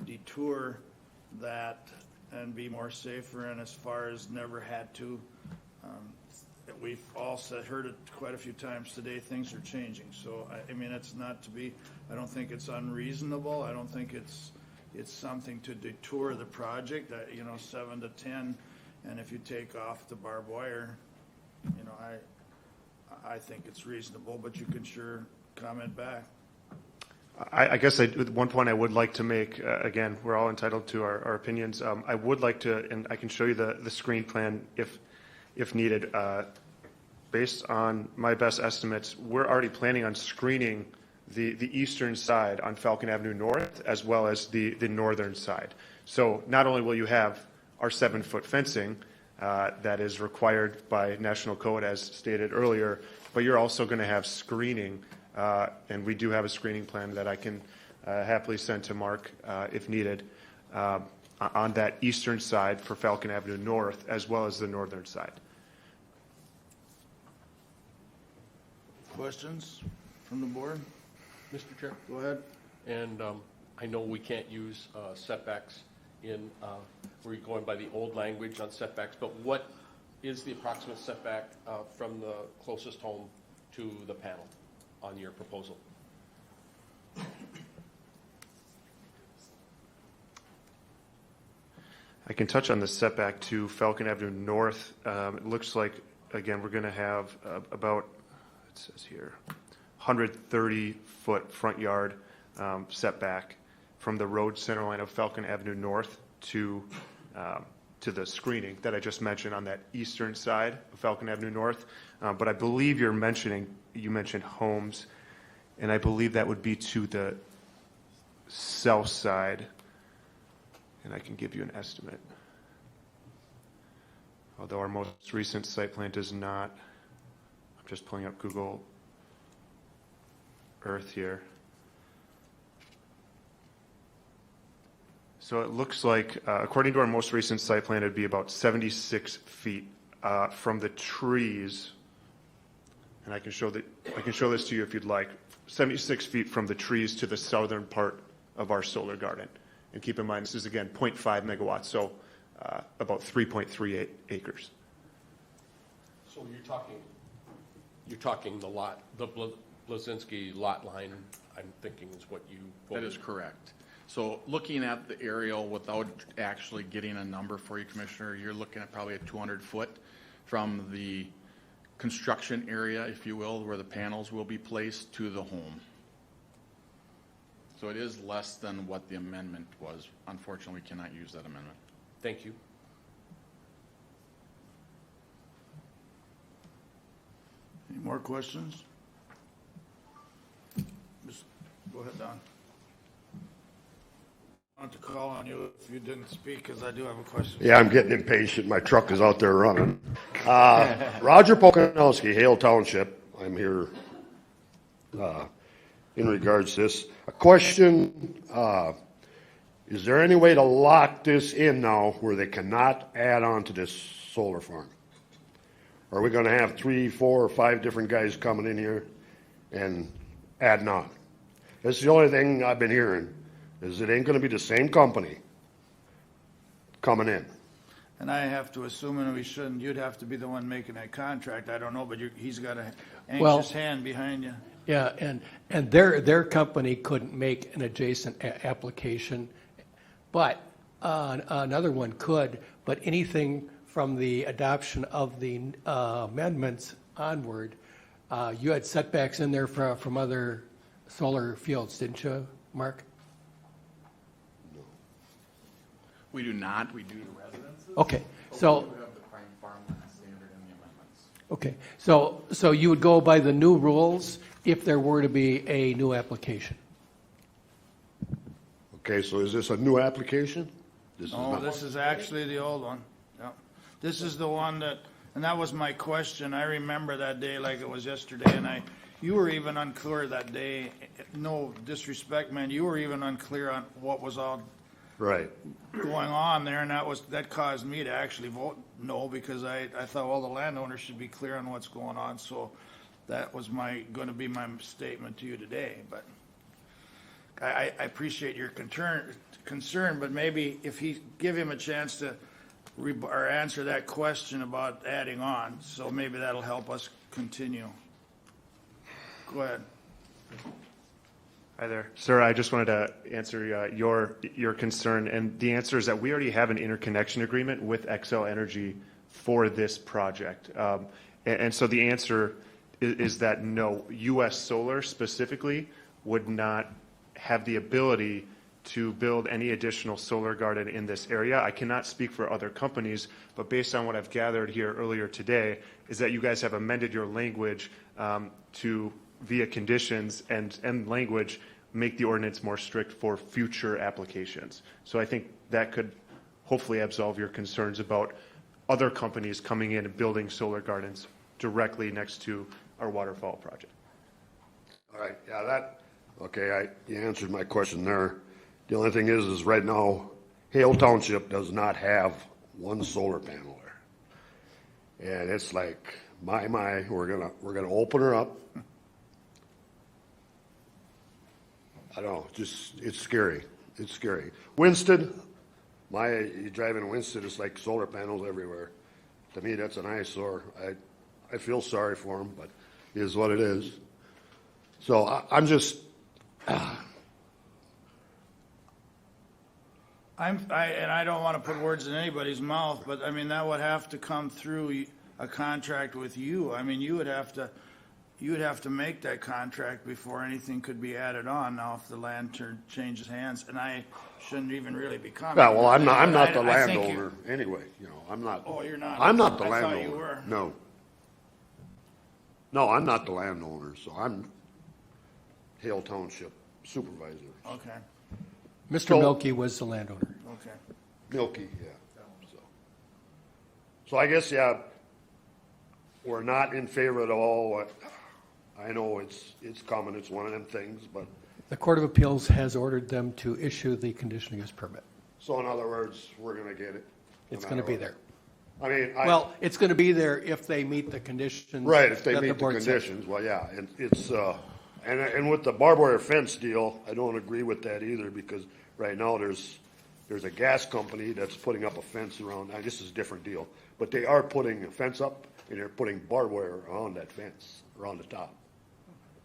detour that and be more safer. And as far as never had to, we've all heard it quite a few times today, things are changing. So, I mean, it's not to be, I don't think it's unreasonable. I don't think it's something to detour the project, 7 to 10. And if you take off the barbed wire, I think it's reasonable, but you can sure comment back. I guess one point I would like to make, again, we're all entitled to our opinions. I would like to, and I can show you the screen plan if needed. Based on my best estimates, we're already planning on screening the eastern side on Falcon Avenue North, as well as the northern side. So not only will you have our 7-foot fencing that is required by national code, as stated earlier, but you're also going to have screening, and we do have a screening plan that I can happily send to Mark if needed, on that eastern side for Falcon Avenue North, as well as the northern side. Questions from the board? Mr. Chair? Go ahead. And I know we can't use setbacks in, we're going by the old language on setbacks, but what is the approximate setback from the closest home to the panel on your proposal? I can touch on the setback to Falcon Avenue North. It looks like, again, we're going to have about, it says here, 130-foot front yard setback from the road center line of Falcon Avenue North to the screening that I just mentioned on that eastern side of Falcon Avenue North. But I believe you mentioned homes, and I believe that would be to the south side. And I can give you an estimate. Although our most recent site plan does not. I'm just pulling up Google Earth here. So it looks like, according to our most recent site plan, it'd be about 76 feet from the trees. And I can show this to you if you'd like. 76 feet from the trees to the southern part of our solar garden. And keep in mind, this is, again, 0.5 megawatts, so about 3.38 acres. So you're talking the lot, the Blazinski lot line, I'm thinking is what you quoted. That is correct. So looking at the aerial without actually getting a number for you, Commissioner, you're looking at probably a 200-foot from the construction area, if you will, where the panels will be placed to the home. So it is less than what the amendment was. Unfortunately, we cannot use that amendment. Thank you. Any more questions? Just go ahead, Don. I want to call on you if you didn't speak, because I do have a question. Yeah, I'm getting impatient. My truck is out there running. Roger Pokanowski, Hale Township. I'm here in regards to this. A question, is there any way to lock this in now where they cannot add on to this solar farm? Are we going to have 3, 4, or 5 different guys coming in here and adding on? That's the only thing I've been hearing, is it ain't going to be the same company coming in. And I have to assume, and we shouldn't, you'd have to be the one making that contract. I don't know, but he's got an anxious hand behind you. Yeah, and their company couldn't make an adjacent application, but another one could. But anything from the adoption of the amendments onward, you had setbacks in there from other solar fields, didn't you, Mark? We do not. We do residences. Okay, so. We do have the prime farmland standard in the amendments. Okay, so you would go by the new rules if there were to be a new application? Okay, so is this a new application? This is actually the old one. Yeah. This is the one that, and that was my question. I remember that day like it was yesterday, and you were even unclear that day. No disrespect, man. You were even unclear on what was all right going on there, and that caused me to actually vote no, because I thought all the landowners should be clear on what's going on. So that was going to be my statement to you today. But I appreciate your concern, but maybe if give him a chance to or answer that question about adding on, so maybe that'll help us continue. Go ahead. Hi there. Sir, I just wanted to answer your concern, and the answer is that we already have an interconnection agreement with Xcel Energy for this project. And so the answer is that no, U.S. Solar specifically would not have the ability to build any additional solar garden in this area. I cannot speak for other companies, but based on what I've gathered here earlier today, is that you guys have amended your language to via conditions and language, make the ordinance more strict for future applications. So I think that could hopefully absolve your concerns about other companies coming in and building solar gardens directly next to our waterfall project. All right, yeah, you answered my question there. The only thing is right now, Hale Township does not have one solar panel there. And it's like, my, we're gonna open her up. I don't know, it's scary. It's scary. Winston, you drive in Winston, it's like solar panels everywhere. To me, that's an eyesore. I feel sorry for them, but it is what it is. So I'm just, and I don't want to put words in anybody's mouth, but I mean, that would have to come through a contract with you. I mean, you would have to make that contract before anything could be added on. Now, if the land changes hands, and I shouldn't even really be commenting. Yeah, well, I'm not the landowner anyway. I'm not. Oh, you're not. I'm not the I landowner. thought you were. No. No, I'm not the landowner, so I'm Hale Township supervisor. Okay. Mr. Milky was the landowner. Okay. Milky, yeah. So I guess, yeah, we're not in favor at all. I know it's coming, it's one of them things, but. The Court of Appeals has ordered them to issue the conditional use permit. So in other words, we're gonna get it. It's going to be there. I mean, Well, it's going to be there if they meet the conditions. right, if they that meet the board sets. conditions, well, yeah, and it's, and with the barbed wire fence deal, I don't agree with that either, because right now there's a gas company that's putting up a fence around, now this is a different deal, but they are putting a fence up, and they're putting barbed wire around that fence, around the top.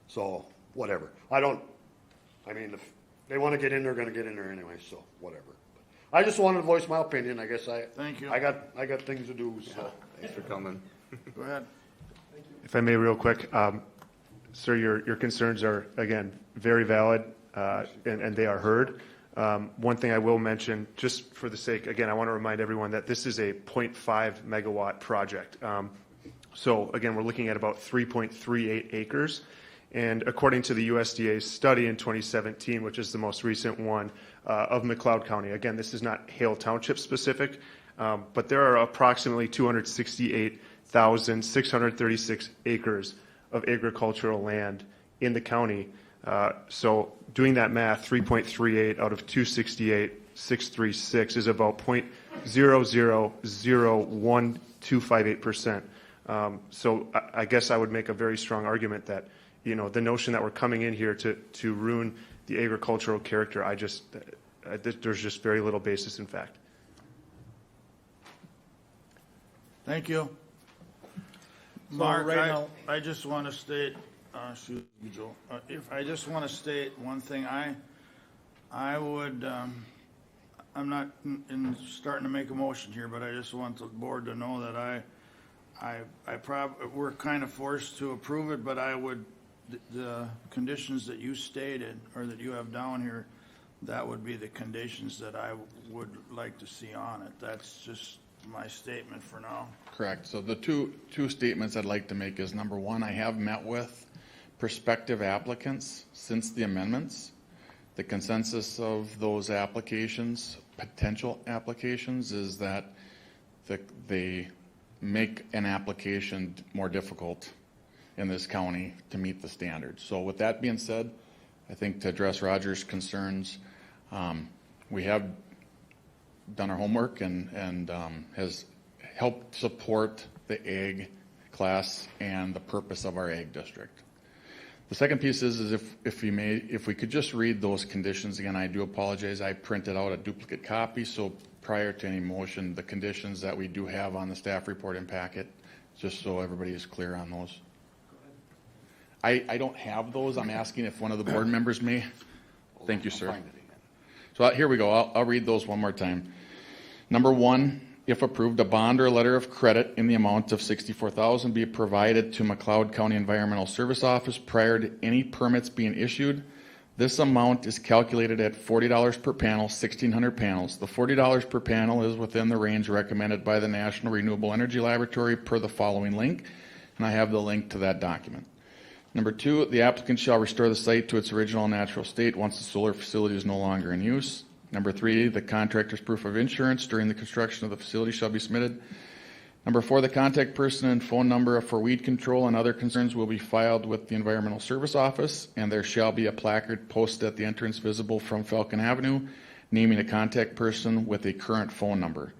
So, whatever. I mean, if they want to get in, they're going to get in there anyway, so whatever. I just wanted to voice my opinion, I guess Thank you. I got things to do, so. Thanks for coming. Go ahead. If I may, real quick, sir, your concerns are, again, very valid, and they are heard. One thing I will mention, just for the sake, again, I want to remind everyone that this is a 0.5 megawatt project. So again, we're looking at about 3.38 acres. And according to the USDA's study in 2017, which is the most recent one of McLeod County, again, this is not Hale Township specific, but there are approximately 268,636 acres of agricultural land in the county. So doing that math, 3.38 out of 268,636 is about 0.0001258%. So I guess I would make a very strong argument that, the notion that we're coming in here to ruin the agricultural character, there's just very little basis in fact. Thank you. Mark, I just want to state, excuse me, Joe, I just want to state one thing. I would, I'm not starting to make a motion here, but I just want the board to know that we're kind of forced to approve it, but I would, the conditions that you stated, or that you have down here, that would be the conditions that I would like to see on it. That's just my statement for now. Correct. So the two statements I'd like to make is, number one, I have met with prospective applicants since the amendments. The consensus of those applications, potential applications, is that they make an application more difficult in this county to meet the standards. So with that being said, I think to address Roger's concerns, we have done our homework and has helped support the ag class and the purpose of our ag district. The second piece is if we could just read those conditions again. I do apologize. I printed out a duplicate copy, so prior to any motion, the conditions that we do have on the staff report and packet, just so everybody is clear on those. I don't have those. I'm asking if one of the board members may. Thank you, sir. So here we go. I'll read those one more time. Number one, if approved, a bond or a letter of credit in the amount of $64,000 be provided to McLeod County Environmental Service Office prior to any permits being issued. This amount is calculated at $40 per panel, 1,600 panels. The $40 per panel is within the range recommended by the National Renewable Energy Laboratory per the following link, and I have the link to that document. Number 2, the applicant shall restore the site to its original natural state once the solar facility is no longer in use. Number 3, the contractor's proof of insurance during the construction of the facility shall be submitted. Number 4, the contact person and phone number for weed control and other concerns will be filed with the Environmental Service Office, and there shall be a placard posted at the entrance visible from Falcon Avenue, naming a contact person with a current phone number.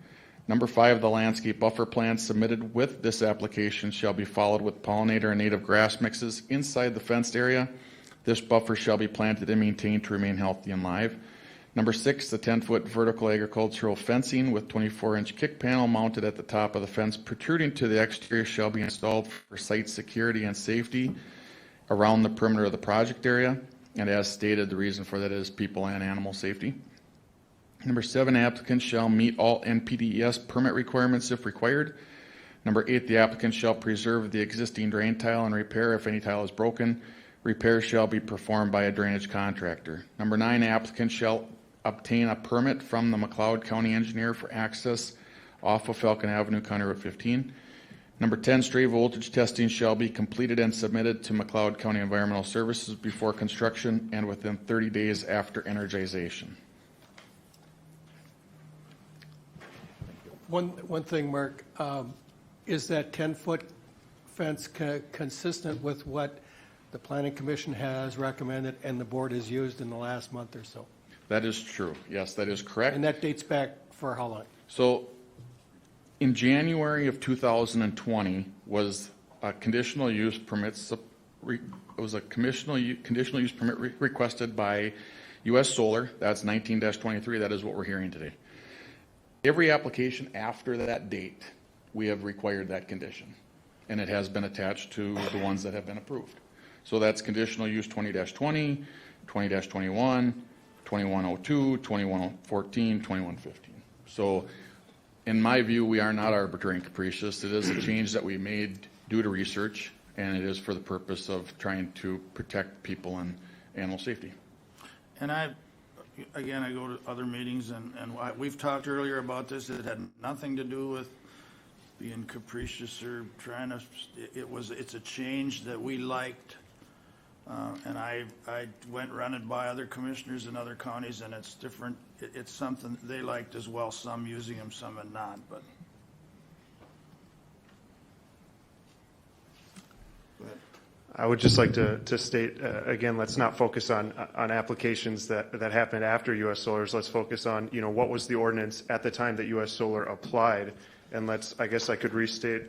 Number 5, the landscape buffer plan submitted with this application shall be followed with pollinator and native grass mixes inside the fenced area. This buffer shall be planted and maintained to remain healthy and live. Number 6, the 10-foot vertical agricultural fencing with 24-inch kick panel mounted at the top of the fence protruding to the exterior shall be installed for site security and safety around the perimeter of the project area. And as stated, the reason for that is people and animal safety. Number 7, applicants shall meet all NPDES permit requirements if required. Number 8, the applicant shall preserve the existing drain tile and repair if any tile is broken. Repair shall be performed by a drainage contractor. Number 9, applicant shall obtain a permit from the McLeod County Engineer for access off of Falcon Avenue, County Road 15. Number 10, stray voltage testing shall be completed and submitted to McLeod County Environmental Services before construction and within 30 days after energization. One thing, Mark, is that 10-foot fence consistent with what the Planning Commission has recommended and the board has used in the last month or so? That is true. Yes, that is correct. And that dates back for how long? So in January of 2020 was a conditional use permit. It was a conditional use permit requested by U.S. Solar. That's 19-23. That is what we're hearing today. Every application after that date, we have required that condition, and it has been attached to the ones that have been approved. So that's conditional use 20-20, 20-21, 2102, 2114, 2115. So in my view, we are not arbitrary and capricious. It is a change that we made due to research, and it is for the purpose of trying to protect people and animal safety. And I go to other meetings, and we've talked earlier about this. It had nothing to do with being capricious or trying to, it's a change that we liked. And I went running by other commissioners in other counties, and it's different. It's something they liked as well, some using them, some and not, but. I would just like to state, again, let's not focus on applications that happened after U.S. Solar's. Let's focus on, what was the ordinance at the time that U.S. Solar applied. And I guess I could restate,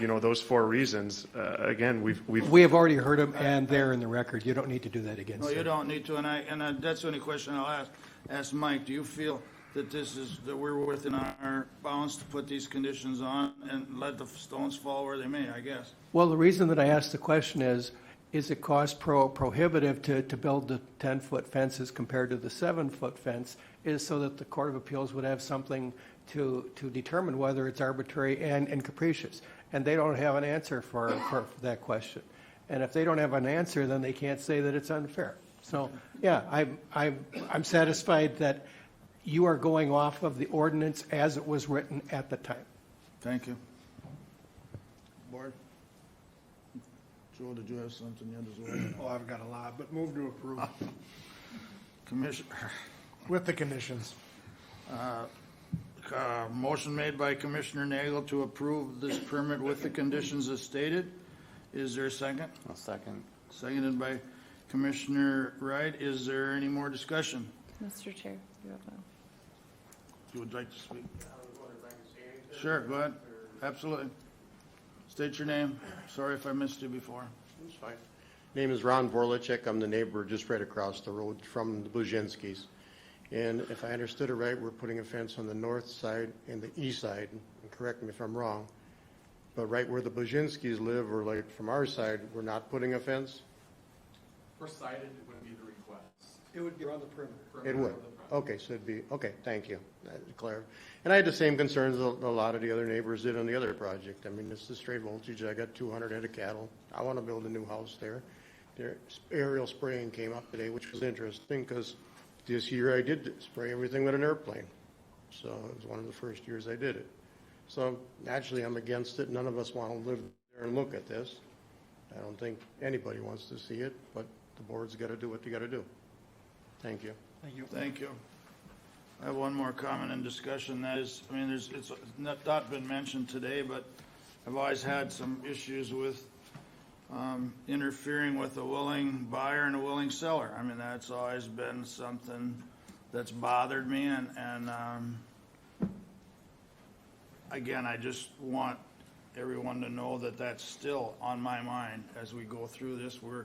those 4 reasons. Again, we have already heard them, and they're in the record. You don't need to do that again. No, you don't need to, and that's the only question I'll ask Mike. Do you feel that that we're within our bounds to put these conditions on and let the stones fall where they may, I guess? Well, the reason that I asked the question is it cost prohibitive to build the 10-foot fences compared to the 7-foot fence, is so that the Court of Appeals would have something to determine whether it's arbitrary and capricious. And they don't have an answer for that question. And if they don't have an answer, then they can't say that it's unfair. So, yeah, I'm satisfied that you are going off of the ordinance as it was written at the time. Thank you. Board? Joe, did you have something yet as well? Oh, I've got a lot, but move to approve. Commissioner. With the conditions. Motion made by Commissioner Nagel to approve this permit with the conditions as stated. Is there a second? I'll second. Seconded by Commissioner Wright. Is there any more discussion? Mr. Chair, you have one. You would like to speak? Sure, go ahead. Absolutely. State your name. Sorry if I missed you before. That's fine. Name is Ron Vorlicek. I'm the neighbor just right across the road from the Buzinskis. And if I understood it right, we're putting a fence on the north side and the east side, and correct me if I'm wrong, but right where the Buzinskis live, or like from our side, we're not putting a fence? For sighted, it would be the request. It would be around the perimeter. It would. Okay, so it'd be, okay, thank you. That is clear. And I had the same concerns a lot of the other neighbors did on the other project. I mean, it's the straight voltage. I got 200 head of cattle. I want to build a new house there. Their aerial spraying came up today, which was interesting because this year I did spray everything with an airplane. So it was one of the first years I did it. So naturally I'm against it. None of us want to live there and look at this. I don't think anybody wants to see it, but the board's got to do what they got to do. Thank you. Thank you. Thank you. I have one more comment and discussion. That is, I mean, it's not been mentioned today, but I've always had some issues with interfering with a willing buyer and a willing seller. I mean, that's always been something that's bothered me, and again, I just want everyone to know that that's still on my mind as we go through this. We're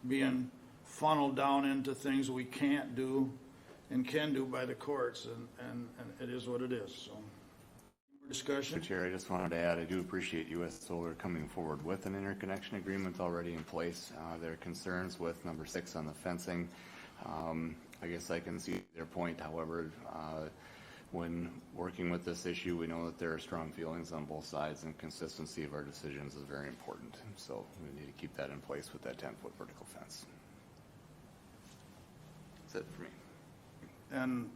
being funneled down into things we can't do and can do by the courts, and it is what it is. So, discussion. Mr. Chair, I just wanted to add, I do appreciate U.S. Solar coming forward with an interconnection agreement already in place. Their concerns with number 6 on the fencing, I guess I can see their point. However, when working with this issue, we know that there are strong feelings on both sides, and consistency of our decisions is very important. So we need to keep that in place with that 10-foot vertical fence. That's it for me. And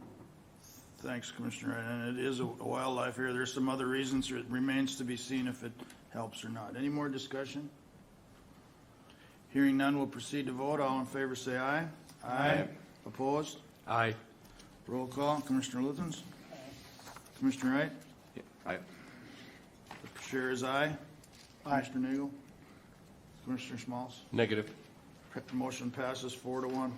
thanks, Commissioner. And it is a wildlife here. There's some other reasons. It remains to be seen if it helps or not. Any more discussion? Hearing none, we'll proceed to vote. All in favor say aye. Aye. Opposed? Aye. Roll call. Commissioner Luthens? Commissioner Wright? Aye. The chair is aye. Commissioner Nagel? Commissioner Smalls? Negative. Motion passes 4-1.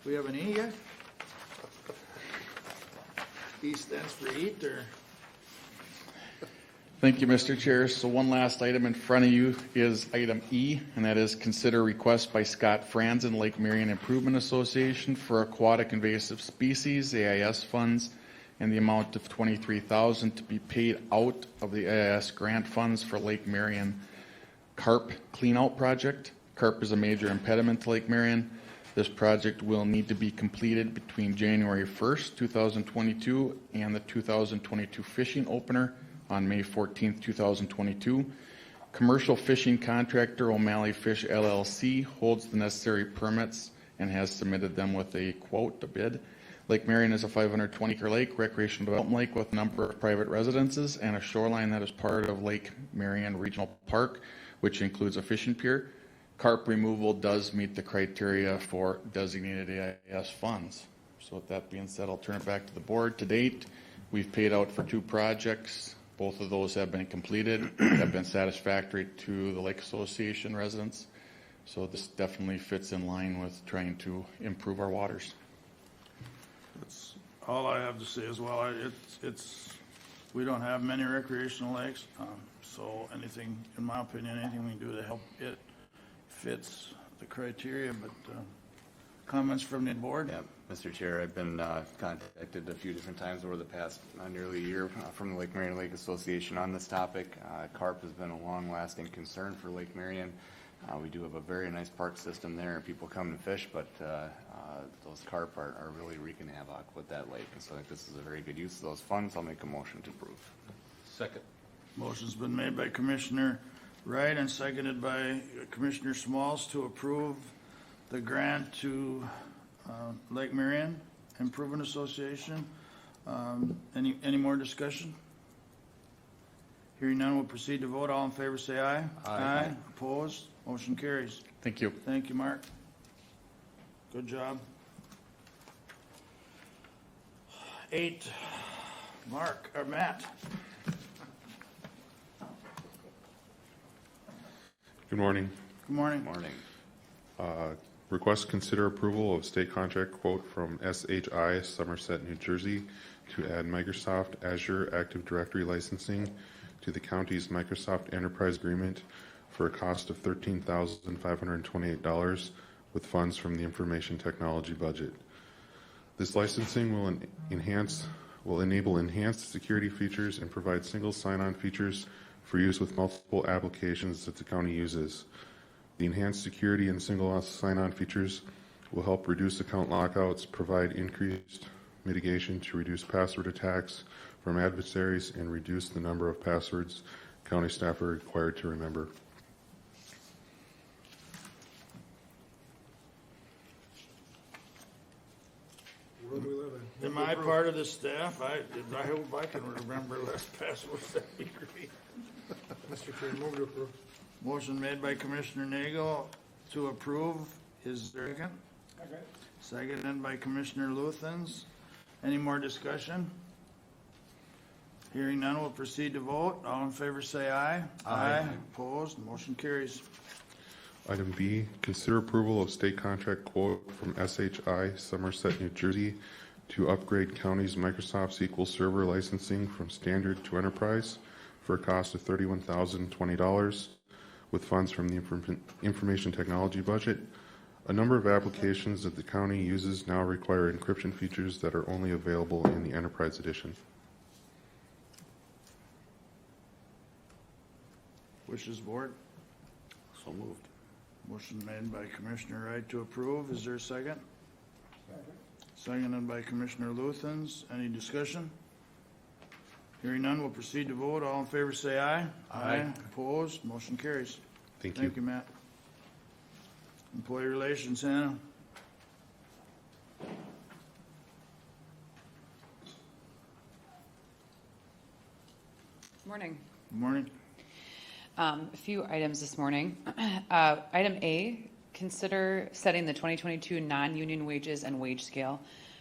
We have an E yet? E stands for eat, or? Thank you, Mr. Chair. So one last item in front of you is item E, and that is consider request by Scott Franzen Lake Marion Improvement Association for aquatic invasive species, AIS funds, and the amount of $23,000 to be paid out of the AIS grant funds for Lake Marion carp cleanout project. Carp is a major impediment to Lake Marion. This project will need to be completed between January 1st, 2022 and the 2022 fishing opener on May 14th, 2022. Commercial fishing contractor O'Malley Fish LLC holds the necessary permits and has submitted them with a quote, a bid. Lake Marion is a 520-acre lake, recreational development lake with a number of private residences and a shoreline that is part of Lake Marion Regional Park, which includes a fishing pier. Carp removal does meet the criteria for designated AIS funds. So with that being said, I'll turn it back to the board. To date, we've paid out for 2 projects. Both of those have been completed, have been satisfactory to the Lake Association residents. So this definitely fits in line with trying to improve our waters. That's all I have to say as well. We don't have many recreational lakes, so anything, in my opinion, anything we can do to help it fits the criteria, but comments from the board? Yeah, Mr. Chair, I've been contacted a few different times over the past nearly a year from the Lake Marion Lake Association on this topic. Carp has been a long-lasting concern for Lake Marion. We do have a very nice park system there, and people come to fish, but those carp are really wreaking havoc with that lake, and so I think this is a very good use of those funds. I'll make a motion to approve. Second. Motion's been made by Commissioner Wright and seconded by Commissioner Smalls to approve the grant to Lake Marion Improvement Association. Any more discussion? Hearing none, we'll proceed to vote. All in favor say aye. Aye. Opposed? Motion carries. Thank you. Thank you, Mark. Good job. 8, Mark, or Matt. Good morning. Good morning. Morning. Request consider approval of state contract quote from SHI Somerset, New Jersey to add Microsoft Azure Active Directory licensing to the county's Microsoft Enterprise Agreement for a cost of $13,528 with funds from the information technology budget. This licensing will enable enhanced security features and provide single sign-on features for use with multiple applications that the county uses. The enhanced security and single sign-on features will help reduce account lockouts, provide increased mitigation to reduce password attacks from adversaries, and reduce the number of passwords county staff are required to remember. Where do we live in? Am I part of the staff? I hope I can remember last password, that'd be great. Mr. Chair, move to approve. Motion made by Commissioner Nagel to approve. Is there a second? Seconded by Commissioner Luthens. Any more discussion? Hearing none, we'll proceed to vote. All in favor say aye. Aye. Opposed, motion carries. Item B, consider approval of state contract quote from SHI Somerset, New Jersey to upgrade county's Microsoft SQL Server licensing from standard to enterprise for a cost of $31,020 with funds from the information technology budget. A number of applications that the county uses now require encryption features that are only available in the enterprise edition. Wishes board? So moved. Motion made by Commissioner Wright to approve. Is there a second? Seconded by Commissioner Luthens. Any discussion? Hearing none, we'll proceed to vote. All in favor say aye. Aye. Opposed, motion carries. Thank you. Thank you, Matt. Employee relations, Hannah. Morning. Good morning. A few items this morning. Item A, consider setting the 2022 non-union wages and wage scale.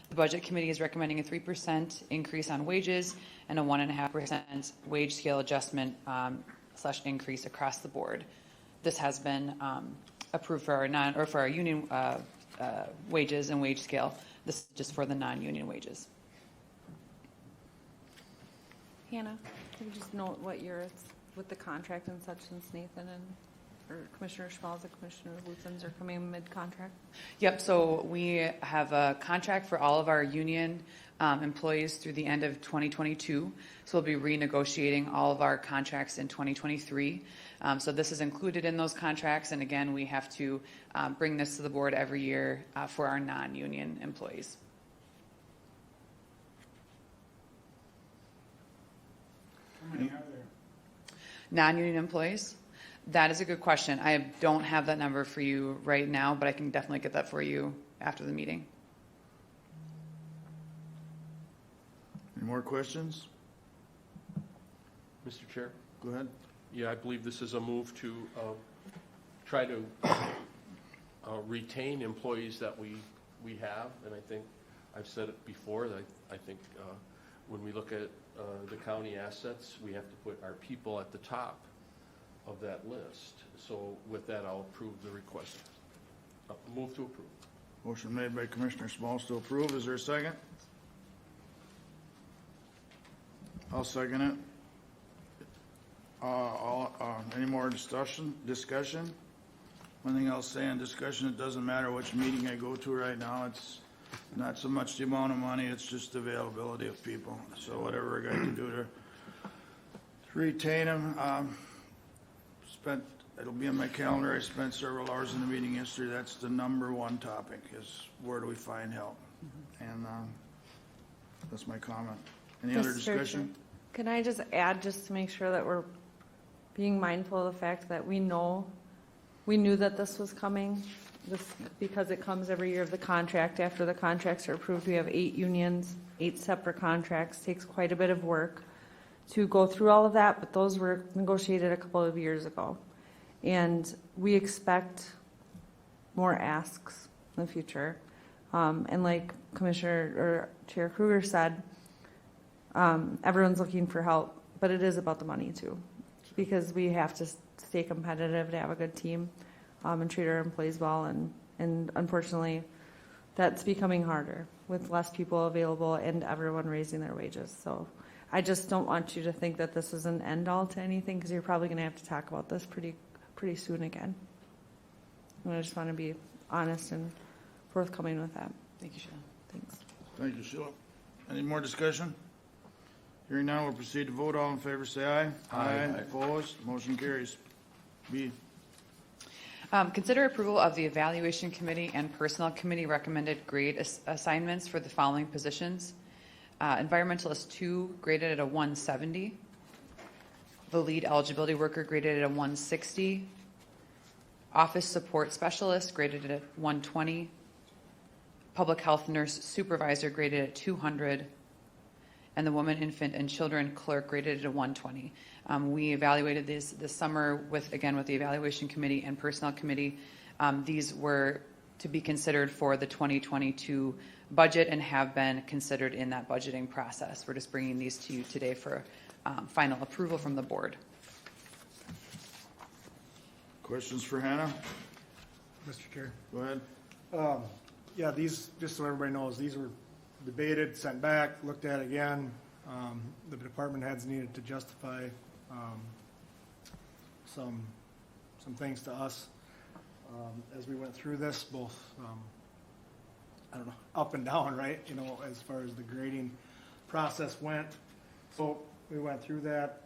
The Budget Committee is recommending a 3% increase on wages and a 1.5% wage scale adjustment / increase across the board. This has been approved for our union wages and wage scale. This is just for the non-union wages. Hannah, can you just note what year it's with the contract and such, since Nathan or Commissioner Schmalz and Commissioner Luthens are coming mid-contract? Yep, so we have a contract for all of our union employees through the end of 2022. So we'll be renegotiating all of our contracts in 2023. So this is included in those contracts. And again, we have to bring this to the board every year for our non-union employees. How many are there? Non-union employees? That is a good question. I don't have that number for you right now, but I can definitely get that for you after the meeting. Any more questions? Mr. Chair? Go ahead. Yeah, I believe this is a move to try to retain employees that we have, and I think I've said it before, that I think when we look at the county assets, we have to put our people at the top of that list. So with that, I'll approve the request. Move to approve. Motion made by Commissioner Smalls to approve. Is there a second? I'll second it. Any more discussion? One thing I'll say on discussion, it doesn't matter which meeting I go to right now. It's not so much the amount of money, it's just the availability of people. So whatever I got to do to retain them. It'll be on my calendar. I spent several hours in the meeting yesterday. That's the number one topic, is where do we find help? And that's my comment. Any other discussion? Can I just add, just to make sure that we're being mindful of the fact that we knew that this was coming, because it comes every year of the contract. After the contracts are approved, we have 8 unions, 8 separate contracts. Takes quite a bit of work to go through all of that, but those were negotiated a couple of years ago. And we expect more asks in the future. And like Commissioner or Chair Kruger said, everyone's looking for help, but it is about the money too, because we have to stay competitive to have a good team and treat our employees well. And unfortunately, that's becoming harder with less people available and everyone raising their wages. So I just don't want you to think that this is an end all to anything, because you're probably going to have to talk about this pretty soon again. And I just want to be honest and forthcoming with that. Thank you, Sheila. Thanks. Thank you, Sheila. Any more discussion? Hearing none, we'll proceed to vote. All in favor say aye. Aye. Opposed? Motion carries. B. Consider approval of the Evaluation Committee and Personnel Committee recommended grade assignments for the following positions. Environmentalist 2 graded at a 170. The lead eligibility worker graded at a 160. Office support specialist graded at a 120. public health nurse supervisor graded at 200, and the woman, infant, and children clerk graded at 120. We evaluated this summer with the evaluation committee and personnel committee. These were to be considered for the 2022 budget and have been considered in that budgeting process. We're just bringing these to you today for final approval from the board. Questions for Hannah? Mr. Chair. Go ahead. Yeah, these, just so everybody knows, these were debated, sent back, looked at again. The department heads needed to justify some things to us as we went through this, both, I don't know, up and down, right? You know, as far as the grading process went. So we went through that.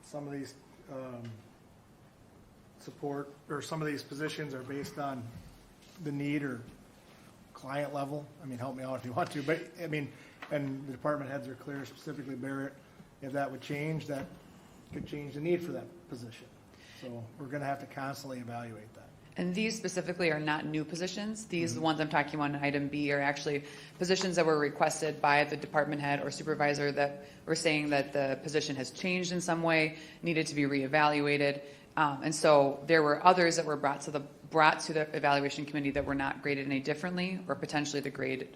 Some of these support, or some of these positions are based on the need or client level. I mean, help me out if you want to, but I mean, and the department heads are clear, specifically Barrett, if that would change, that could change the need for that position. So we're gonna have to constantly evaluate that. And these specifically are not new positions. These, the ones I'm talking about in item B, are actually positions that were requested by the department head or supervisor that were saying that the position has changed in some way, needed to be reevaluated. And so there were others that were brought to the evaluation committee that were not graded any differently, or potentially the grade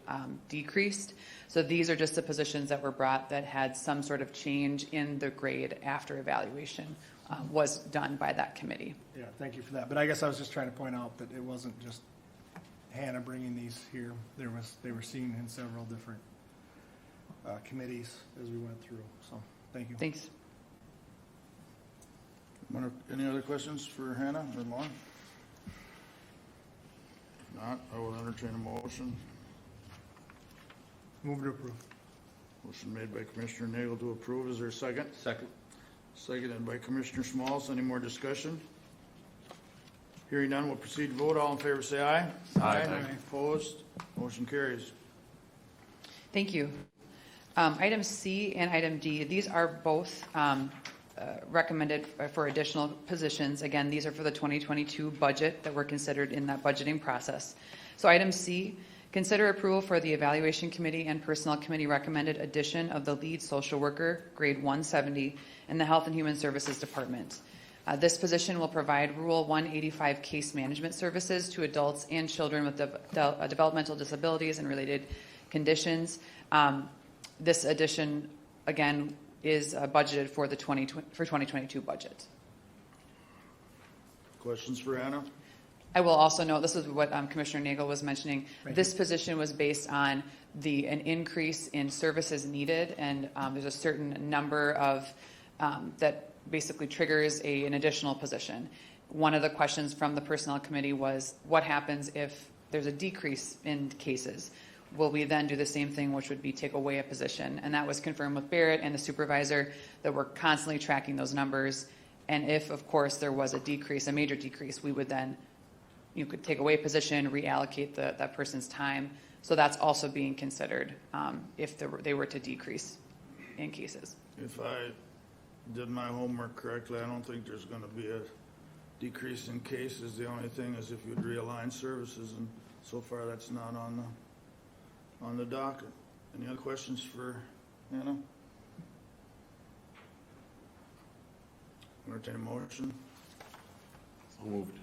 decreased. So these are just the positions that were brought that had some sort of change in the grade after evaluation was done by that committee. Yeah, thank you for that. But I guess I was just trying to point out that it wasn't just Hannah bringing these here. They were seen in several different committees as we went through. So thank you. Thanks. Any other questions for Hannah or Lauren? If not, I will entertain a motion. Move to approve. Motion made by Commissioner Nagel to approve. Is there a second? Second. Seconded by Commissioner Smalls. Any more discussion? Hearing none, we'll proceed to vote. All in favor say aye. Aye. Opposed? Motion carries. Thank you. Item C and item D, these are both recommended for additional positions. Again, these are for the 2022 budget that were considered in that budgeting process. So item C, consider approval for the evaluation committee and personnel committee recommended addition of the lead social worker, grade 170, in the Health and Human Services Department. This position will provide Rule 185 case management services to adults and children with developmental disabilities and related conditions. This addition, again, is budgeted for the 2022 budget. Questions for Hannah? I will also note, this is what Commissioner Nagel was mentioning. Right. This position was based on an increase in services needed, and there's a certain number of that basically triggers an additional position. One of the questions from the personnel committee was, what happens if there's a decrease in cases? Will we then do the same thing, which would be take away a position? And that was confirmed with Barrett and the supervisor, that we're constantly tracking those numbers. And if, of course, there was a decrease, a major decrease, we would then, you could take away a position, reallocate that person's time. So that's also being considered if they were to decrease in cases. If I did my homework correctly, I don't think there's going to be a decrease in cases. The only thing is if you'd realign services, and so far that's not on the docket. Any other questions for Hannah? Entertain a motion. So moved.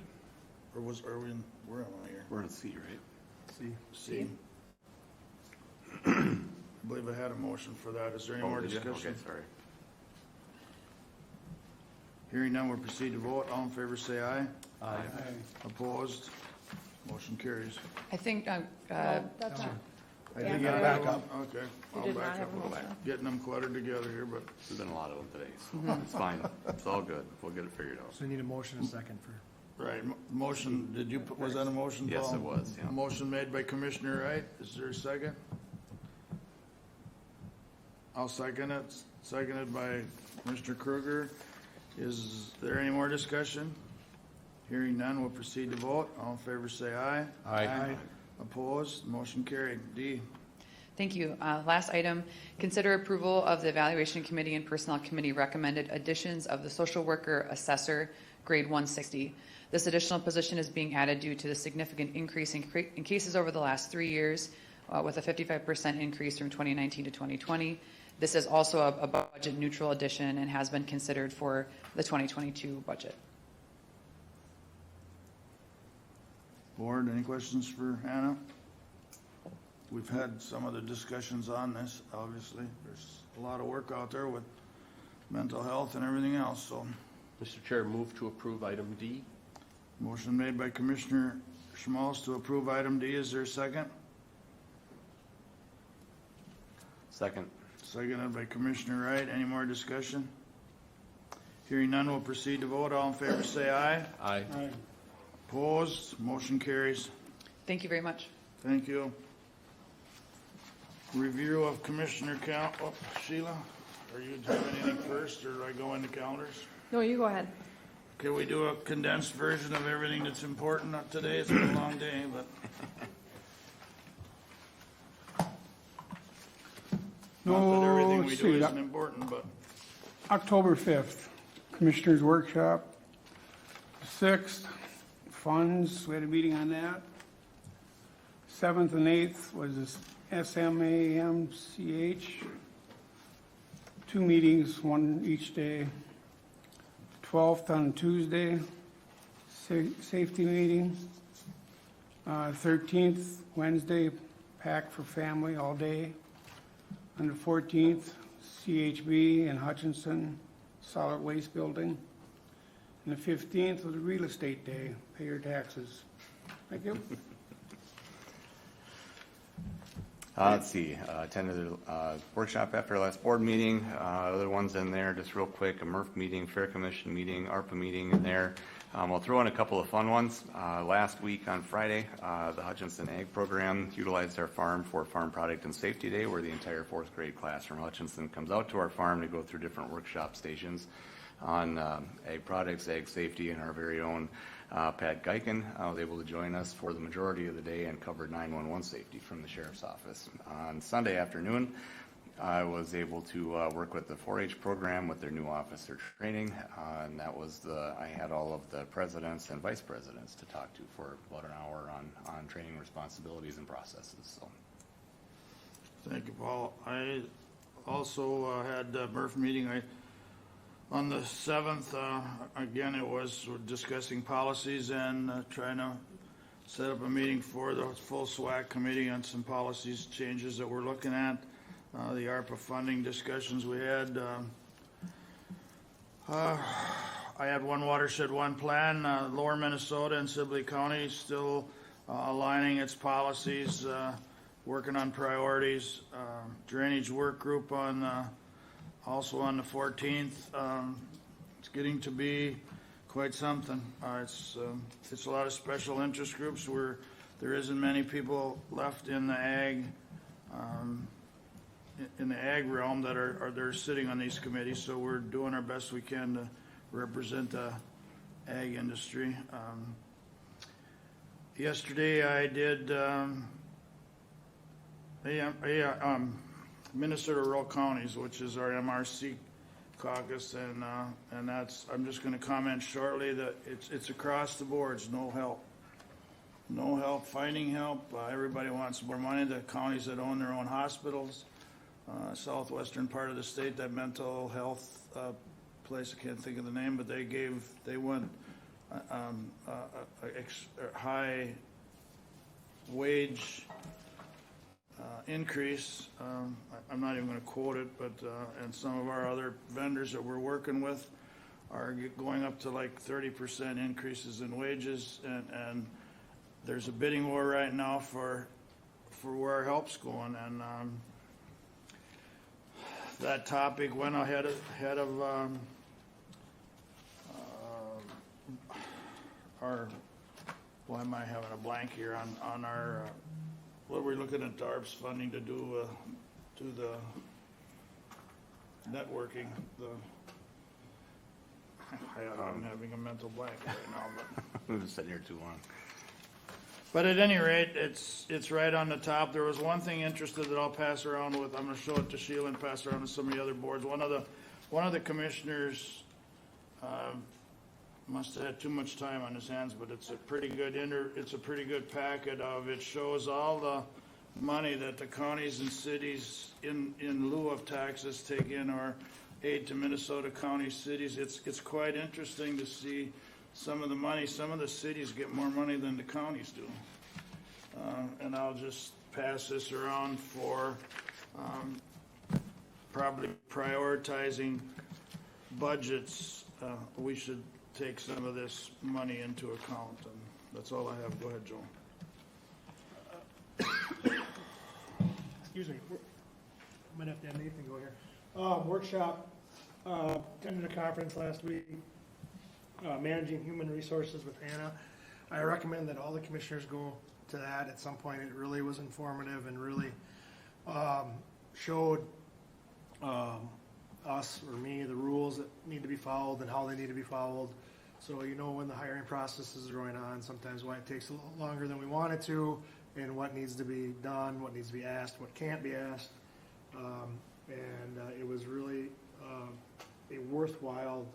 Or where am I here? We're in C, right? C. I believe I had a motion for that. Is there any more discussion? Okay, sorry. Hearing none, we'll proceed to vote. All in favor say aye. Aye. Opposed? Motion carries. I think That's not. I did get back up. Okay. You I'll did back not have up a a little motion. bit. Getting them cluttered together here, but There's been a lot of them today, so it's fine. It's all good. We'll get it figured out. So we need a motion and a second for. right. Motion, was that a motion, Paul? Yes, it was, yeah. Motion made by Commissioner Wright. Is there a second? I'll second it. Seconded by Mr. Kruger. Is there any more discussion? Hearing none, we'll proceed to vote. All in favor say aye. Aye. Opposed? Motion carried. D. Thank you. Last item, consider approval of the Evaluation Committee and Personnel Committee recommended additions of the social worker assessor, grade 160. This additional position is being added due to the significant increase in cases over the last 3 years, with a 55% increase from 2019 to 2020. This is also a budget neutral addition and has been considered for the 2022 budget. Board, any questions for Hannah? We've had some of the discussions on this, obviously. There's a lot of work out there with mental health and everything else, so. Mr. Chair, move to approve item D. Motion made by Commissioner Schmalz to approve item D. Is there a second? Second. Seconded by Commissioner Wright. Any more discussion? Hearing none, we'll proceed to vote. All in favor say aye. Aye. Opposed? Motion carries. Thank you very much. Thank you. Review of Commissioner count. Oh, Sheila, are you doing anything first, or do I go into calendars? No, you go ahead. Can we do a condensed version of everything that's important today? It's been a long day, but. Not that everything we do isn't important, but. October 5th, Commissioners Workshop. 6th, funds, we had a meeting on that. 7th and 8th was this SMAMCH. 2 meetings, one each day. 12th on Tuesday, safety meeting. 13th, Wednesday, pack for family all day. On the 14th, CHB in Hutchinson, solid waste building. And the 15th was a real estate day, pay your taxes. Thank you. Let's see, attended the workshop after our last board meeting. Other ones in there, just real quick, a MRF meeting, Fair Commission meeting, ARPA meeting in there. I'll throw in a couple of fun ones. Last week on Friday, the Hutchinson Ag Program utilized our farm for Farm Product and Safety Day, where the entire 4th grade class from Hutchinson comes out to our farm to go through different workshop stations on ag products, ag safety, and our very own Pat Geiken was able to join us for the majority of the day and covered 911 safety from the Sheriff's Office. On Sunday afternoon, I was able to work with the 4-H program with their new officer training, and that was I had all of the presidents and vice presidents to talk to for about an hour on training responsibilities and processes. So. Thank you, Paul. I also had a MRF meeting. On the 7th, again, it was discussing policies and trying to set up a meeting for the full SWAC committee on some policies changes that we're looking at. The ARPA funding discussions we had. I had one watershed, one plan. Lower Minnesota and Sibley County still aligning its policies, working on priorities. Drainage work group on also on the 14th. It's getting to be quite something. It's a lot of special interest groups where there isn't many people left in the ag realm that are sitting on these committees. So we're doing our best we can to represent the ag industry. Yesterday I did Minnesota Rural Counties, which is our MRC caucus, and that's, I'm just going to comment shortly that it's across the boards, no help finding help. Everybody wants more money. The counties that own their own hospitals, southwestern part of the state, that mental health place, I can't think of the name, but they went high wage increase. I'm not even going to quote it, but and some of our other vendors that we're working with are going up to like 30% increases in wages, and there's a bidding war right now for where our help's going, and that topic went ahead of our. Why am I having a blank here on our? What we're looking at DARP's funding to do the networking. I'm having a mental blank right now, but We've been sitting here too long. But at any rate, it's right on the top. There was one thing interested that I'll pass around with. I'm going to show it to Sheila and pass around to some of the other boards. One of the commissioners must have had too much time on his hands, but it's a pretty good packet of, it shows all the money that the counties and cities in lieu of taxes take in, or aid to Minnesota county cities. It's quite interesting to see some of the money. Some of the cities get more money than the counties do. And I'll just pass this around for probably prioritizing budgets. We should take some of this money into account, and that's all I have. Go ahead, Joe. Excuse me, I might have to have Nathan go here. Workshop, attended a conference last week, managing human resources with Hannah. I recommend that all the commissioners go to that at some point. It really was informative and really showed us, or me, the rules that need to be followed and how they need to be followed. So you know when the hiring process is going on, sometimes why it takes a little longer than we want it to, and what needs to be done, what needs to be asked, what can't be asked. It was really a worthwhile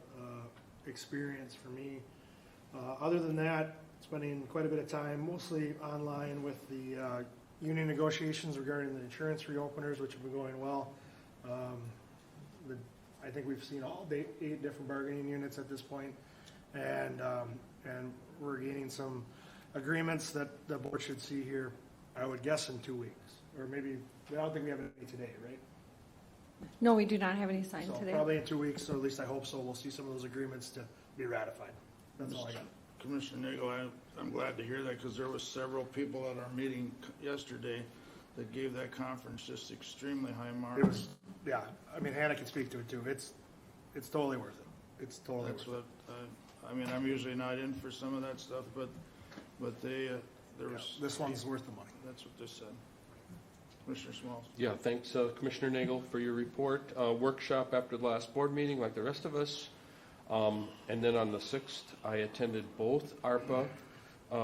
experience for me. Other than that, spending quite a bit of time, mostly online, with the union negotiations regarding the insurance reopeners, which have been going well. I think we've seen all 8 different bargaining units at this point, and we're gaining some agreements that the board should see here, I would guess, in 2 weeks, or maybe, I don't think we have any today, right? No, we do not have any signed So today. probably in 2 weeks, or at least I hope so, we'll see some of those agreements to be ratified. That's all I got. Commissioner Nagel, I'm glad to hear that, because there was several people at our meeting yesterday that gave that conference just extremely high marks. It was, yeah, I mean, Hannah can speak to it too. It's totally worth it. It's totally That's worth it. what, I mean, I'm usually not in for some of that stuff, but there was. This one's worth the money. That's what they said. Commissioner Smalls. Yeah, thanks, Commissioner Nagel, for your report. Workshop after the last board meeting, like the rest of us. And then on the 6th, I attended both ARPA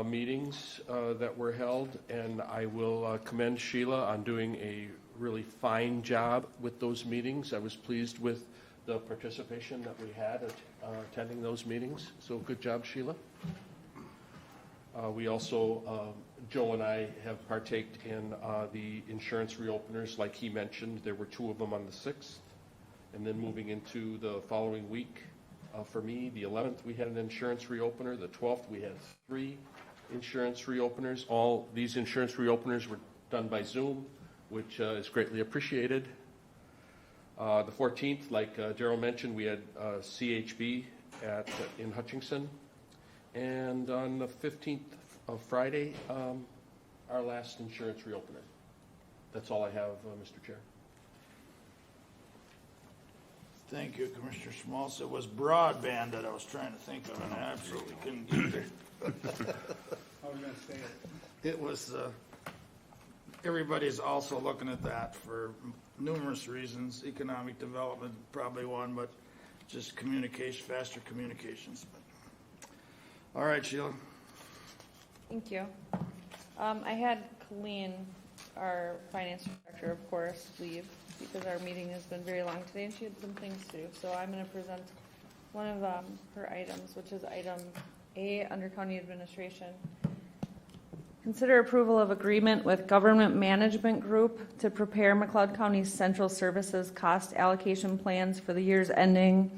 meetings that were held, and I will commend Sheila on doing a really fine job with those meetings. I was pleased with the participation that we had attending those meetings, so good job, Sheila. We also, Joe and I have partaked in the insurance reopeners, like he mentioned. There were 2 of them on the 6th, and then moving into the following week. For me, the 11th, we had an insurance reopener. The 12th, we had 3 insurance reopeners. All these insurance reopeners were done by Zoom, which is greatly appreciated. The 14th, like Darrell mentioned, we had CHB in Hutchinson. And on the 15th of Friday, our last insurance reopener. That's all I have, Mr. Chair. Thank you, Commissioner Schmaltz. It was broadband that I was trying to think of, and I absolutely couldn't get there. I was gonna say it. It was, everybody's also looking at that for numerous reasons. Economic development, probably one, but just communication, faster communications. All right, Sheila. Thank you. I had Colleen, our finance director, of course, leave because our meeting has been very long today and she had some things to do. So I'm going to present one of her items, which is item A under county administration. Consider approval of agreement with Government Management Group to prepare McLeod County's central services cost allocation plans for the years ending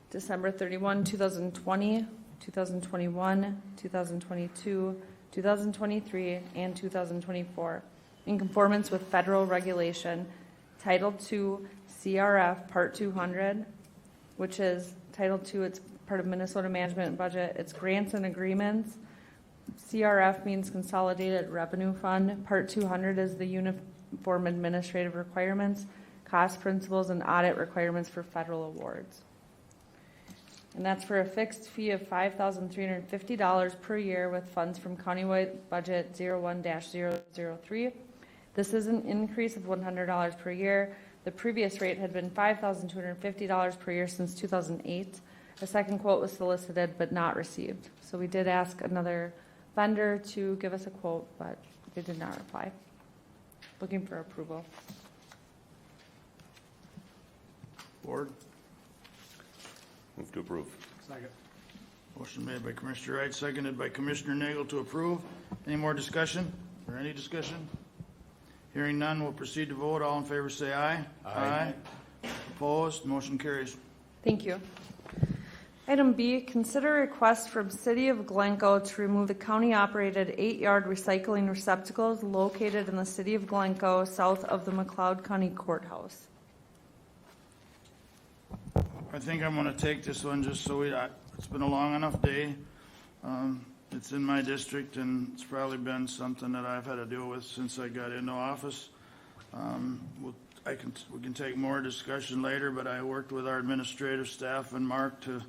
December 31, 2020, 2021, 2022, 2023, and 2024, in conformance with federal regulation, Title II CRF Part 200, which is Title II, it's part of Minnesota Management Budget, it's grants and agreements. CRF means Consolidated Revenue Fund. Part 200 is the Uniform Administrative Requirements, Cost Principles, and Audit Requirements for Federal Awards. And that's for a fixed fee of $5,350 per year with funds from Countywide Budget 01-003. This is an increase of $100 per year. The previous rate had been $5,250 per year since 2008. A second quote was solicited but not received. So we did ask another vendor to give us a quote, but they did not reply. Looking for approval. Board? Move to approve. Second. Motion made by Commissioner Wright, seconded by Commissioner Nagel to approve. Any more discussion or any discussion? Hearing none, we'll proceed to vote. All in favor say aye. Aye. Opposed? Motion carries. Thank you. Item B, consider a request from City of Glencoe to remove the county-operated 8-yard recycling receptacles located in the City of Glencoe, south of the McLeod County Courthouse. I think I'm gonna take this one just so it's been a long enough day. It's in my district and it's probably been something that I've had to deal with since I got into office. We can take more discussion later, but I worked with our administrative staff and Mark to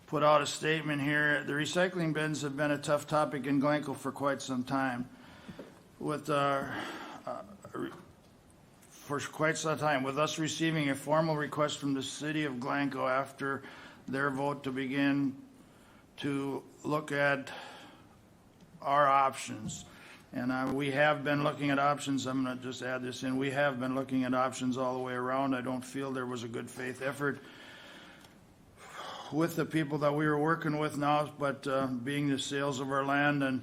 put out a statement here. The recycling bins have been a tough topic in Glencoe for quite some time. With us receiving a formal request from the City of Glencoe after their vote to begin to look at our options. And we have been looking at options. I'm going to just add this in. We have been looking at options all the way around. I don't feel there was a good faith effort with the people that we were working with now, but being the sales of our land and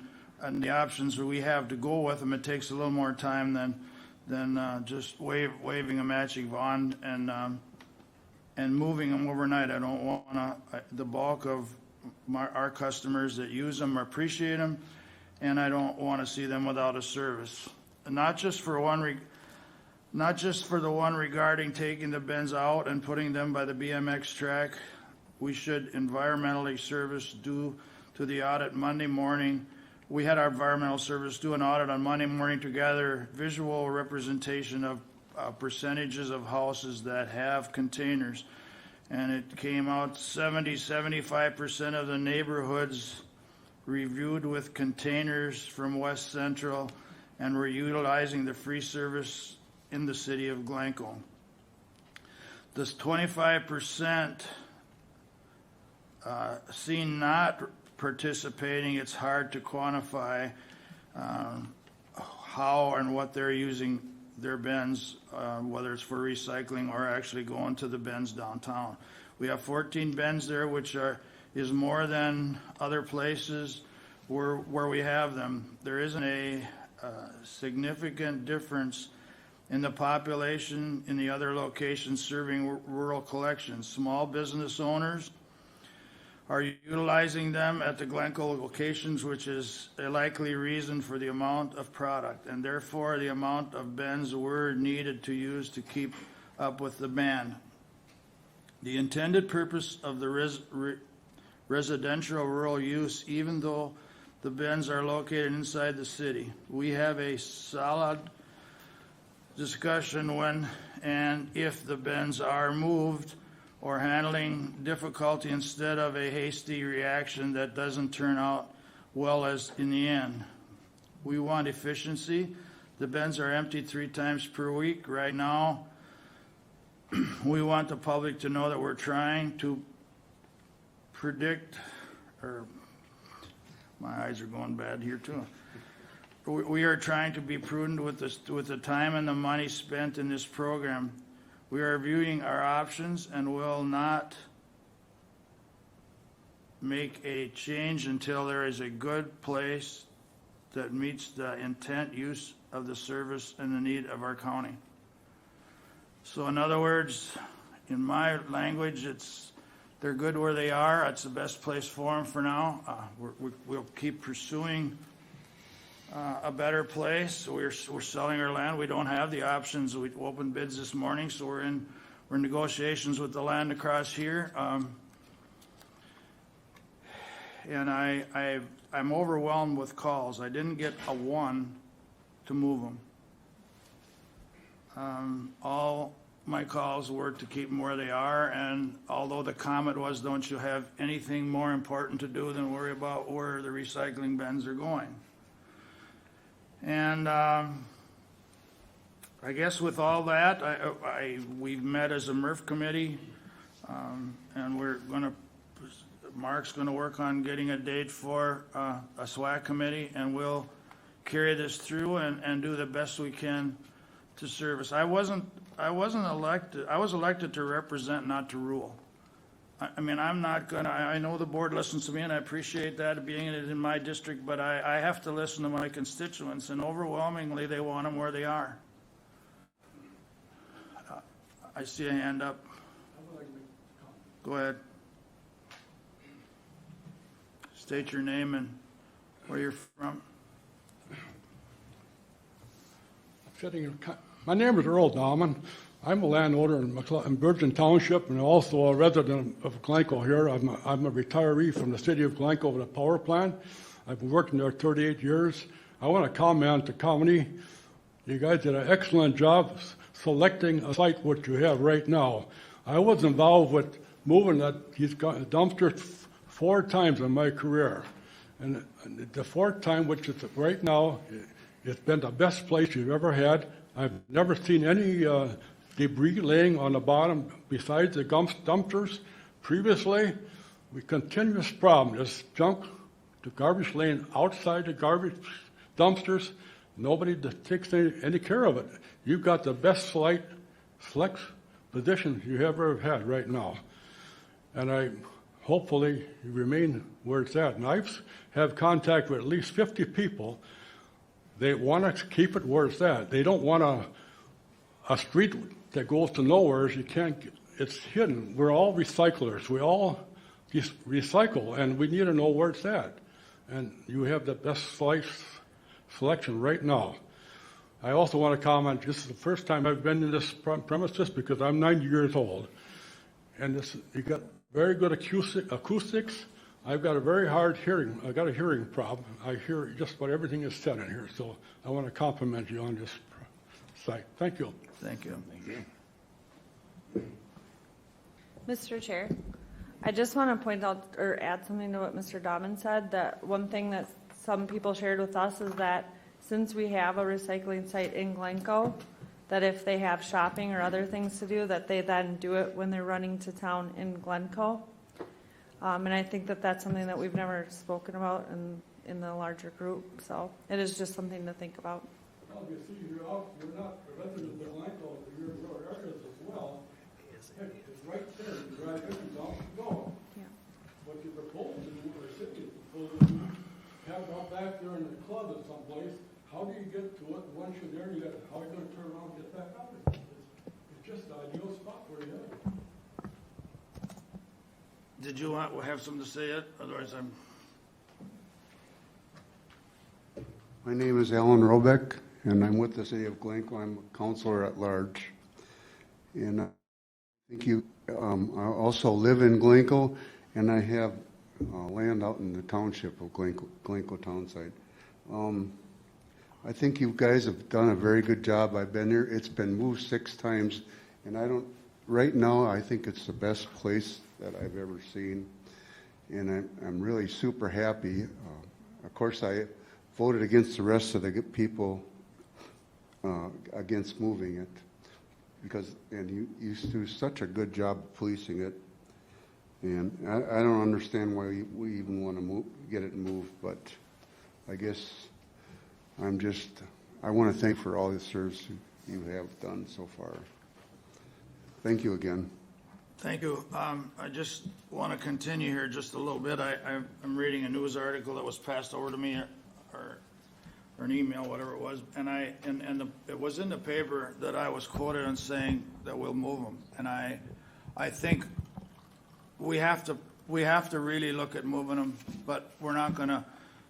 the options that we have to go with them, it takes a little more time than just waving a matching bond and moving them overnight. I don't want the bulk of our customers that use them appreciate them, and I don't want to see them without a service. And not just for the one regarding taking the bins out and putting them by the BMX track. We should environmentally service due to the audit Monday morning. We had our environmental service do an audit on Monday morning to gather visual representation of percentages of houses that have containers. And it came out 75% of the neighborhoods reviewed with containers from West Central and were utilizing the free service in the City of Glencoe. This 25% seen not participating, it's hard to quantify how and what they're using their bins, whether it's for recycling or actually going to the bins downtown. We have 14 bins there, which is more than other places where we have them. There isn't a significant difference in the population in the other locations serving rural collections. Small business owners are utilizing them at the Glencoe locations, which is a likely reason for the amount of product, and therefore the amount of bins were needed to use to keep up with the demand. The intended purpose of the residential rural use, even though the bins are located inside the city. We have a solid discussion when and if the bins are moved or handling difficulty instead of a hasty reaction that doesn't turn out well as in the end. We want efficiency. The bins are emptied 3 times per week. Right now, we want the public to know that we're trying to predict, or my eyes are going bad here too. We are trying to be prudent with the time and the money spent in this program. We are reviewing our options and will not make a change until there is a good place that meets the intent, use of the service, and the need of our county. So in other words, in my language, they're good where they are. It's the best place for them for now. We'll keep pursuing a better place. We're selling our land. We don't have the options. We opened bids this morning, so we're in negotiations with the land across here. And I'm overwhelmed with calls. I didn't get a one to move them. All my calls were to keep them where they are, and although the comment was, don't you have anything more important to do than worry about where the recycling bins are going? And I guess with all that, we've met as a MRF committee, and Mark's going to work on getting a date for a SWAC committee, and we'll carry this through and do the best we can to service. I wasn't elected. I was elected to represent, not to rule. I mean, I'm not gonna, I know the board listens to me, and I appreciate that, being in my district, but I have to listen to my constituents, and overwhelmingly, they want them where they are. I see a hand up. Go ahead. State your name and where you're from. My name is Earl Dahman. I'm a landowner in Virgin Township and also a resident of Glencoe here. I'm a retiree from the city of Glencoe with a power plant. I've been working there 38 years. I want to comment to County. You guys did an excellent job selecting a site what you have right now. I was involved with moving these dumpsters 4 times in my career. And the 4th time, which is right now, it's been the best place you've ever had. I've never seen any debris laying on the bottom besides the dumpsters. Previously, we continuous problem. There's junk, the garbage laying outside the garbage dumpsters. Nobody takes any care of it. You've got the best select position you ever had right now. And hopefully you remain where it's at. And I have contact with at least 50 people. They want to keep it where it's at. They don't want a street that goes to nowhere. You can't. It's hidden. We're all recyclers. We all just recycle, and we need to know where it's at. And you have the best selection right now. I also want to comment. This is the first time I've been in this premises because I'm 90 years old, and you got very good acoustics. I've got a very hard hearing. I've got a hearing problem. I hear just about everything is said in here. So I want to compliment you on this site. Thank you. Thank you. Thank you. Mr. Chair, I just want to point out or add something to what Mr. Dahman said, that one thing that some people shared with us is that since we have a recycling site in Glencoe, that if they have shopping or other things to do, that they then do it when they're running to town in Glencoe. And I think that that's something that we've never spoken about in the larger group. So it is just something to think about. Well, you see, you're not residents of Glencoe, you're areas as well. It's right there. You drive in and down you go. Yeah. What you propose to do, or city is proposing to do, have it out back there in the club at someplace. How do you get to it? Once you're there, how are you going to turn around and get back up? It's just the ideal spot for you. Did you have something to say yet? Otherwise, My name is Alan Robeck, and I'm with the city of Glencoe. I'm a counselor at large. And I think I also live in Glencoe, and I have land out in the township of Glencoe Townside. I think you guys have done a very good job. I've been here. It's been moved 6 times, and right now, I think it's the best place that I've ever seen, and I'm really super happy. Of course, I voted against the rest of the people against moving it, and you do such a good job of policing it, and I don't understand why we even want to get it moved, but I guess I want to thank for all the service you have done so far. Thank you again. thank you. I just want to continue here just a little bit. I'm reading a news article that was passed over to me, or an email, whatever it was, and it was in the paper that I was quoted on saying that we'll move them, and I think we have to really look at moving them, but we're not going to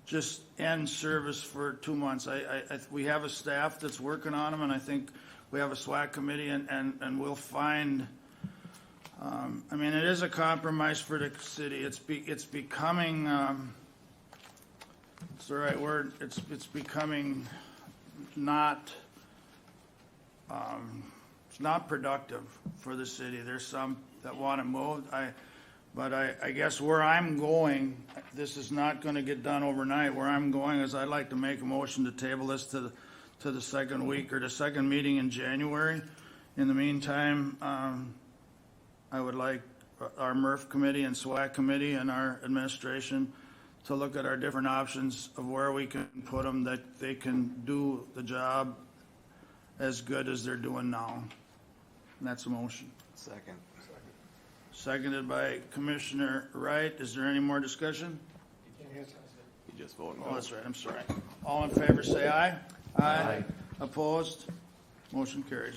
just end service for 2 months. We have a staff that's working on them, and I think we have a SWAC committee, and we'll find. I mean, it is a compromise for the city. It's becoming. It's the right word. It's becoming not. It's not productive for the city. There's some that want to move. But I guess where I'm going, this is not going to get done overnight. Where I'm going is I'd like to make a motion to table this to the second week or the second meeting in January. In the meantime, I would like our MRF committee and SWAC committee and our administration to look at our different options of where we can put them that they can do the job as good as they're doing now. And that's a motion. Second. seconded by Commissioner Wright. Is there any more discussion? You just voted. Oh, that's right, I'm sorry. All in favor, say aye. Aye. Opposed? Motion carries.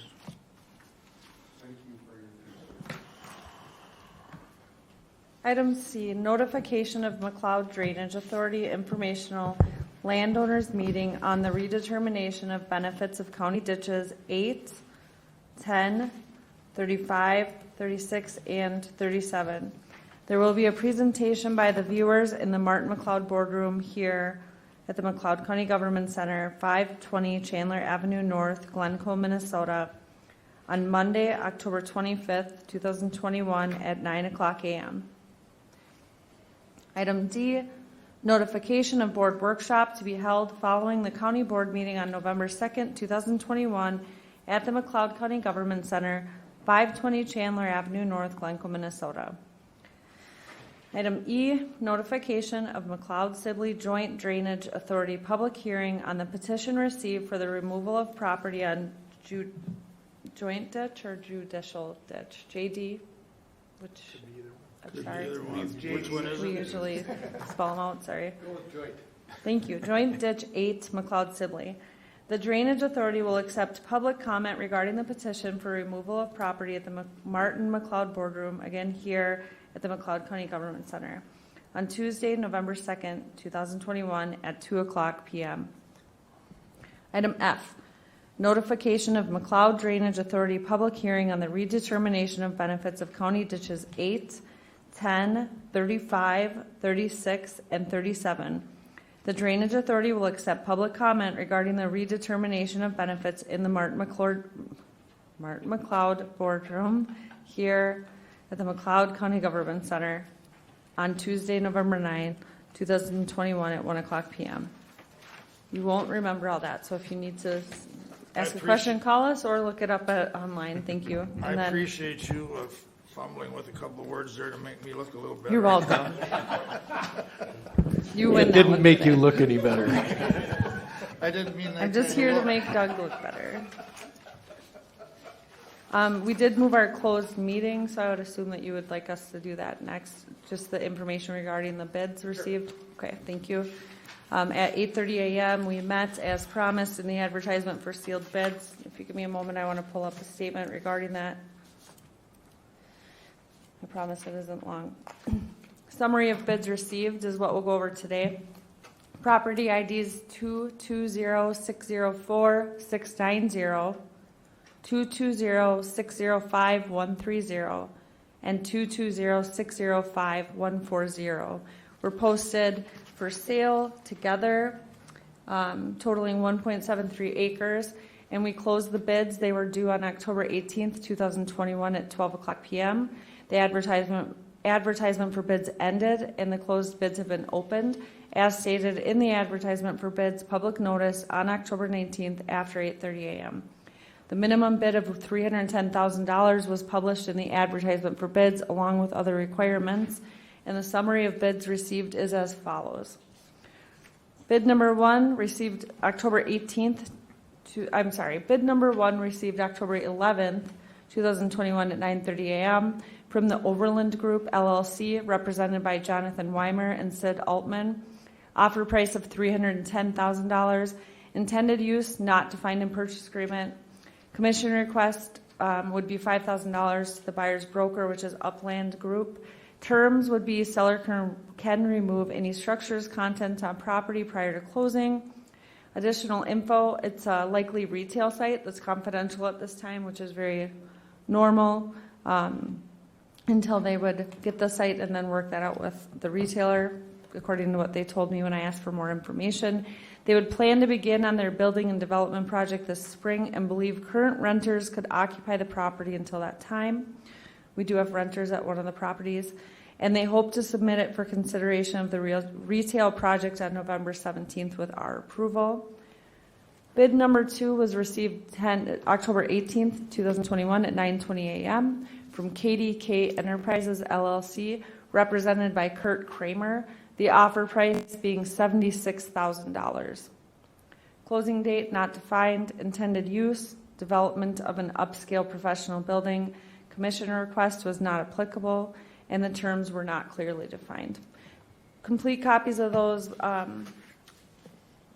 Item C, notification of McLeod Drainage Authority informational landowners meeting on the redetermination of benefits of county ditches 8, 10, 35, 36, and 37. There will be a presentation by the viewers in the Martin McLeod boardroom here at the McLeod County Government Center, 520 Chandler Avenue North, Glencoe, Minnesota, on Monday, October 25th, 2021 at 9:00 a.m. Item D, notification of board workshop to be held following the county board meeting on November 2nd, 2021 at the McLeod County Government Center, 520 Chandler Avenue North, Glencoe, Minnesota. Item E, notification of McLeod Sibley Joint Drainage Authority public hearing on the petition received for the removal of property on joint ditch or judicial ditch, JD, which, I'm sorry. Which one is it? We usually spell them out, sorry. Thank you. Joint Ditch 8, McLeod Sibley. The Drainage Authority will accept public comment regarding the petition for removal of property at the Martin McLeod boardroom, again here at the McLeod County Government Center, on Tuesday, November 2nd, 2021 at 2:00 p.m. Item F, notification of McLeod Drainage Authority public hearing on the redetermination of benefits of county ditches 8, 10, 35, 36, and 37. The Drainage Authority will accept public comment regarding the redetermination of benefits in the Martin McLeod boardroom here at the McLeod County Government Center on Tuesday, November 9, 2021 at 1:00 p.m. You won't remember all that, so if you need to ask a question, call us or look it up online. Thank you. I appreciate you fumbling with a couple of words there to make me look a little better. You're welcome. You win. It didn't make you look any better. I didn't mean that. I'm just here to make Doug look better. We did move our closed meeting, so I would assume that you would like us to do that next. Just the information regarding the bids received. Okay, thank you. At 8:30 a.m., we met as promised in the advertisement for sealed bids. If you give me a moment, I want to pull up a statement regarding that. I promise it isn't long. Summary of bids received is what we'll go over today. Property IDs 220604690, 220605130, and 220605140 were posted for sale together, totaling 1.73 acres, and we closed the bids. They were due on October 18th, 2021 at 12:00 p.m. The advertisement for bids ended and the closed bids have been opened. As stated in the advertisement for bids, public notice on October 19th after 8:30 a.m. The minimum bid of $310,000 was published in the advertisement for bids along with other requirements, and the summary of bids received is as follows. Bid number 1 received October 11th, 2021 at 9:30 a.m. from the Overland Group LLC, represented by Jonathan Weimer and Sid Altman. Offer price of $310,000. Intended use not defined in purchase agreement. Commission request would be $5,000 to the buyer's broker, which is Upland Group. Terms would be seller can remove any structures, contents on property prior to closing. Additional info, it's a likely retail site that's confidential at this time, which is very normal, until they would get the site and then work that out with the retailer, according to what they told me when I asked for more information. They would plan to begin on their building and development project this spring and believe current renters could occupy the property until that time. We do have renters at one of the properties, and they hope to submit it for consideration of the retail project on November 17th with our approval. Bid number 2 was received October 18th, 2021 at 9:20 a.m. from KDK Enterprises LLC, represented by Kurt Kramer. The offer price being $76,000. Closing date not defined. Intended use, development of an upscale professional building. commissioner request was not applicable, and the terms were not clearly defined. Complete copies of those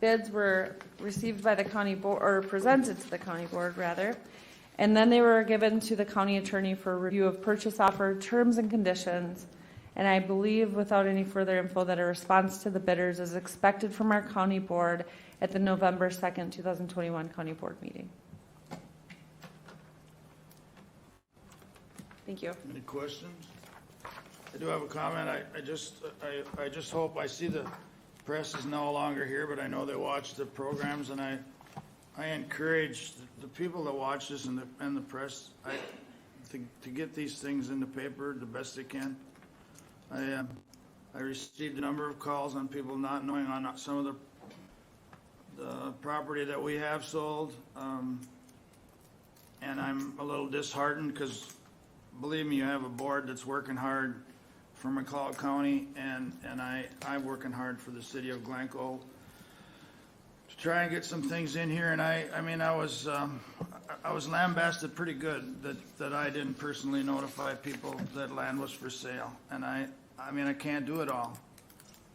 bids were received by the county board, or presented to the county board rather, and then they were given to the county attorney for review of purchase offer terms and conditions. And I believe, without any further info, that a response to the bidders is expected from our county board at the November 2nd, 2021 county board meeting. Thank you. Any questions? I do have a comment. I just hope, I see the press is no longer here, but I know they watch the programs, and I encourage the people that watch this and the press to get these things in the paper the best they can. I received a number of calls on people not knowing on some of the property that we have sold, and I'm a little disheartened because, believe me, you have a board that's working hard for McLeod County, and I'm working hard for the city of Glencoe to try and get some things in here. And I was lambasted pretty good that I didn't personally notify people that land was for sale, and I can't do it all.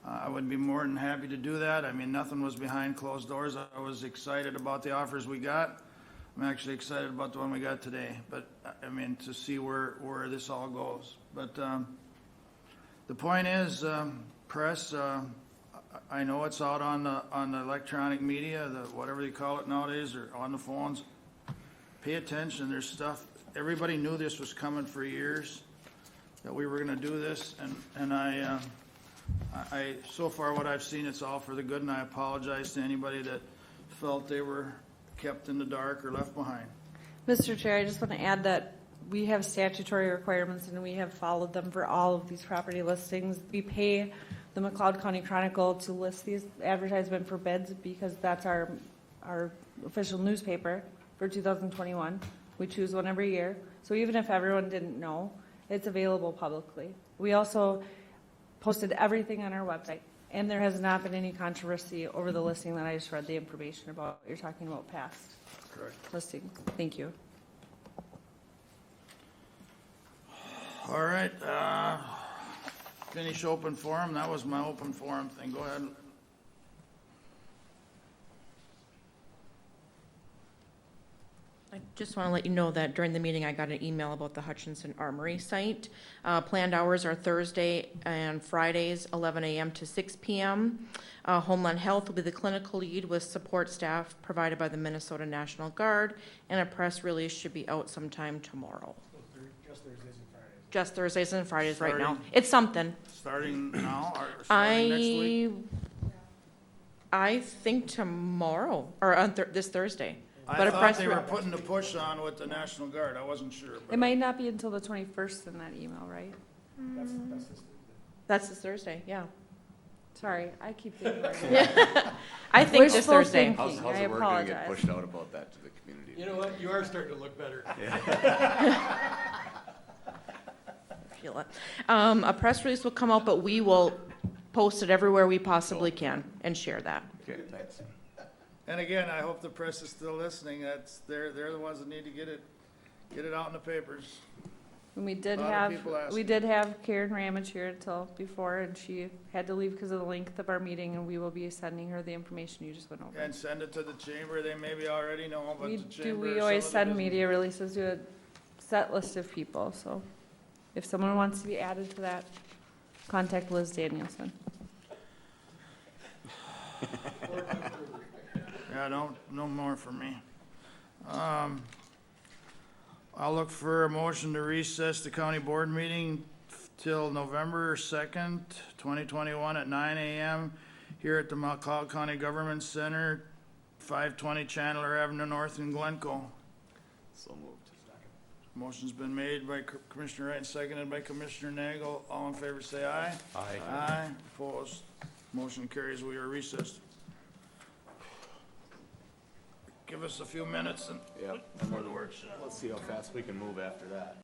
I would be more than happy to do that. I mean, nothing was behind closed doors. I was excited about the offers we got. I'm actually excited about the one we got today, but I mean, to see where this all goes. But the point is, press, I know it's out on the electronic media, whatever you call it nowadays, or on the phones. Pay attention. There's stuff. Everybody knew this was coming for years, that we were going to do this, and I so far what I've seen, it's all for the good, and I apologize to anybody that felt they were kept in the dark or left behind. Mr. Chair, I just want to add that we have statutory requirements, and we have followed them for all of these property listings. We pay the McLeod County Chronicle to list these advertisement for bids because that's our official newspaper for 2021. We choose one every year. So even if everyone didn't know, it's available publicly. We also posted everything on our website, and there has not been any controversy over the listing that I just read the information about. You're talking about past listings. Thank you. All right, finish open forum. That was my open forum thing. Go ahead. I just want to let you know that during the meeting I got an email about the Hutchinson Armory site. Planned hours are Thursday and Fridays, 11 a.m. to 6 p.m. Homeland Health will be the clinical lead with support staff provided by the Minnesota National Guard, and a press release should be out sometime tomorrow. Just Thursdays and Fridays right now. It's something. Starting now or starting next week? I think tomorrow, or on this Thursday. I thought they were putting the push on with the National Guard. I wasn't sure. It might not be until the 21st in that email, right? That's this Thursday, yeah. Sorry, I keep thinking. I think this Thursday. How's the word going to get pushed out about that to the community? You know what? You are starting to look better. Feel it. A press release will come out, but we will post it everywhere we possibly can and share that. Okay, thanks. And again, I hope the press is still listening. They're the ones that need to get it out in the papers. And we did have Karen Ramage here until before, and she had to leave because of the length of our meeting, and we will be sending her the information you just went over. And send it to the chamber. They maybe already know, but the chamber. We always send media releases to a set list of people, so if someone wants to be added to that, contact Liz Danielson. Yeah, no more for me. I'll look for a motion to recess the county board meeting till November 2nd, 2021 at 9 a.m. here at the McLeod County Government Center, 520 Chandler Avenue North in Glencoe. So moved. Motion's been made by Commissioner Wright and seconded by Commissioner Nagel. All in favor say aye. Aye. Aye. Opposed. Motion carries. We are recessed. Give us a few minutes and yep. for the workshop. Let's see how fast we can move after that.